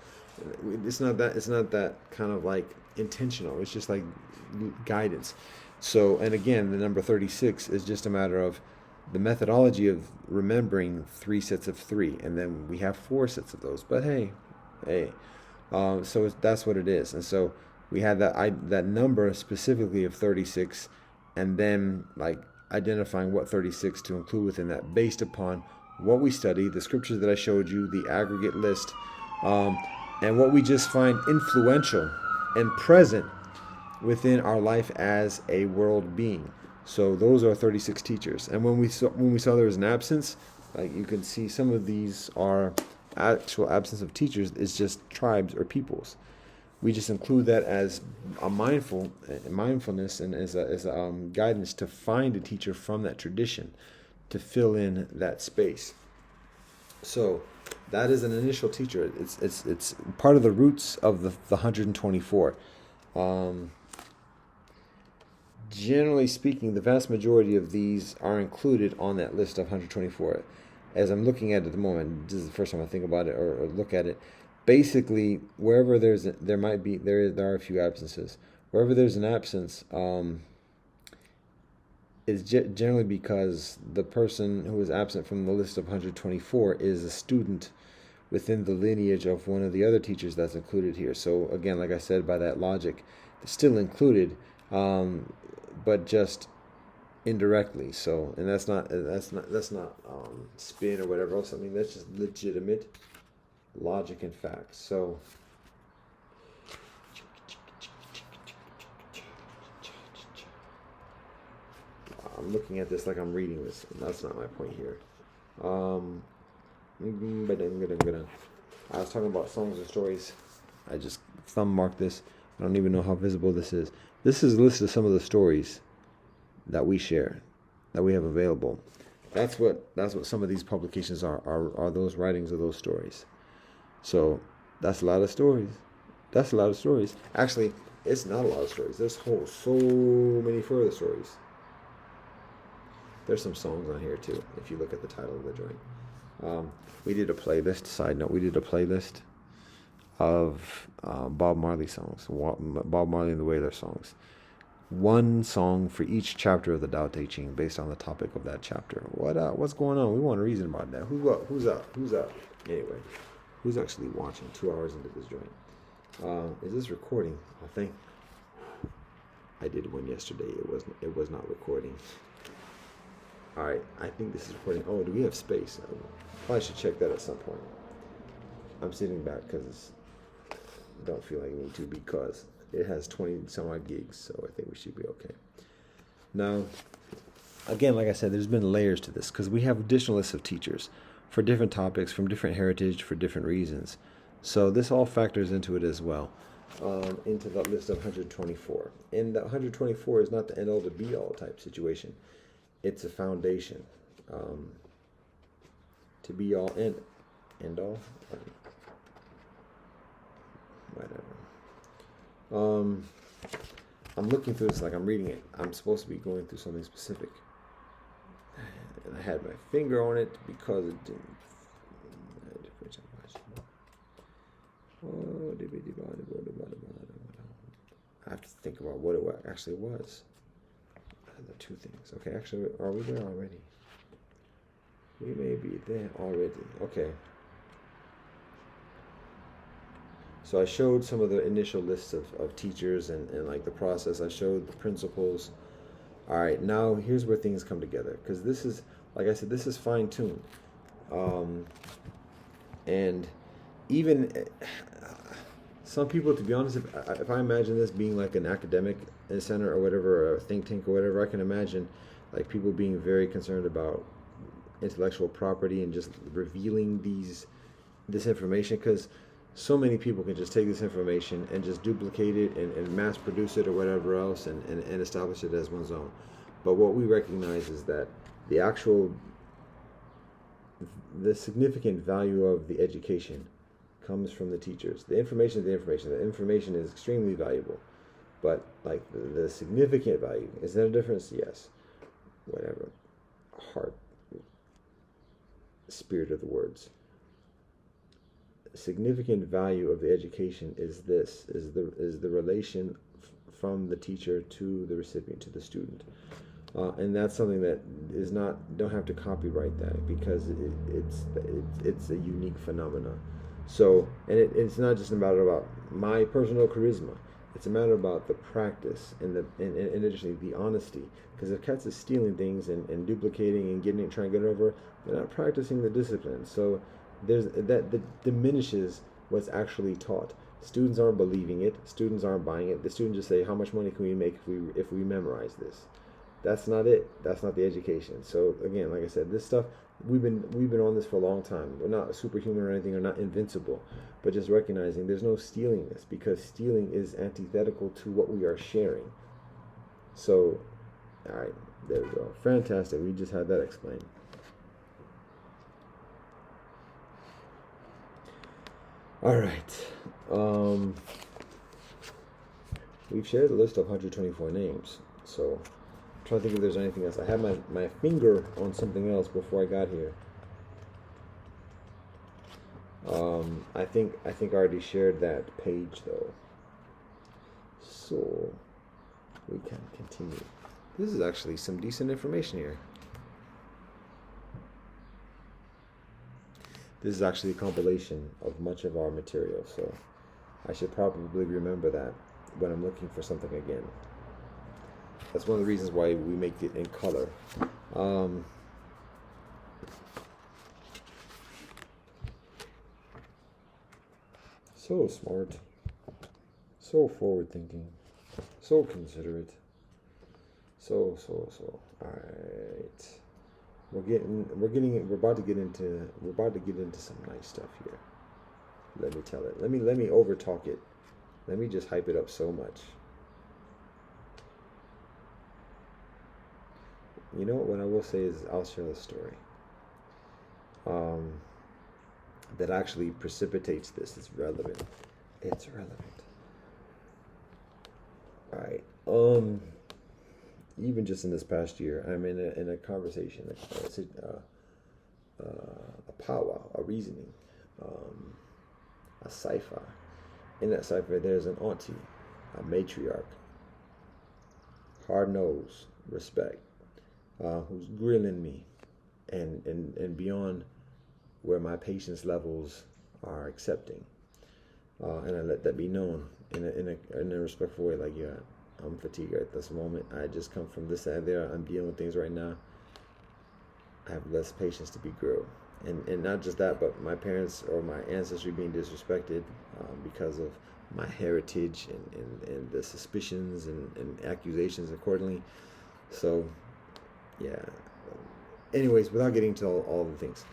It's not that kind of like intentional. It's just like guidance. So, and again, the number 36 is just a matter of the methodology of remembering 3 sets of 3, and then we have 4 sets of those. But hey, so that's what it is. And so we had that number specifically of 36, and then like identifying what 36 to include within that based upon what we study, the scriptures that I showed you, the aggregate list, and what we just find influential and present within our life as a world being. So those are 36 teachers. And when we saw there was an absence, like you can see some of these are actual absence of teachers, is just tribes or peoples. We just include that as a mindfulness and as a guidance to find a teacher from that tradition to fill in that space. So that is an initial teacher. It's part of the roots of the 124. Generally speaking, the vast majority of these are included on that list of 124. As I'm looking at it at the moment, this is the first time I think about it or look at it. Basically, wherever there are a few absences. Wherever there's an absence, is generally because the person who is absent from the list of 124 is a student within the lineage of one of the other teachers that's included here. So again, like I said, by that logic, it's still included. but just indirectly. So, and that's not spin or whatever else. I mean, that's just legitimate logic and facts. So, I'm looking at this like I'm reading this, and that's not my point here. But I was talking about songs and stories. I just thumb marked this. I don't even know how visible this is. This is a list of some of the stories that we share, that we have available. That's what some of these publications are those writings of those stories. So that's a lot of stories. That's a lot of stories. Actually, it's not a lot of stories. There's so many further stories. There's some songs on here too, if you look at the title of the joint. We did a playlist, side note, we did a playlist of Bob Marley songs, Bob Marley and the Wailers songs. One song for each chapter of the Tao Te Ching based on the topic of that chapter. What's going on? We want to reason about that. Who's up? Anyway, who's actually watching 2 hours into this joint? Is this recording? I think I did one yesterday. It was not recording. All right, I think this is recording. Oh, do we have space? I probably should check that at some point. I'm sitting back because I don't feel like I need to, because it has 20 some odd gigs, so I think we should be okay. Now, again, like I said, there's been layers to this because we have additional lists of teachers for different topics, from different heritage, for different reasons. So this all factors into it as well, into that list of 124. And that 124 is not the end all to be all type situation. It's a foundation, to be all end all, whatever. I'm looking through this like I'm reading it. I'm supposed to be going through something specific, and I had my finger on it because it didn't. I have to think about what it actually was. The two things. Okay, actually, are we there already? We may be there already. Okay. So I showed some of the initial lists of teachers and like the process. I showed the principles. All right, now here's where things come together, because this is, like I said, this is fine-tuned. And even some people, to be honest, if I imagine this being like an academic center or whatever, or a think tank or whatever, I can imagine like people being very concerned about intellectual property and just revealing this information, because so many people can just take this information and just duplicate it and mass produce it or whatever else and establish it as one's own. But what we recognize is that the significant value of the education comes from the teachers. The information is the information. The information is extremely valuable. But like the significant value, is there a difference? Yes. Whatever. Heart, spirit of the words. Significant value of the education is the relation from the teacher to the recipient, to the student, and that's something that is don't have to copyright that, because it's a unique phenomenon. So, and it's not just a matter about my personal charisma. It's a matter about the practice and additionally the honesty. Because if cats is stealing things and duplicating and trying to get it over, they're not practicing the discipline. So that diminishes what's actually taught. Students aren't believing it. Students aren't buying it. The students just say, how much money can we make if we memorize this? That's not it. That's not the education. So again, like I said, this stuff, we've been on this for a long time. We're not superhuman or anything, or not invincible, but just recognizing there's no stealing this, because stealing is antithetical to what we are sharing. So, all right, there we go. Fantastic. We just had that explained. All right. We've shared a list of 124 names. So, I'm trying to think if there's anything else. I had my finger on something else before I got here. I think I already shared that page though. So we can continue. This is actually some decent information here. This is actually a compilation of much of our material, so I should probably remember that when I'm looking for something again. That's one of the reasons why we make it in color. So smart, so forward thinking, so considerate, so. All right, we're about to get into some nice stuff here. Let me tell it. Let me over talk it. Let me just hype it up so much. You know what I will say is I'll share a story that actually precipitates this. It's relevant. It's relevant. All right. Even just in this past year, I'm in a conversation, a powwow, a reasoning, a cipher. In that cipher, there's an auntie, a matriarch, hard nose, respect, who's grilling me, and beyond where my patience levels are accepting, and I let that be known in a respectful way. Like, yeah, I'm fatigued at this moment. I just come from this side there. I'm dealing with things right now. I have less patience to be grilled. And not just that, but my parents or my ancestry being disrespected because of my heritage and the suspicions and accusations accordingly. So, yeah. Anyways, without getting to all the things,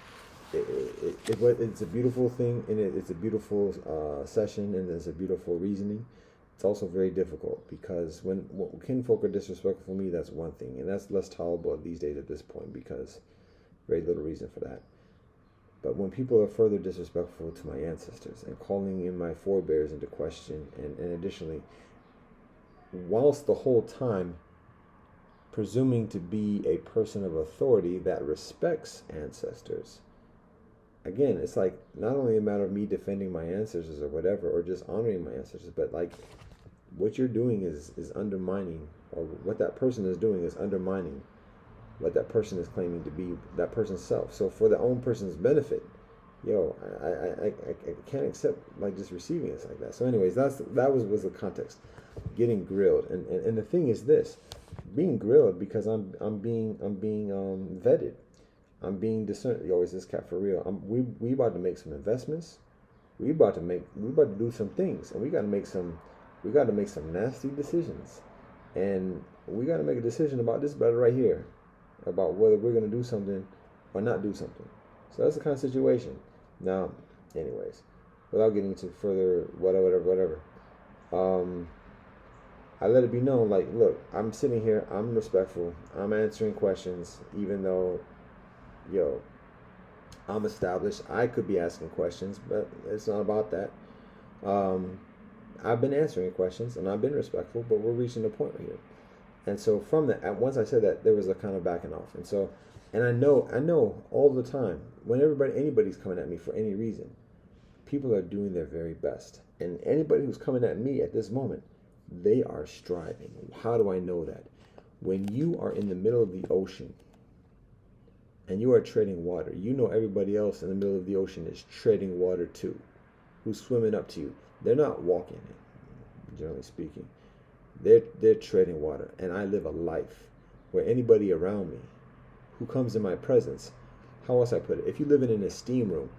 it's a beautiful thing, and it's a beautiful session, and it's a beautiful reasoning. It's also very difficult because when kinfolk are disrespectful for me, that's one thing, and that's less tolerable these days at this point because very little reason for that. But when people are further disrespectful to my ancestors and calling in my forebears into question, and additionally, whilst the whole time presuming to be a person of authority that respects ancestors, again, it's like not only a matter of me defending my ancestors or whatever, or just honoring my ancestors, but like what you're doing is undermining, or what that person is doing is undermining what that person is claiming to be that person's self. So for their own person's benefit, I can't accept like just receiving it like that. So anyways, that was the context. Getting grilled, and the thing is this: being grilled because I'm being vetted. I'm being discerned. Yo, is this cat for real? We about to make some investments. We about to do some things, and we got to make some nasty decisions, and we got to make a decision about this brother right here, about whether we're gonna do something or not do something. So that's the kind of situation. Now, anyways, without getting into further whatever, I let it be known, like, look, I'm sitting here, I'm respectful, I'm answering questions, even though, I'm established. I could be asking questions, but it's not about that. I've been answering questions, and I've been respectful, but we're reaching a point here. And so from that, once I said that, there was a kind of backing off. And so, and I know all the time, when anybody's coming at me for any reason, people are doing their very best. And anybody who's coming at me at this moment, they are striving. How do I know that? When you are in the middle of the ocean and you are treading water, you know everybody else in the middle of the ocean is treading water too, who's swimming up to you. They're not walking, generally speaking. They're treading water, and I live a life where anybody around me who comes in my presence, how else I put it? If you live in a steam room,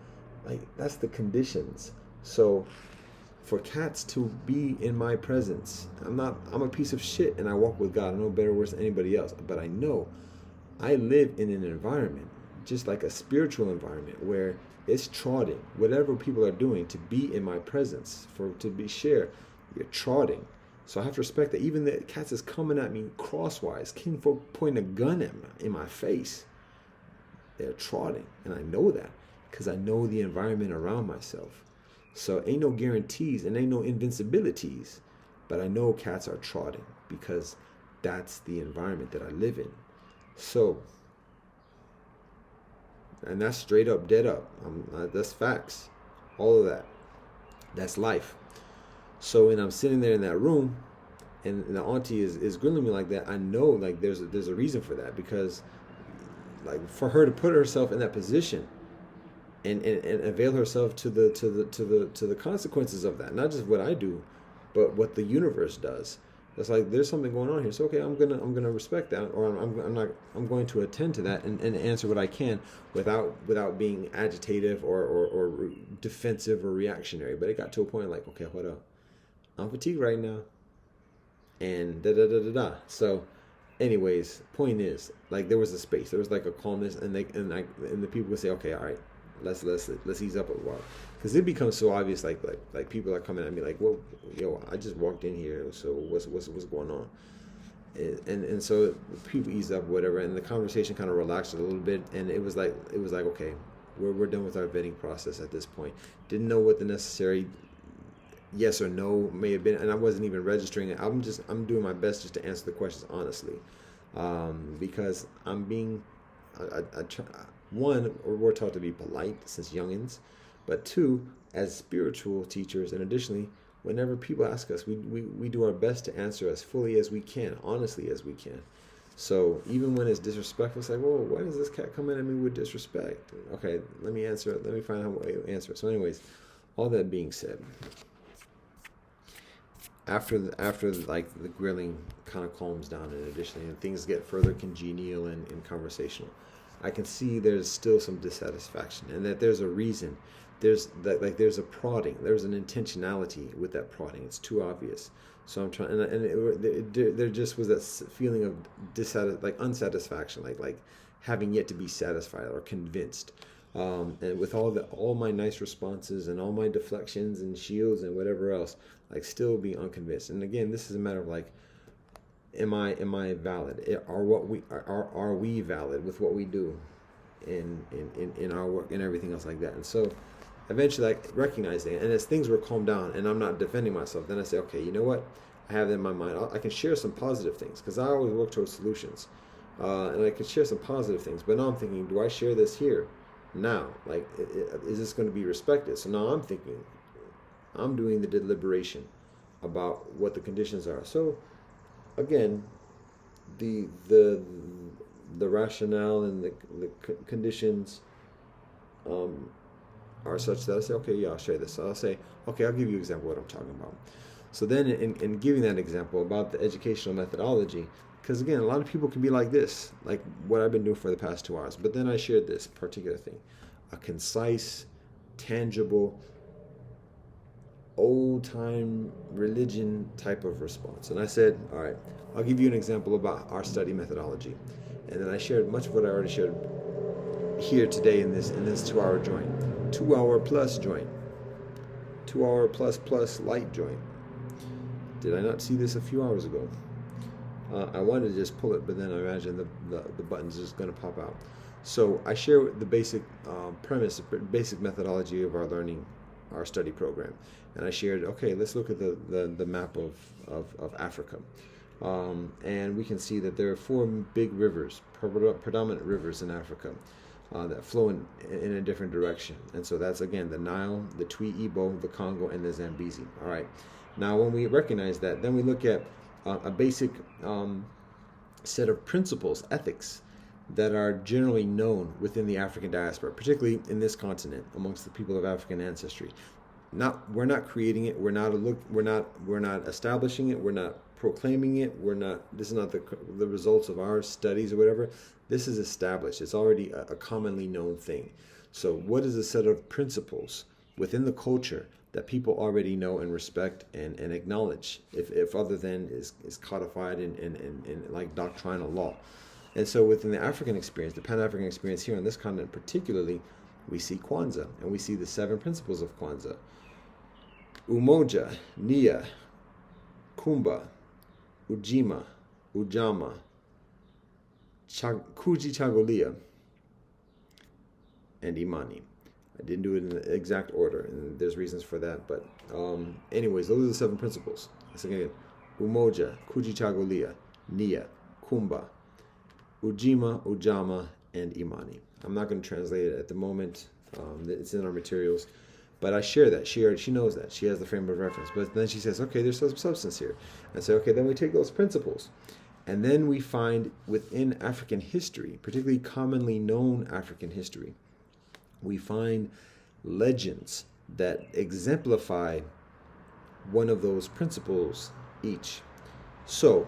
like that's the conditions. So for cats to be in my presence, I'm a piece of shit, and I walk with God. I know better or worse than anybody else, but I know I live in an environment, just like a spiritual environment, where it's trotting. Whatever people are doing to be in my presence, to be shared, you're trotting. So I have to respect that. Even the cats is coming at me crosswise, kinfolk pointing a gun at me in my face. They're trotting, and I know that because I know the environment around myself. So ain't no guarantees and ain't no invincibilities, but I know cats are trotting because that's the environment that I live in. So, and that's straight up, dead up. That's facts. All of that. That's life. So when I'm sitting there in that room and the auntie is grilling me like that, I know like there's a reason for that, because like for her to put herself in that position and avail herself to the consequences of that, not just what I do, but what the universe does. It's like there's something going on here. So okay, I'm gonna respect that, or I'm going to attend to that and answer what I can without being agitative or defensive or reactionary. But it got to a point like, okay, hold up, I'm fatigued right now, and da da da da da. So, anyways, point is, like, there was a space, there was like a calmness, and the people would say, okay, all right, let's ease up a while, because it becomes so obvious, like people are coming at me like, well, yo, I just walked in here, so what's going on? And so people eased up, whatever, and the conversation kind of relaxed a little bit, and it was like okay, we're done with our vetting process at this point. Didn't know what the necessary yes or no may have been, and I wasn't even registering it. I'm doing my best just to answer the questions honestly, because I'm being one, we're taught to be polite since youngins, but two, as spiritual teachers, and additionally, whenever people ask us, we do our best to answer as fully as we can, honestly as we can. So even when it's disrespectful, it's like, whoa, why does this cat come in at me with disrespect? Okay, let me answer it. Let me find out how to answer it. So anyways, all that being said, after like the grilling kind of calms down, and additionally, and things get further congenial and conversational, I can see there's still some dissatisfaction, and that there's a reason. There's a prodding. There's an intentionality with that prodding. It's too obvious. So I'm trying, there just was that feeling of unsatisfaction, like having yet to be satisfied or convinced. And with all my nice responses and all my deflections and shields and whatever else, like still being unconvinced. And again, this is a matter of like, am I valid? Are we valid with what we do in our work and everything else like that? And so eventually I recognize that, and as things were calmed down and I'm not defending myself, then I say, okay, you know what? I have that in my mind. I can share some positive things, because I always work towards solutions, and I can share some positive things. But now I'm thinking, do I share this here? Now, like, is this going to be respected? So now I'm thinking, I'm doing the deliberation about what the conditions are. So again, the rationale and the conditions are such that I say, okay, yeah, I'll share this. So I'll say, okay, I'll give you an example of what I'm talking about. So then in giving that example about the educational methodology, because again, a lot of people can be like this, like what I've been doing for the past 2 hours. But then I shared this particular thing, a concise, tangible, old-time religion type of response. And I said, all right, I'll give you an example about our study methodology. And then I shared much of what I already shared here today in this 2-hour joint. 2-hour plus joint. 2-hour plus light joint. Did I not see this a few hours ago? I wanted to just pull it, but then I imagine the button's just going to pop out. So I share the basic premise, basic methodology of our learning, our study program. And I shared, okay, let's look at the map of Africa. And we can see that there are 4 big rivers, predominant rivers in Africa, that flow in a different direction. And so that's, again, the Nile, the Twi Ibo, the Congo, and the Zambezi. All right. Now, when we recognize that, then we look at a basic set of principles, ethics, that are generally known within the African diaspora, particularly in this continent, amongst the people of African ancestry. We're not creating it. We're not establishing it. We're not proclaiming it. This is not the results of our studies or whatever. This is established. It's already a commonly known thing. So what is a set of principles within the culture that people already know and respect and acknowledge, if other than is codified in like doctrinal law? And so within the African experience, the Pan-African experience here on this continent particularly, we see Kwanzaa, and we see the 7 principles of Kwanzaa. Umoja, Nia, Kumba, Ujima, Ujama, Kujichagulia, and Imani. I didn't do it in the exact order, and there's reasons for that. But anyways, those are the 7 principles. So again, Umoja, Kujichagulia, Nia, Kumba, Ujima, Ujama, and Imani. I'm not going to translate it at the moment. It's in our materials. But I share that. She knows that. She has the frame of reference. But then she says, okay, there's some substance here. And so, okay, then we take those principles. And then we find within African history, particularly commonly known African history, we find legends that exemplify one of those principles each. So,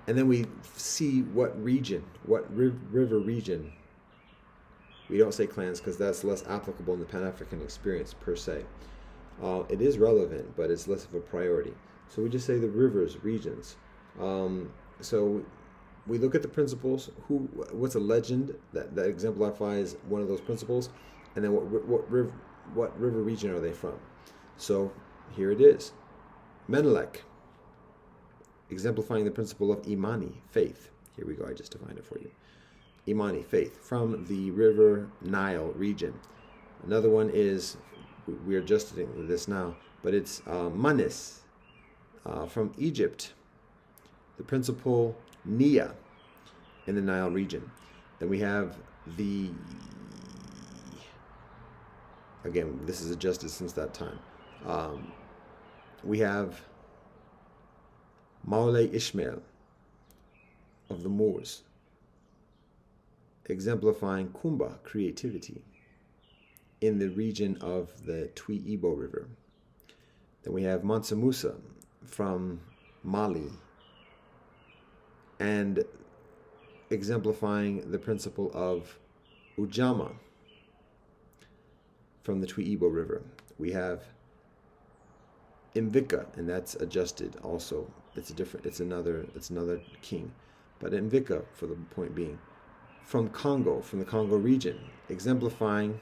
and then we see what region, what river region. We don't say clans because that's less applicable in the Pan-African experience per se. It is relevant, but it's less of a priority. So we just say the rivers, regions. So we look at the principles. What's a legend that exemplifies one of those principles, and then what river region are they from? So here it is, Menelek, exemplifying the principle of Imani, faith. Here we go. I just defined it for you. Imani, faith, from the river Nile region. Another one is, we're adjusting this now, but it's Manis, from Egypt. The principle Nia in the Nile region. Then we have again, this is adjusted since that time. We have Maulay Ishmael of the Moors, exemplifying Kumba, creativity, in the region of the Twi Ibo River. Then we have Mansa Musa from Mali, and exemplifying the principle of Ujamaa from the Twi Ibo River. We have Mvika, and that's adjusted also. It's another king. But Mvika, for the point being, from Congo, from the Congo region, exemplifying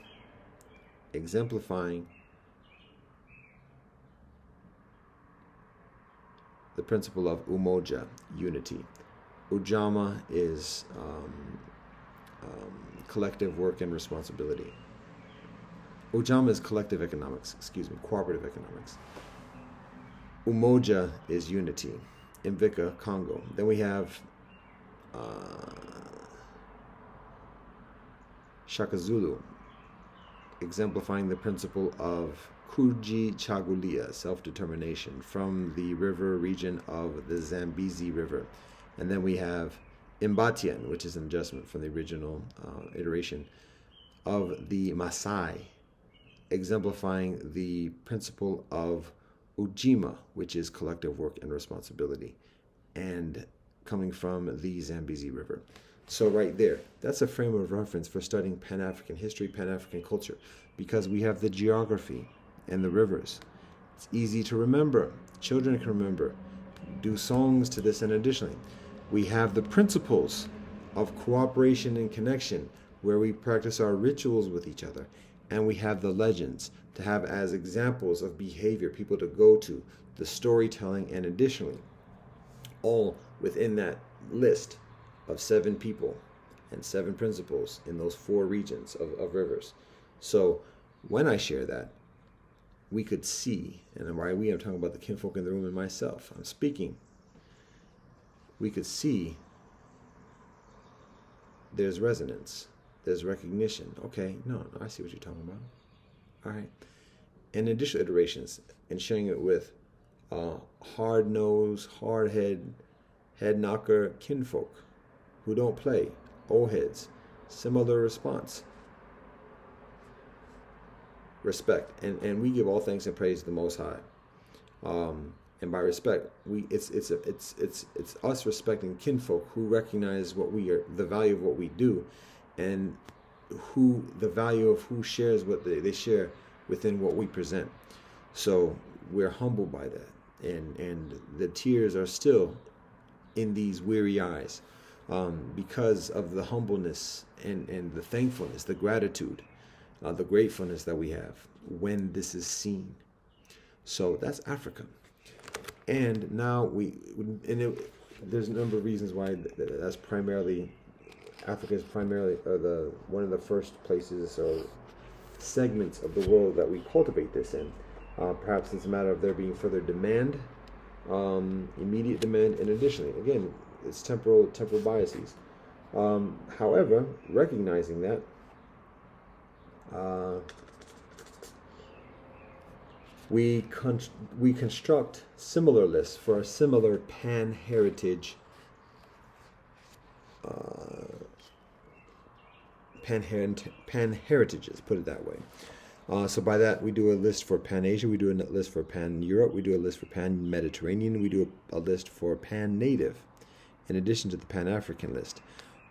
the principle of Umoja, unity. Ujamaa is collective work and responsibility. Ujamaa is collective economics, cooperative economics. Umoja is unity. Mvika, Congo. Then we have Shaka Zulu, exemplifying the principle of Kuji Chagulia, self-determination, from the river region of the Zambezi River. And then we have Imbatian, which is an adjustment from the original iteration of the Maasai, exemplifying the principle of Ujima, which is collective work and responsibility, and coming from the Zambezi River. So right there, that's a frame of reference for studying Pan-African history, Pan-African culture, because we have the geography and the rivers. It's easy to remember. Children can remember. Do songs to this, and additionally, we have the principles of cooperation and connection, where we practice our rituals with each other, and we have the legends to have as examples of behavior, people to go to, the storytelling, and additionally, all within that list of 7 people and 7 principles in those 4 regions of rivers. So when I share that, we could see, and by we, I'm talking about the kinfolk in the room and myself, I'm speaking, we could see there's resonance, there's recognition. Okay, no, I see what you're talking about. All right. And additional iterations, and sharing it with hard-nosed, hard-head, head-knocker kinfolk who don't play, old heads. Similar response. Respect, and we give all thanks and praise to the Most High. And by respect, it's us respecting kinfolk who recognize what we are, the value of what we do, and the value of who shares what they share within what we present. So we're humbled by that, and the tears are still in these weary eyes, because of the humbleness and the thankfulness, the gratitude, the gratefulness that we have when this is seen. So that's Africa. And now there's a number of reasons why that's primarily, Africa is primarily one of the first places or segments of the world that we cultivate this in. Perhaps it's a matter of there being further demand, immediate demand, and additionally, again, it's temporal biases. However, recognizing that, we construct similar lists for a similar pan-heritage, pan-heritages, put it that way. So by that, we do a list for Pan-Asia, we do a list for Pan-Europe, we do a list for Pan-Mediterranean, we do a list for Pan-Native, in addition to the Pan-African list.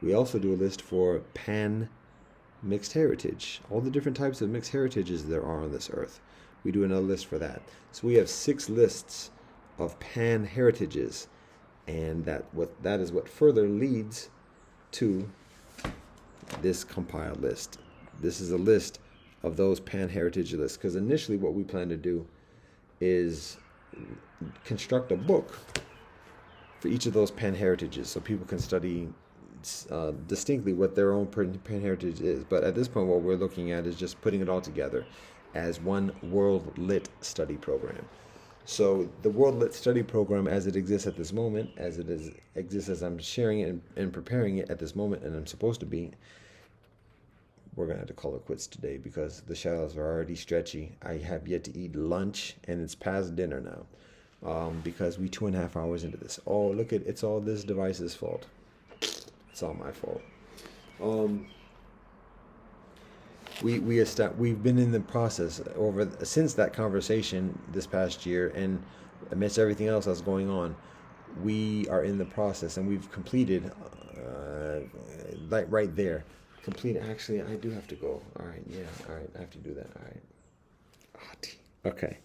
We also do a list for Pan-Mixed Heritage, all the different types of mixed heritages there are on this earth. We do another list for that. So we have 6 lists of Pan-Heritages, and that is what further leads to this compiled list. This is a list of those Pan-Heritage lists, because initially what we plan to do is construct a book for each of those Pan-Heritages so people can study distinctly what their own Pan-Heritage is. But at this point, what we're looking at is just putting it all together as one World Lit study program. So the World Lit study program, as it exists at this moment, exists as I'm sharing it and preparing it at this moment, and I'm supposed to be, we're going to have to call it quits today because the shadows are already stretchy. I have yet to eat lunch, and it's past dinner now because we 2.5 hours into this. Oh, look at, it's all this device's fault. It's all my fault. We've been in the process since that conversation this past year, and amidst everything else that's going on, we are in the process, and we've completed like right there. Actually, I do have to go. All right, yeah, all right, I have to do that. All right. Okay.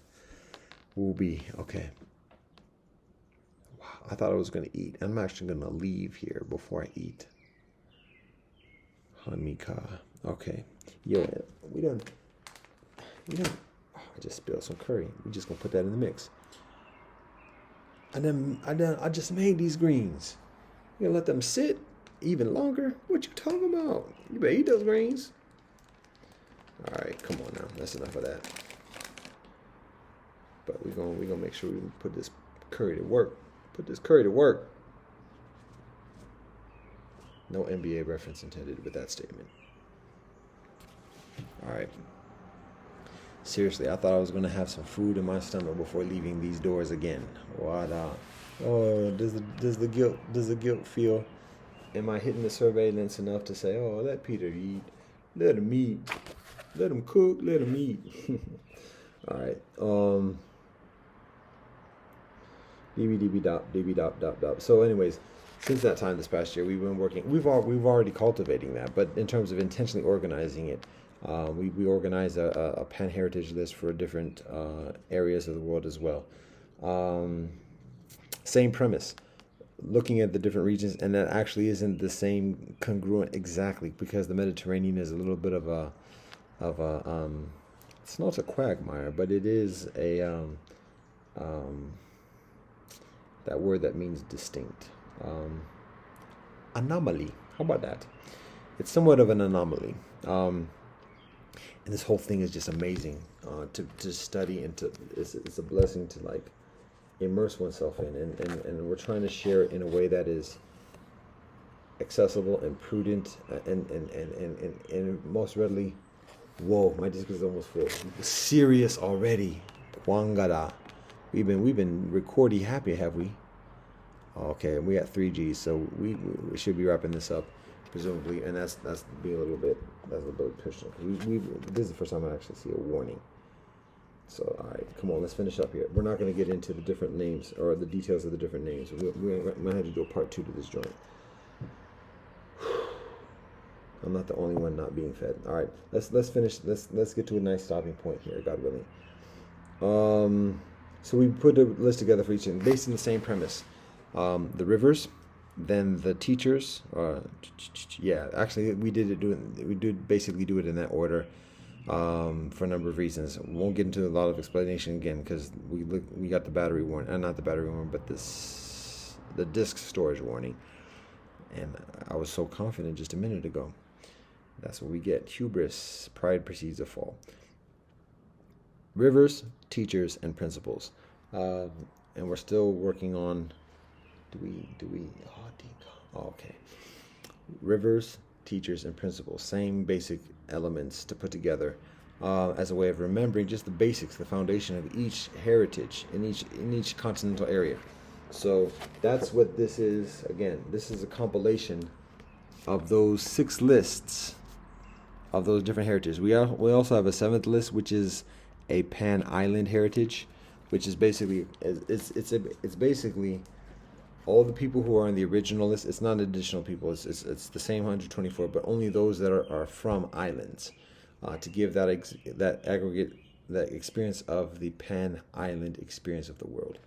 We'll be okay. Wow, I thought I was gonna eat. I'm actually gonna leave here before I eat. Hamika. Okay. Yo, we done. Oh, I just spilled some curry. We just gonna put that in the mix. I just made these greens. You gonna let them sit even longer? What you talking about? You better eat those greens. All right, come on now. That's enough of that. But we're gonna make sure we put this curry to work. Put this curry to work. No NBA reference intended with that statement. All right. Seriously, I thought I was gonna have some food in my stomach before leaving these doors again. What? Oh, does the guilt feel? Am I hitting the surveillance enough to say, oh, let Peter eat, let him eat, let him cook, let him eat? All right. db. So, anyways, since that time this past year, we've been working. We've already cultivating that, but in terms of intentionally organizing it, we organize a Pan Heritage list for different areas of the world as well. Same premise. Looking at the different regions, and that actually isn't the same congruent exactly, because the Mediterranean is a little bit of a it's not a quagmire, but it is a that word that means distinct, anomaly. How about that? It's somewhat of an anomaly, and this whole thing is just amazing to study, and it's a blessing to like immerse oneself in, and we're trying to share it in a way that is accessible and prudent and most readily. Whoa, my disc is almost full. Serious already. Kwangara. We've been recording happy, have we? Okay, we got 3G, so we should be wrapping this up presumably, and that's being a little bit personal. This is the first time I actually see a warning. So, all right, come on, let's finish up here. We're not going to get into the different names or the details of the different names. We're going to have to do a part 2 to this joint. I'm not the only one not being fed. All right, let's finish. Let's get to a nice stopping point here, God willing. So we put a list together for each, based on the same premise. The rivers, then the teachers. Yeah, actually, we did basically do it in that order. For a number of reasons. Won't get into a lot of explanation again because we got the battery warning, not the battery warning, but the disk storage warning, and I was so confident just a minute ago. That's what we get. Hubris, pride precedes a fall. Rivers, teachers, and principles, and we're still working on. Do we? Oh, okay. Rivers, teachers, and principles. Same basic elements to put together as a way of remembering just the basics, the foundation of each heritage in each continental area. So that's what this is. Again, this is a compilation of those 6 lists of those different heritages. We also have a seventh list, which is a pan-island heritage, which is basically it's basically all the people who are on the original list. It's not additional people. It's the same 124, but only those that are from islands, to give that aggregate, that experience of the pan-island experience of the world,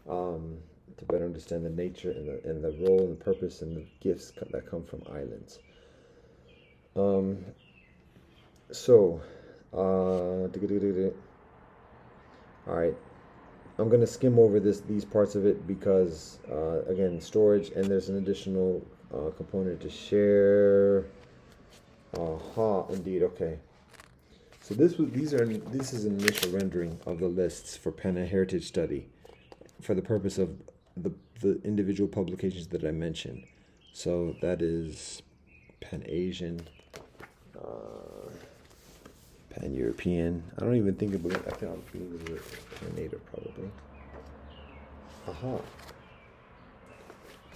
to better understand the nature and the role and the purpose and the gifts that come from islands. All right, I'm going to skim over these parts of it because, again, storage, and there's an additional component to share. Indeed, okay. So this is an initial rendering of the lists for Pan Heritage Study for the purpose of the individual publications that I mentioned. So that is Pan-Asian, Pan-European. I don't even think I think I'll believe it was Pan-Native probably.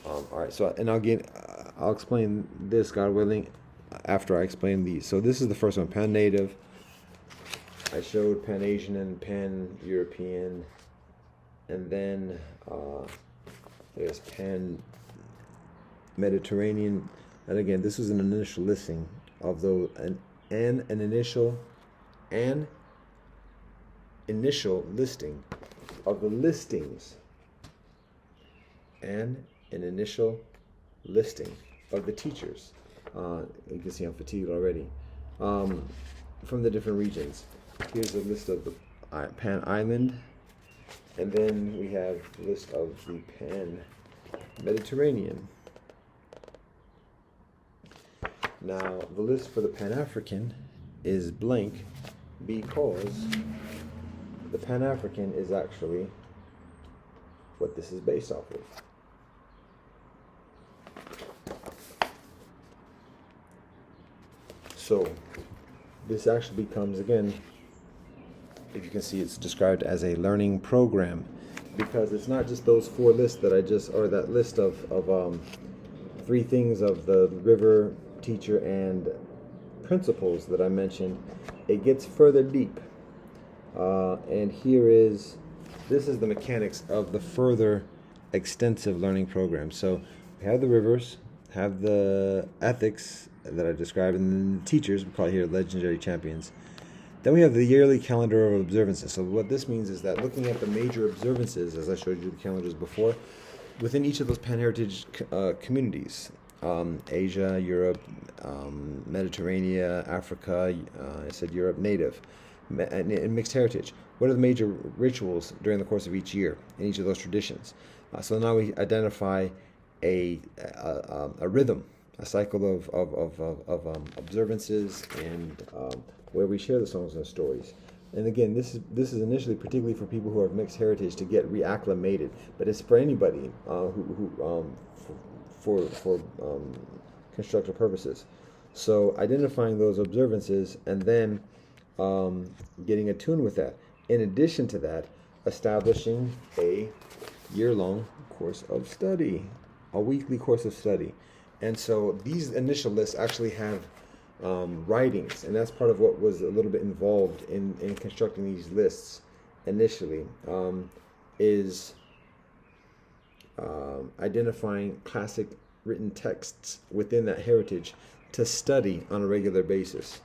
All right. So I'll explain this, God willing, after I explain these. So this is the first one, Pan-Native. I showed Pan-Asian and Pan-European, and then there's Pan-Mediterranean. And again, this was an initial listing of those, an initial listing of the listings, and an initial listing of the teachers. You can see I'm fatigued already. From the different regions. Here's a list of the Pan Island, and then we have a list of the Pan Mediterranean. Now, the list for the Pan African is blank because the Pan African is actually what this is based off of. So, this actually becomes, again, if you can see, it's described as a learning program, because it's not just those four lists that or that list of three things of the river, teacher, and principles that I mentioned. It gets further deep, and this is the mechanics of the further extensive learning program. So we have the rivers, have the ethics that I described, and then the teachers, we call it here legendary champions. Then we have the yearly calendar of observances. So what this means is that looking at the major observances, as I showed you the calendars before, within each of those pan-heritage communities, Asia, Europe, Mediterranean, Africa, I said Europe, native, and mixed heritage. What are the major rituals during the course of each year in each of those traditions? So now we identify a rhythm, a cycle of observances, and where we share the songs and stories. And again, this is initially particularly for people who are of mixed heritage to get reacclimated, but it's for anybody for constructive purposes. So identifying those observances and then getting attuned with that. In addition to that, establishing a year-long course of study, a weekly course of study. And so these initial lists actually have writings, and that's part of what was a little bit involved in constructing these lists initially, is identifying classic written texts within that heritage to study on a regular basis.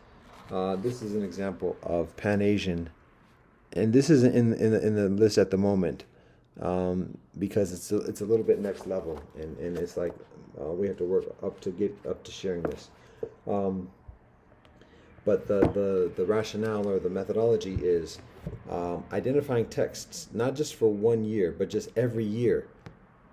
This is an example of Pan-Asian, and this is in the list at the moment, because it's a little bit next level, and it's like we have to work up to get up to sharing this. But the rationale or the methodology is identifying texts, not just for 1 year, but just every year,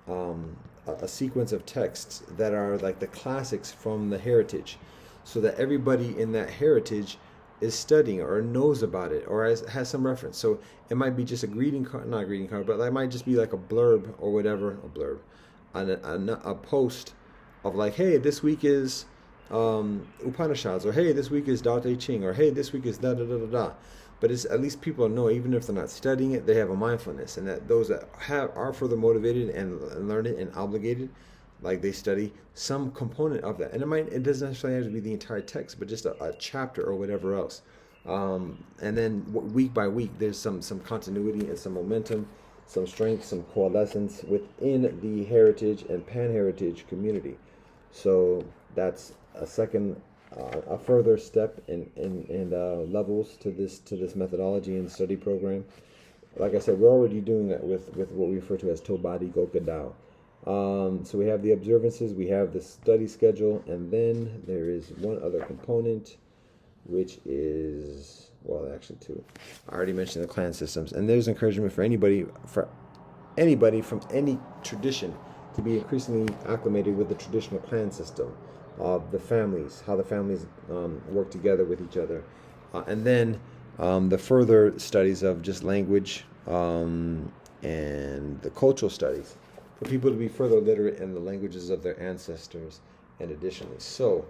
a sequence of texts that are like the classics from the heritage, so that everybody in that heritage is studying or knows about it or has some reference. So it might be just a greeting card, not a greeting card, but it might just be like a blurb or whatever, a post of like, hey, this week is Upanishads, or hey, this week is Tao Te Ching, or hey, this week is da da da da da. But it's at least people know, even if they're not studying it, they have a mindfulness, and that those that are further motivated and learn it and obligated, Like they study some component of that, and it doesn't necessarily have to be the entire text, but just a chapter or whatever else. And then week by week, there's some continuity and some momentum, some strength, some coalescence within the heritage and pan-heritage community. So that's a further step in levels to this methodology and study program. Like I said, we're already doing that with what we refer to as Tobadi Gokadao. So we have the observances, we have the study schedule, and then there is one other component, which is, well, actually two. I already mentioned the clan systems, and there's encouragement for anybody from any tradition to be increasingly acclimated with the traditional clan system of the families, how the families work together with each other, and then the further studies of just language and the cultural studies for people to be further literate in the languages of their ancestors, and additionally. So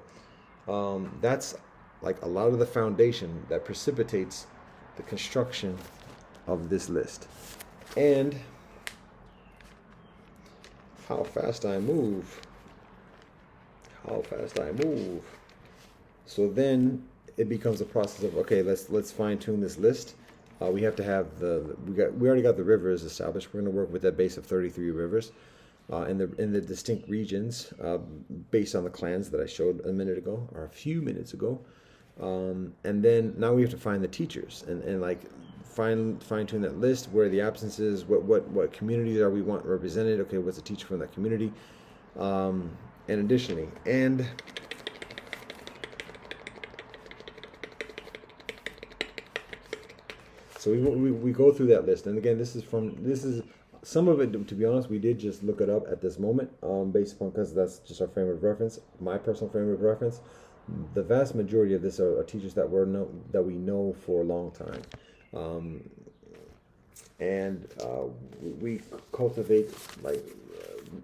that's like a lot of the foundation that precipitates the construction of this list. And how fast I move. So then it becomes a process of, okay, let's fine tune this list. We have to have we already got the rivers established. We're going to work with that base of 33 rivers in the distinct regions based on the clans that I showed a few minutes ago. And then now we have to find the teachers and like fine tune that list. Where are the absences? What communities are we want represented? Okay, what's a teacher from that community? And additionally, so we go through that list, and again, this is some of it. To be honest, we did just look it up at this moment, based upon, because that's just our frame of reference, my personal frame of reference. The vast majority of this are teachers that we know for a long time, and we cultivate like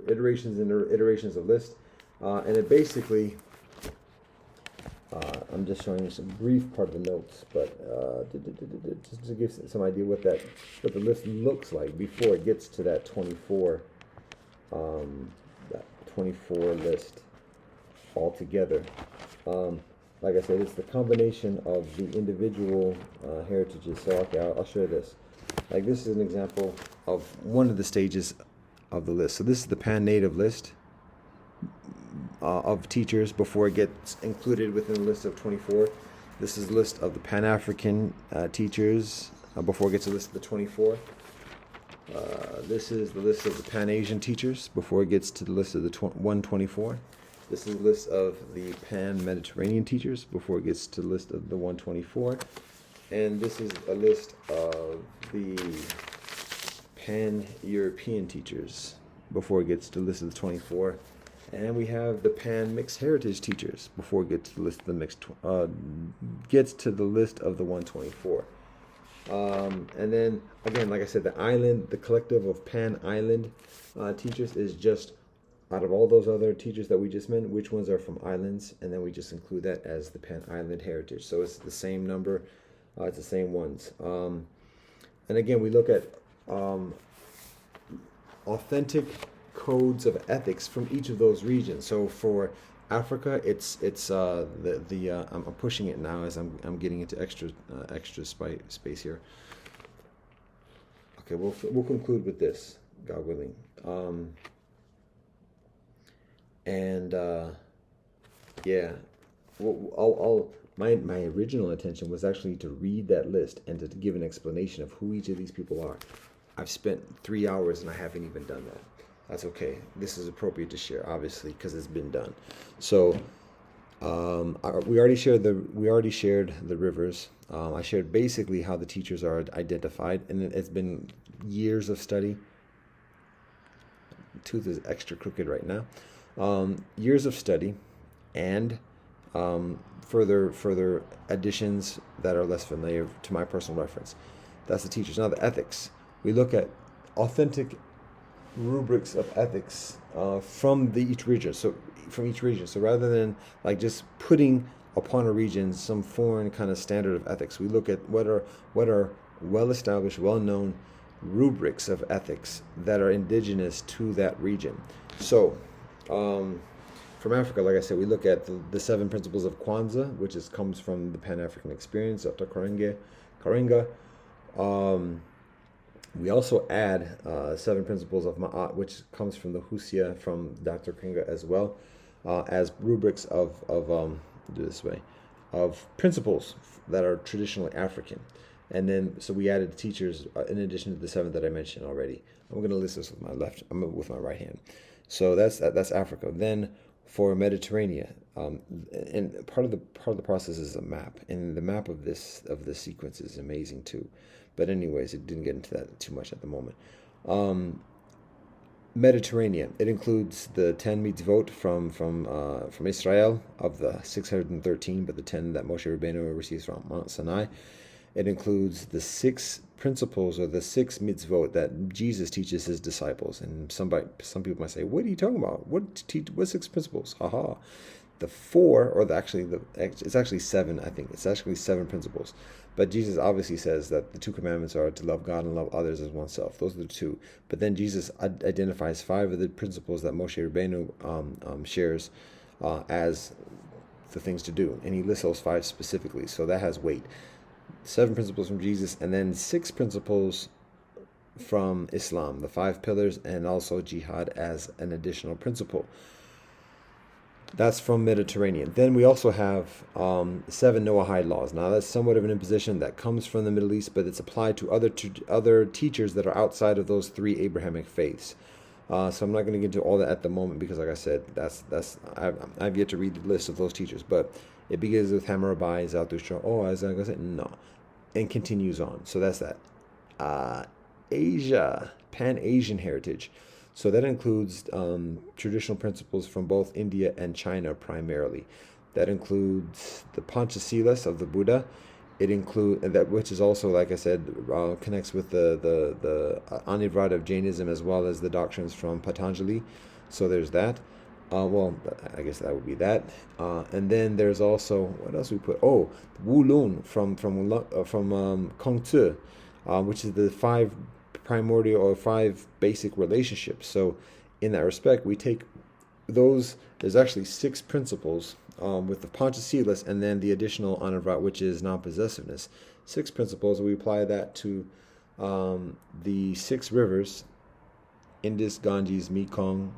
iterations and iterations of lists, and it basically. I'm just showing you some brief part of the notes, but just to give some idea what the list looks like before it gets to that 24 list altogether. Like I said, it's the combination of the individual heritages. So okay, I'll show you this. Like this is an example of one of the stages of the list. So this is the Pan-Native list of teachers before it gets included within the list of 24. This is a list of the Pan-African teachers before it gets to the list of the 24. This is the list of the Pan-Asian teachers before it gets to the list of the 124. This is a list of the Pan-Mediterranean teachers before it gets to the list of the 124. And this is a list of the Pan-European teachers before it gets to the list of the 24. And we have the Pan-Mixed Heritage teachers before it gets to the list of the list of the 124. And then again, like I said, the collective of Pan-Island teachers is just out of all those other teachers that we just mentioned, which ones are from islands, and then we just include that as the Pan-Island heritage. So it's the same number, it's the same ones. And again, we look at authentic codes of ethics from each of those regions. So for Africa, it's I'm pushing it now as I'm getting into extra space here. Okay, we'll conclude with this, God willing. Yeah, my original intention was actually to read that list and to give an explanation of who each of these people are. I've spent 3 hours and I haven't even done that. That's okay. This is appropriate to share, obviously, because it's been done. So we already shared the rivers. I shared basically how the teachers are identified, and it's been years of study. Tooth is extra crooked right now. Years of study, and further additions that are less familiar to my personal reference. That's the teachers. Now the ethics. We look at authentic rubrics of ethics from each region. So rather than like just putting upon a region some foreign kind of standard of ethics, we look at what are well-established, well-known rubrics of ethics that are indigenous to that region. So From Africa, like I said, we look at the 7 principles of Kwanzaa, which comes from the Pan-African experience, Dr. Karenga. Um, we also add 7 principles of Ma'at, which comes from the Husia from Dr. Karenga as well, as rubrics do this way, of principles that are traditionally African. And then, so we added teachers in addition to the 7 that I mentioned already. I'm going to list this with my right hand. So that's Africa. Then for Mediterranean, and part of the process is a map, and the map of this sequence is amazing too. But anyways, it didn't get into that too much at the moment. Mediterranean. It includes the 10 mitzvot from Israel of the 613, but the 10 that Moshe Rabbeinu receives from Mount Sinai. It includes the 6 principles or the 6 mitzvot that Jesus teaches his disciples. And some people might say, "What are you talking about? What 6 principles?" Haha. The 4, or it's actually 7. I think it's actually 7 principles. But Jesus obviously says that the 2 commandments are to love God and love others as oneself. Those are the 2. But then Jesus identifies 5 of the principles that Moshe Rabbeinu shares as the things to do, and he lists those 5 specifically. So that has weight. 7 principles from Jesus, and then 6 principles from Islam, the 5 pillars, and also jihad as an additional principle. That's from Mediterranean. Then we also have 7 Noahide laws. Now that's somewhat of an imposition that comes from the Middle East, but it's applied to other teachers that are outside of those 3 Abrahamic faiths. So I'm not going to get into all that at the moment because, like I said, I've yet to read the list of those teachers. But it begins with Hammurabi, Zarathustra. As I said, no, and continues on. So that's that. Asia, Pan-Asian heritage. So that includes traditional principles from both India and China primarily. That includes the Panchasilas of the Buddha. It includes that, which is also, like I said, connects with the Anivrata of Jainism as well as the doctrines from Patanjali. So there's that. I guess that would be that. And then there's also, what else we put? Wu Lun from Kongzi, which is the 5 primordial or 5 basic relationships. So in that respect, we take those. There's actually 6 principles with the Panchasilas, and then the additional Anavrat, which is non-possessiveness. 6 principles. We apply that to the 6 rivers: Indus, Ganges, Mekong,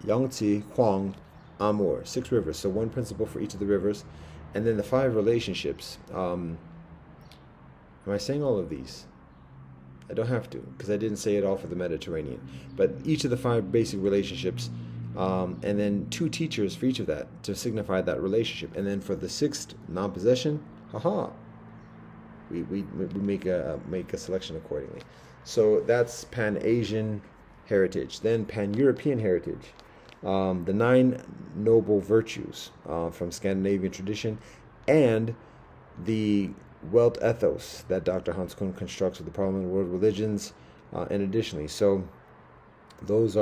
Yangtze, Huang, Amur. 6 rivers. So 1 principle for each of the rivers, and then the 5 relationships. Am I saying all of these? I don't have to, because I didn't say it all for the Mediterranean. But each of the 5 basic relationships, and then 2 teachers for each of that to signify that relationship. And then for the 6th, non-possession, we make a selection accordingly. So that's Pan-Asian heritage. Then Pan-European heritage, the 9 noble virtues from Scandinavian tradition, and the Welt ethos that Dr. Hans Kuhn constructs with the Parliament of World Religions, and additionally. So those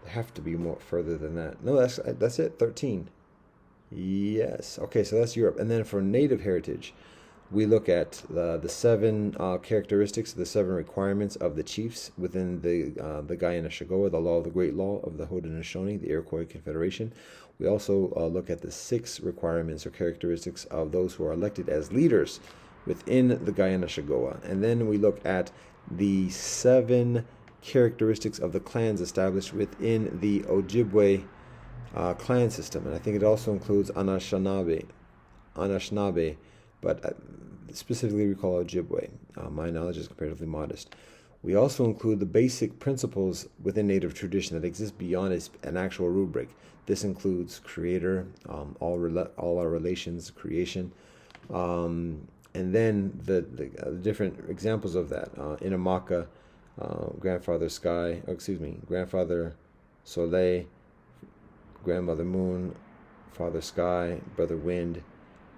have to be more further than that. No, that's it. 13. Yes. Okay, so that's Europe. And then for native heritage, we look at the 7 characteristics, the 7 requirements of the chiefs within the Guyana Shagoa, the law of the Great Law of the Haudenosaunee, the Iroquois Confederation. We also look at the 6 requirements or characteristics of those who are elected as leaders within the Guyana Shagoa. And then we look at the 7 characteristics of the clans established within the Ojibwe clan system. And I think it also includes Anishinaabe, but specifically we call Ojibwe. My knowledge is comparatively modest. We also include the basic principles within Native tradition that exist beyond an actual rubric. This includes creator, all our relations, creation, and then the different examples of that. Inamaka, grandfather Soleil, grandmother moon, father sky, brother wind,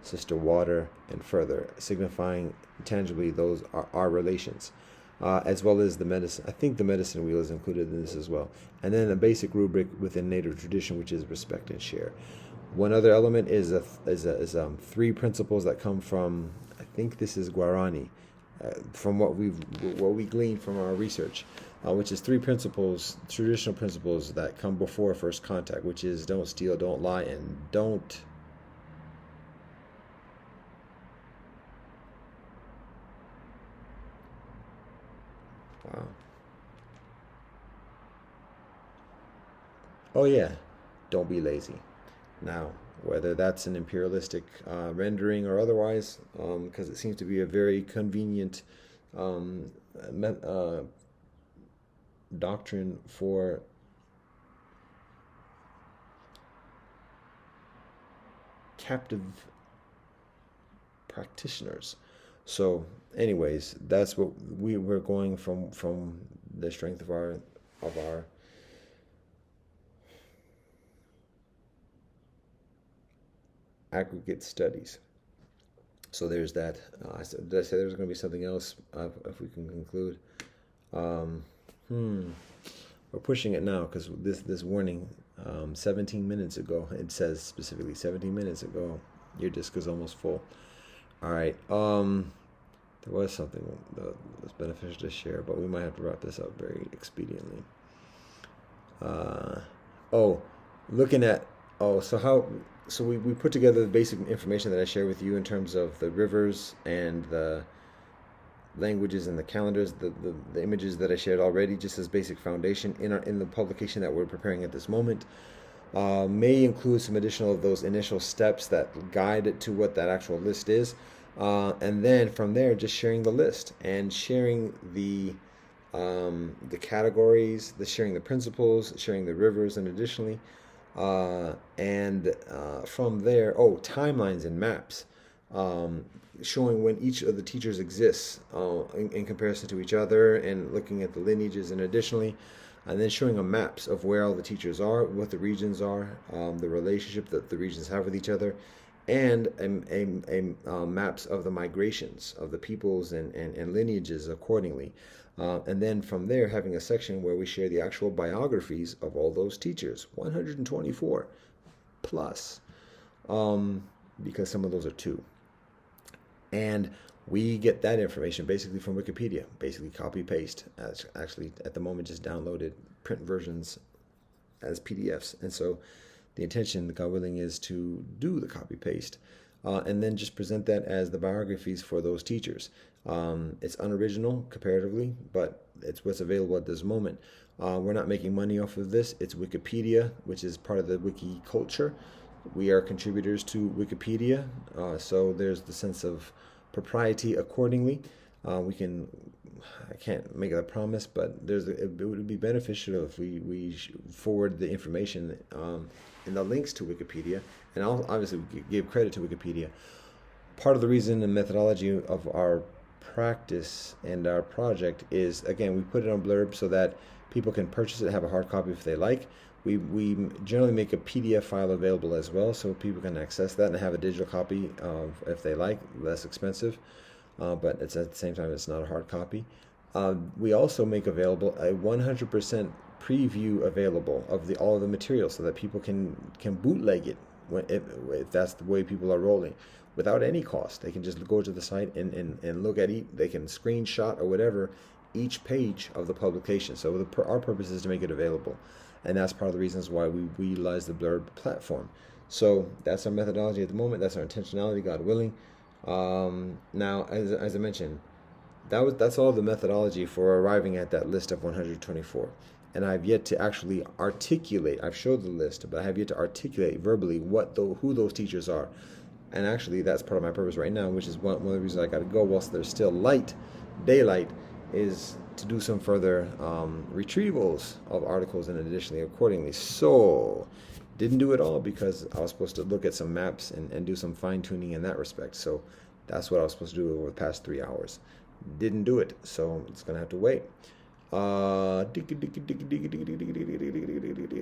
sister water, and further, signifying tangibly those are our relations. As well as the medicine. I think the medicine wheel is included in this as well. And then a basic rubric within Native tradition, which is respect and share. One other element is 3 principles that come from, I think this is Guarani, from what we gleaned from our research. which is three principles, traditional principles that come before first contact, which is don't steal, don't lie, and don't. Wow. Oh yeah, don't be lazy. Now, whether that's an imperialistic rendering or otherwise, because it seems to be a very convenient um, doctrine for captive practitioners. So, anyways, that's what we're going from the strength of our aggregate studies. So there's that. Did I say there's going to be something else? If we can conclude, um, hmm, we're pushing it now because this warning, 17 minutes ago, it says specifically 17 minutes ago, your disk is almost full. All right. There was something that was beneficial to share, but we might have to wrap this up very expediently. Uh, oh, looking at so how we put together the basic information that I shared with you in terms of the rivers and the languages and the calendars, the images that I shared already, just as basic foundation in the publication that we're preparing at this moment. May include some additional of those initial steps that guide it to what that actual list is. And then from there, just sharing the list and sharing the categories, sharing the principles, sharing the rivers, and additionally, and from there, timelines and maps, showing when each of the teachers exists in comparison to each other, and looking at the lineages, and additionally, and then showing them maps of where all the teachers are, what the regions are, the relationship that the regions have with each other, and maps of the migrations of the peoples and lineages accordingly. And then from there, having a section where we share the actual biographies of all those teachers, 124 plus, because some of those are two. And we get that information basically from Wikipedia, basically copy paste. Actually, at the moment, just downloaded print versions as PDFs. And so the intention, God willing, is to do the copy paste and then just present that as the biographies for those teachers. It's unoriginal comparatively, but it's what's available at this moment. We're not making money off of this. It's Wikipedia, which is part of the wiki culture. We are contributors to Wikipedia, so there's the sense of propriety accordingly. I can't make it a promise, but it would be beneficial if we forward the information in the links to Wikipedia, and I'll obviously give credit to Wikipedia. Part of the reason and methodology of our practice and our project is, again, we put it on Blurb so that people can purchase it, have a hard copy if they like. We generally make a PDF file available as well, so people can access that and have a digital copy if they like, less expensive. But it's at the same time, it's not a hard copy. We also make available a 100% preview available of all of the material so that people can bootleg it if that's the way people are rolling, without any cost. They can just go to the site and look at it. They can screenshot or whatever each page of the publication. So our purpose is to make it available. And that's part of the reasons why we utilize the Blurb platform. So that's our methodology at the moment. That's our intentionality, God willing. Now, as I mentioned, that's all the methodology for arriving at that list of 124. And I've yet to actually articulate. I've showed the list, but I have yet to articulate verbally who those teachers are. And actually, that's part of my purpose right now, which is one of the reasons I got to go whilst there's still daylight, is to do some further retrievals of articles and additionally accordingly. So, didn't do it all because I was supposed to look at some maps and do some fine tuning in that respect. So that's what I was supposed to do over the past 3 hours. Didn't do it, so it's gonna have to wait.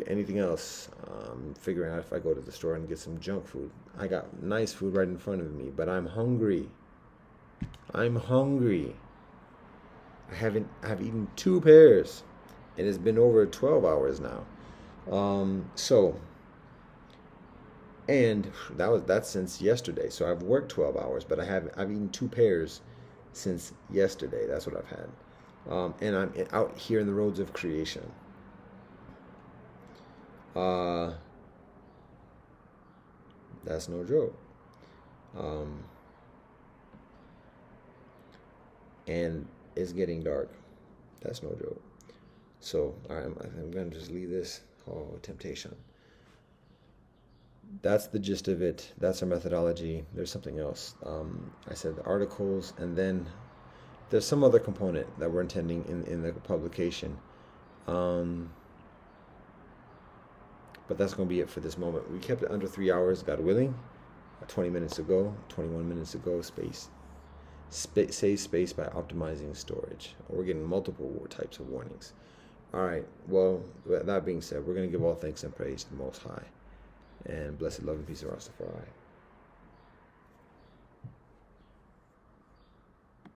Anything else? Figuring out if I go to the store and get some junk food. I got nice food right in front of me, but I'm hungry. I've eaten 2 pears, and it's been over 12 hours now. And that's since yesterday. So I've worked 12 hours, but I've eaten 2 pears since yesterday. That's what I've had. and I'm out here in the roads of creation. That's no joke. And it's getting dark. That's no joke. So I'm going to just leave this. Oh, temptation. That's the gist of it. That's our methodology. There's something else. I said the articles, and then there's some other component that we're intending in the publication. But that's going to be it for this moment. We kept it under 3 hours, God willing. 20 minutes ago, 21 minutes ago, save space by optimizing storage. We're getting multiple types of warnings. All right, well, that being said, we're going to give all thanks and praise to the Most High. And blessed love and peace of Rastafari.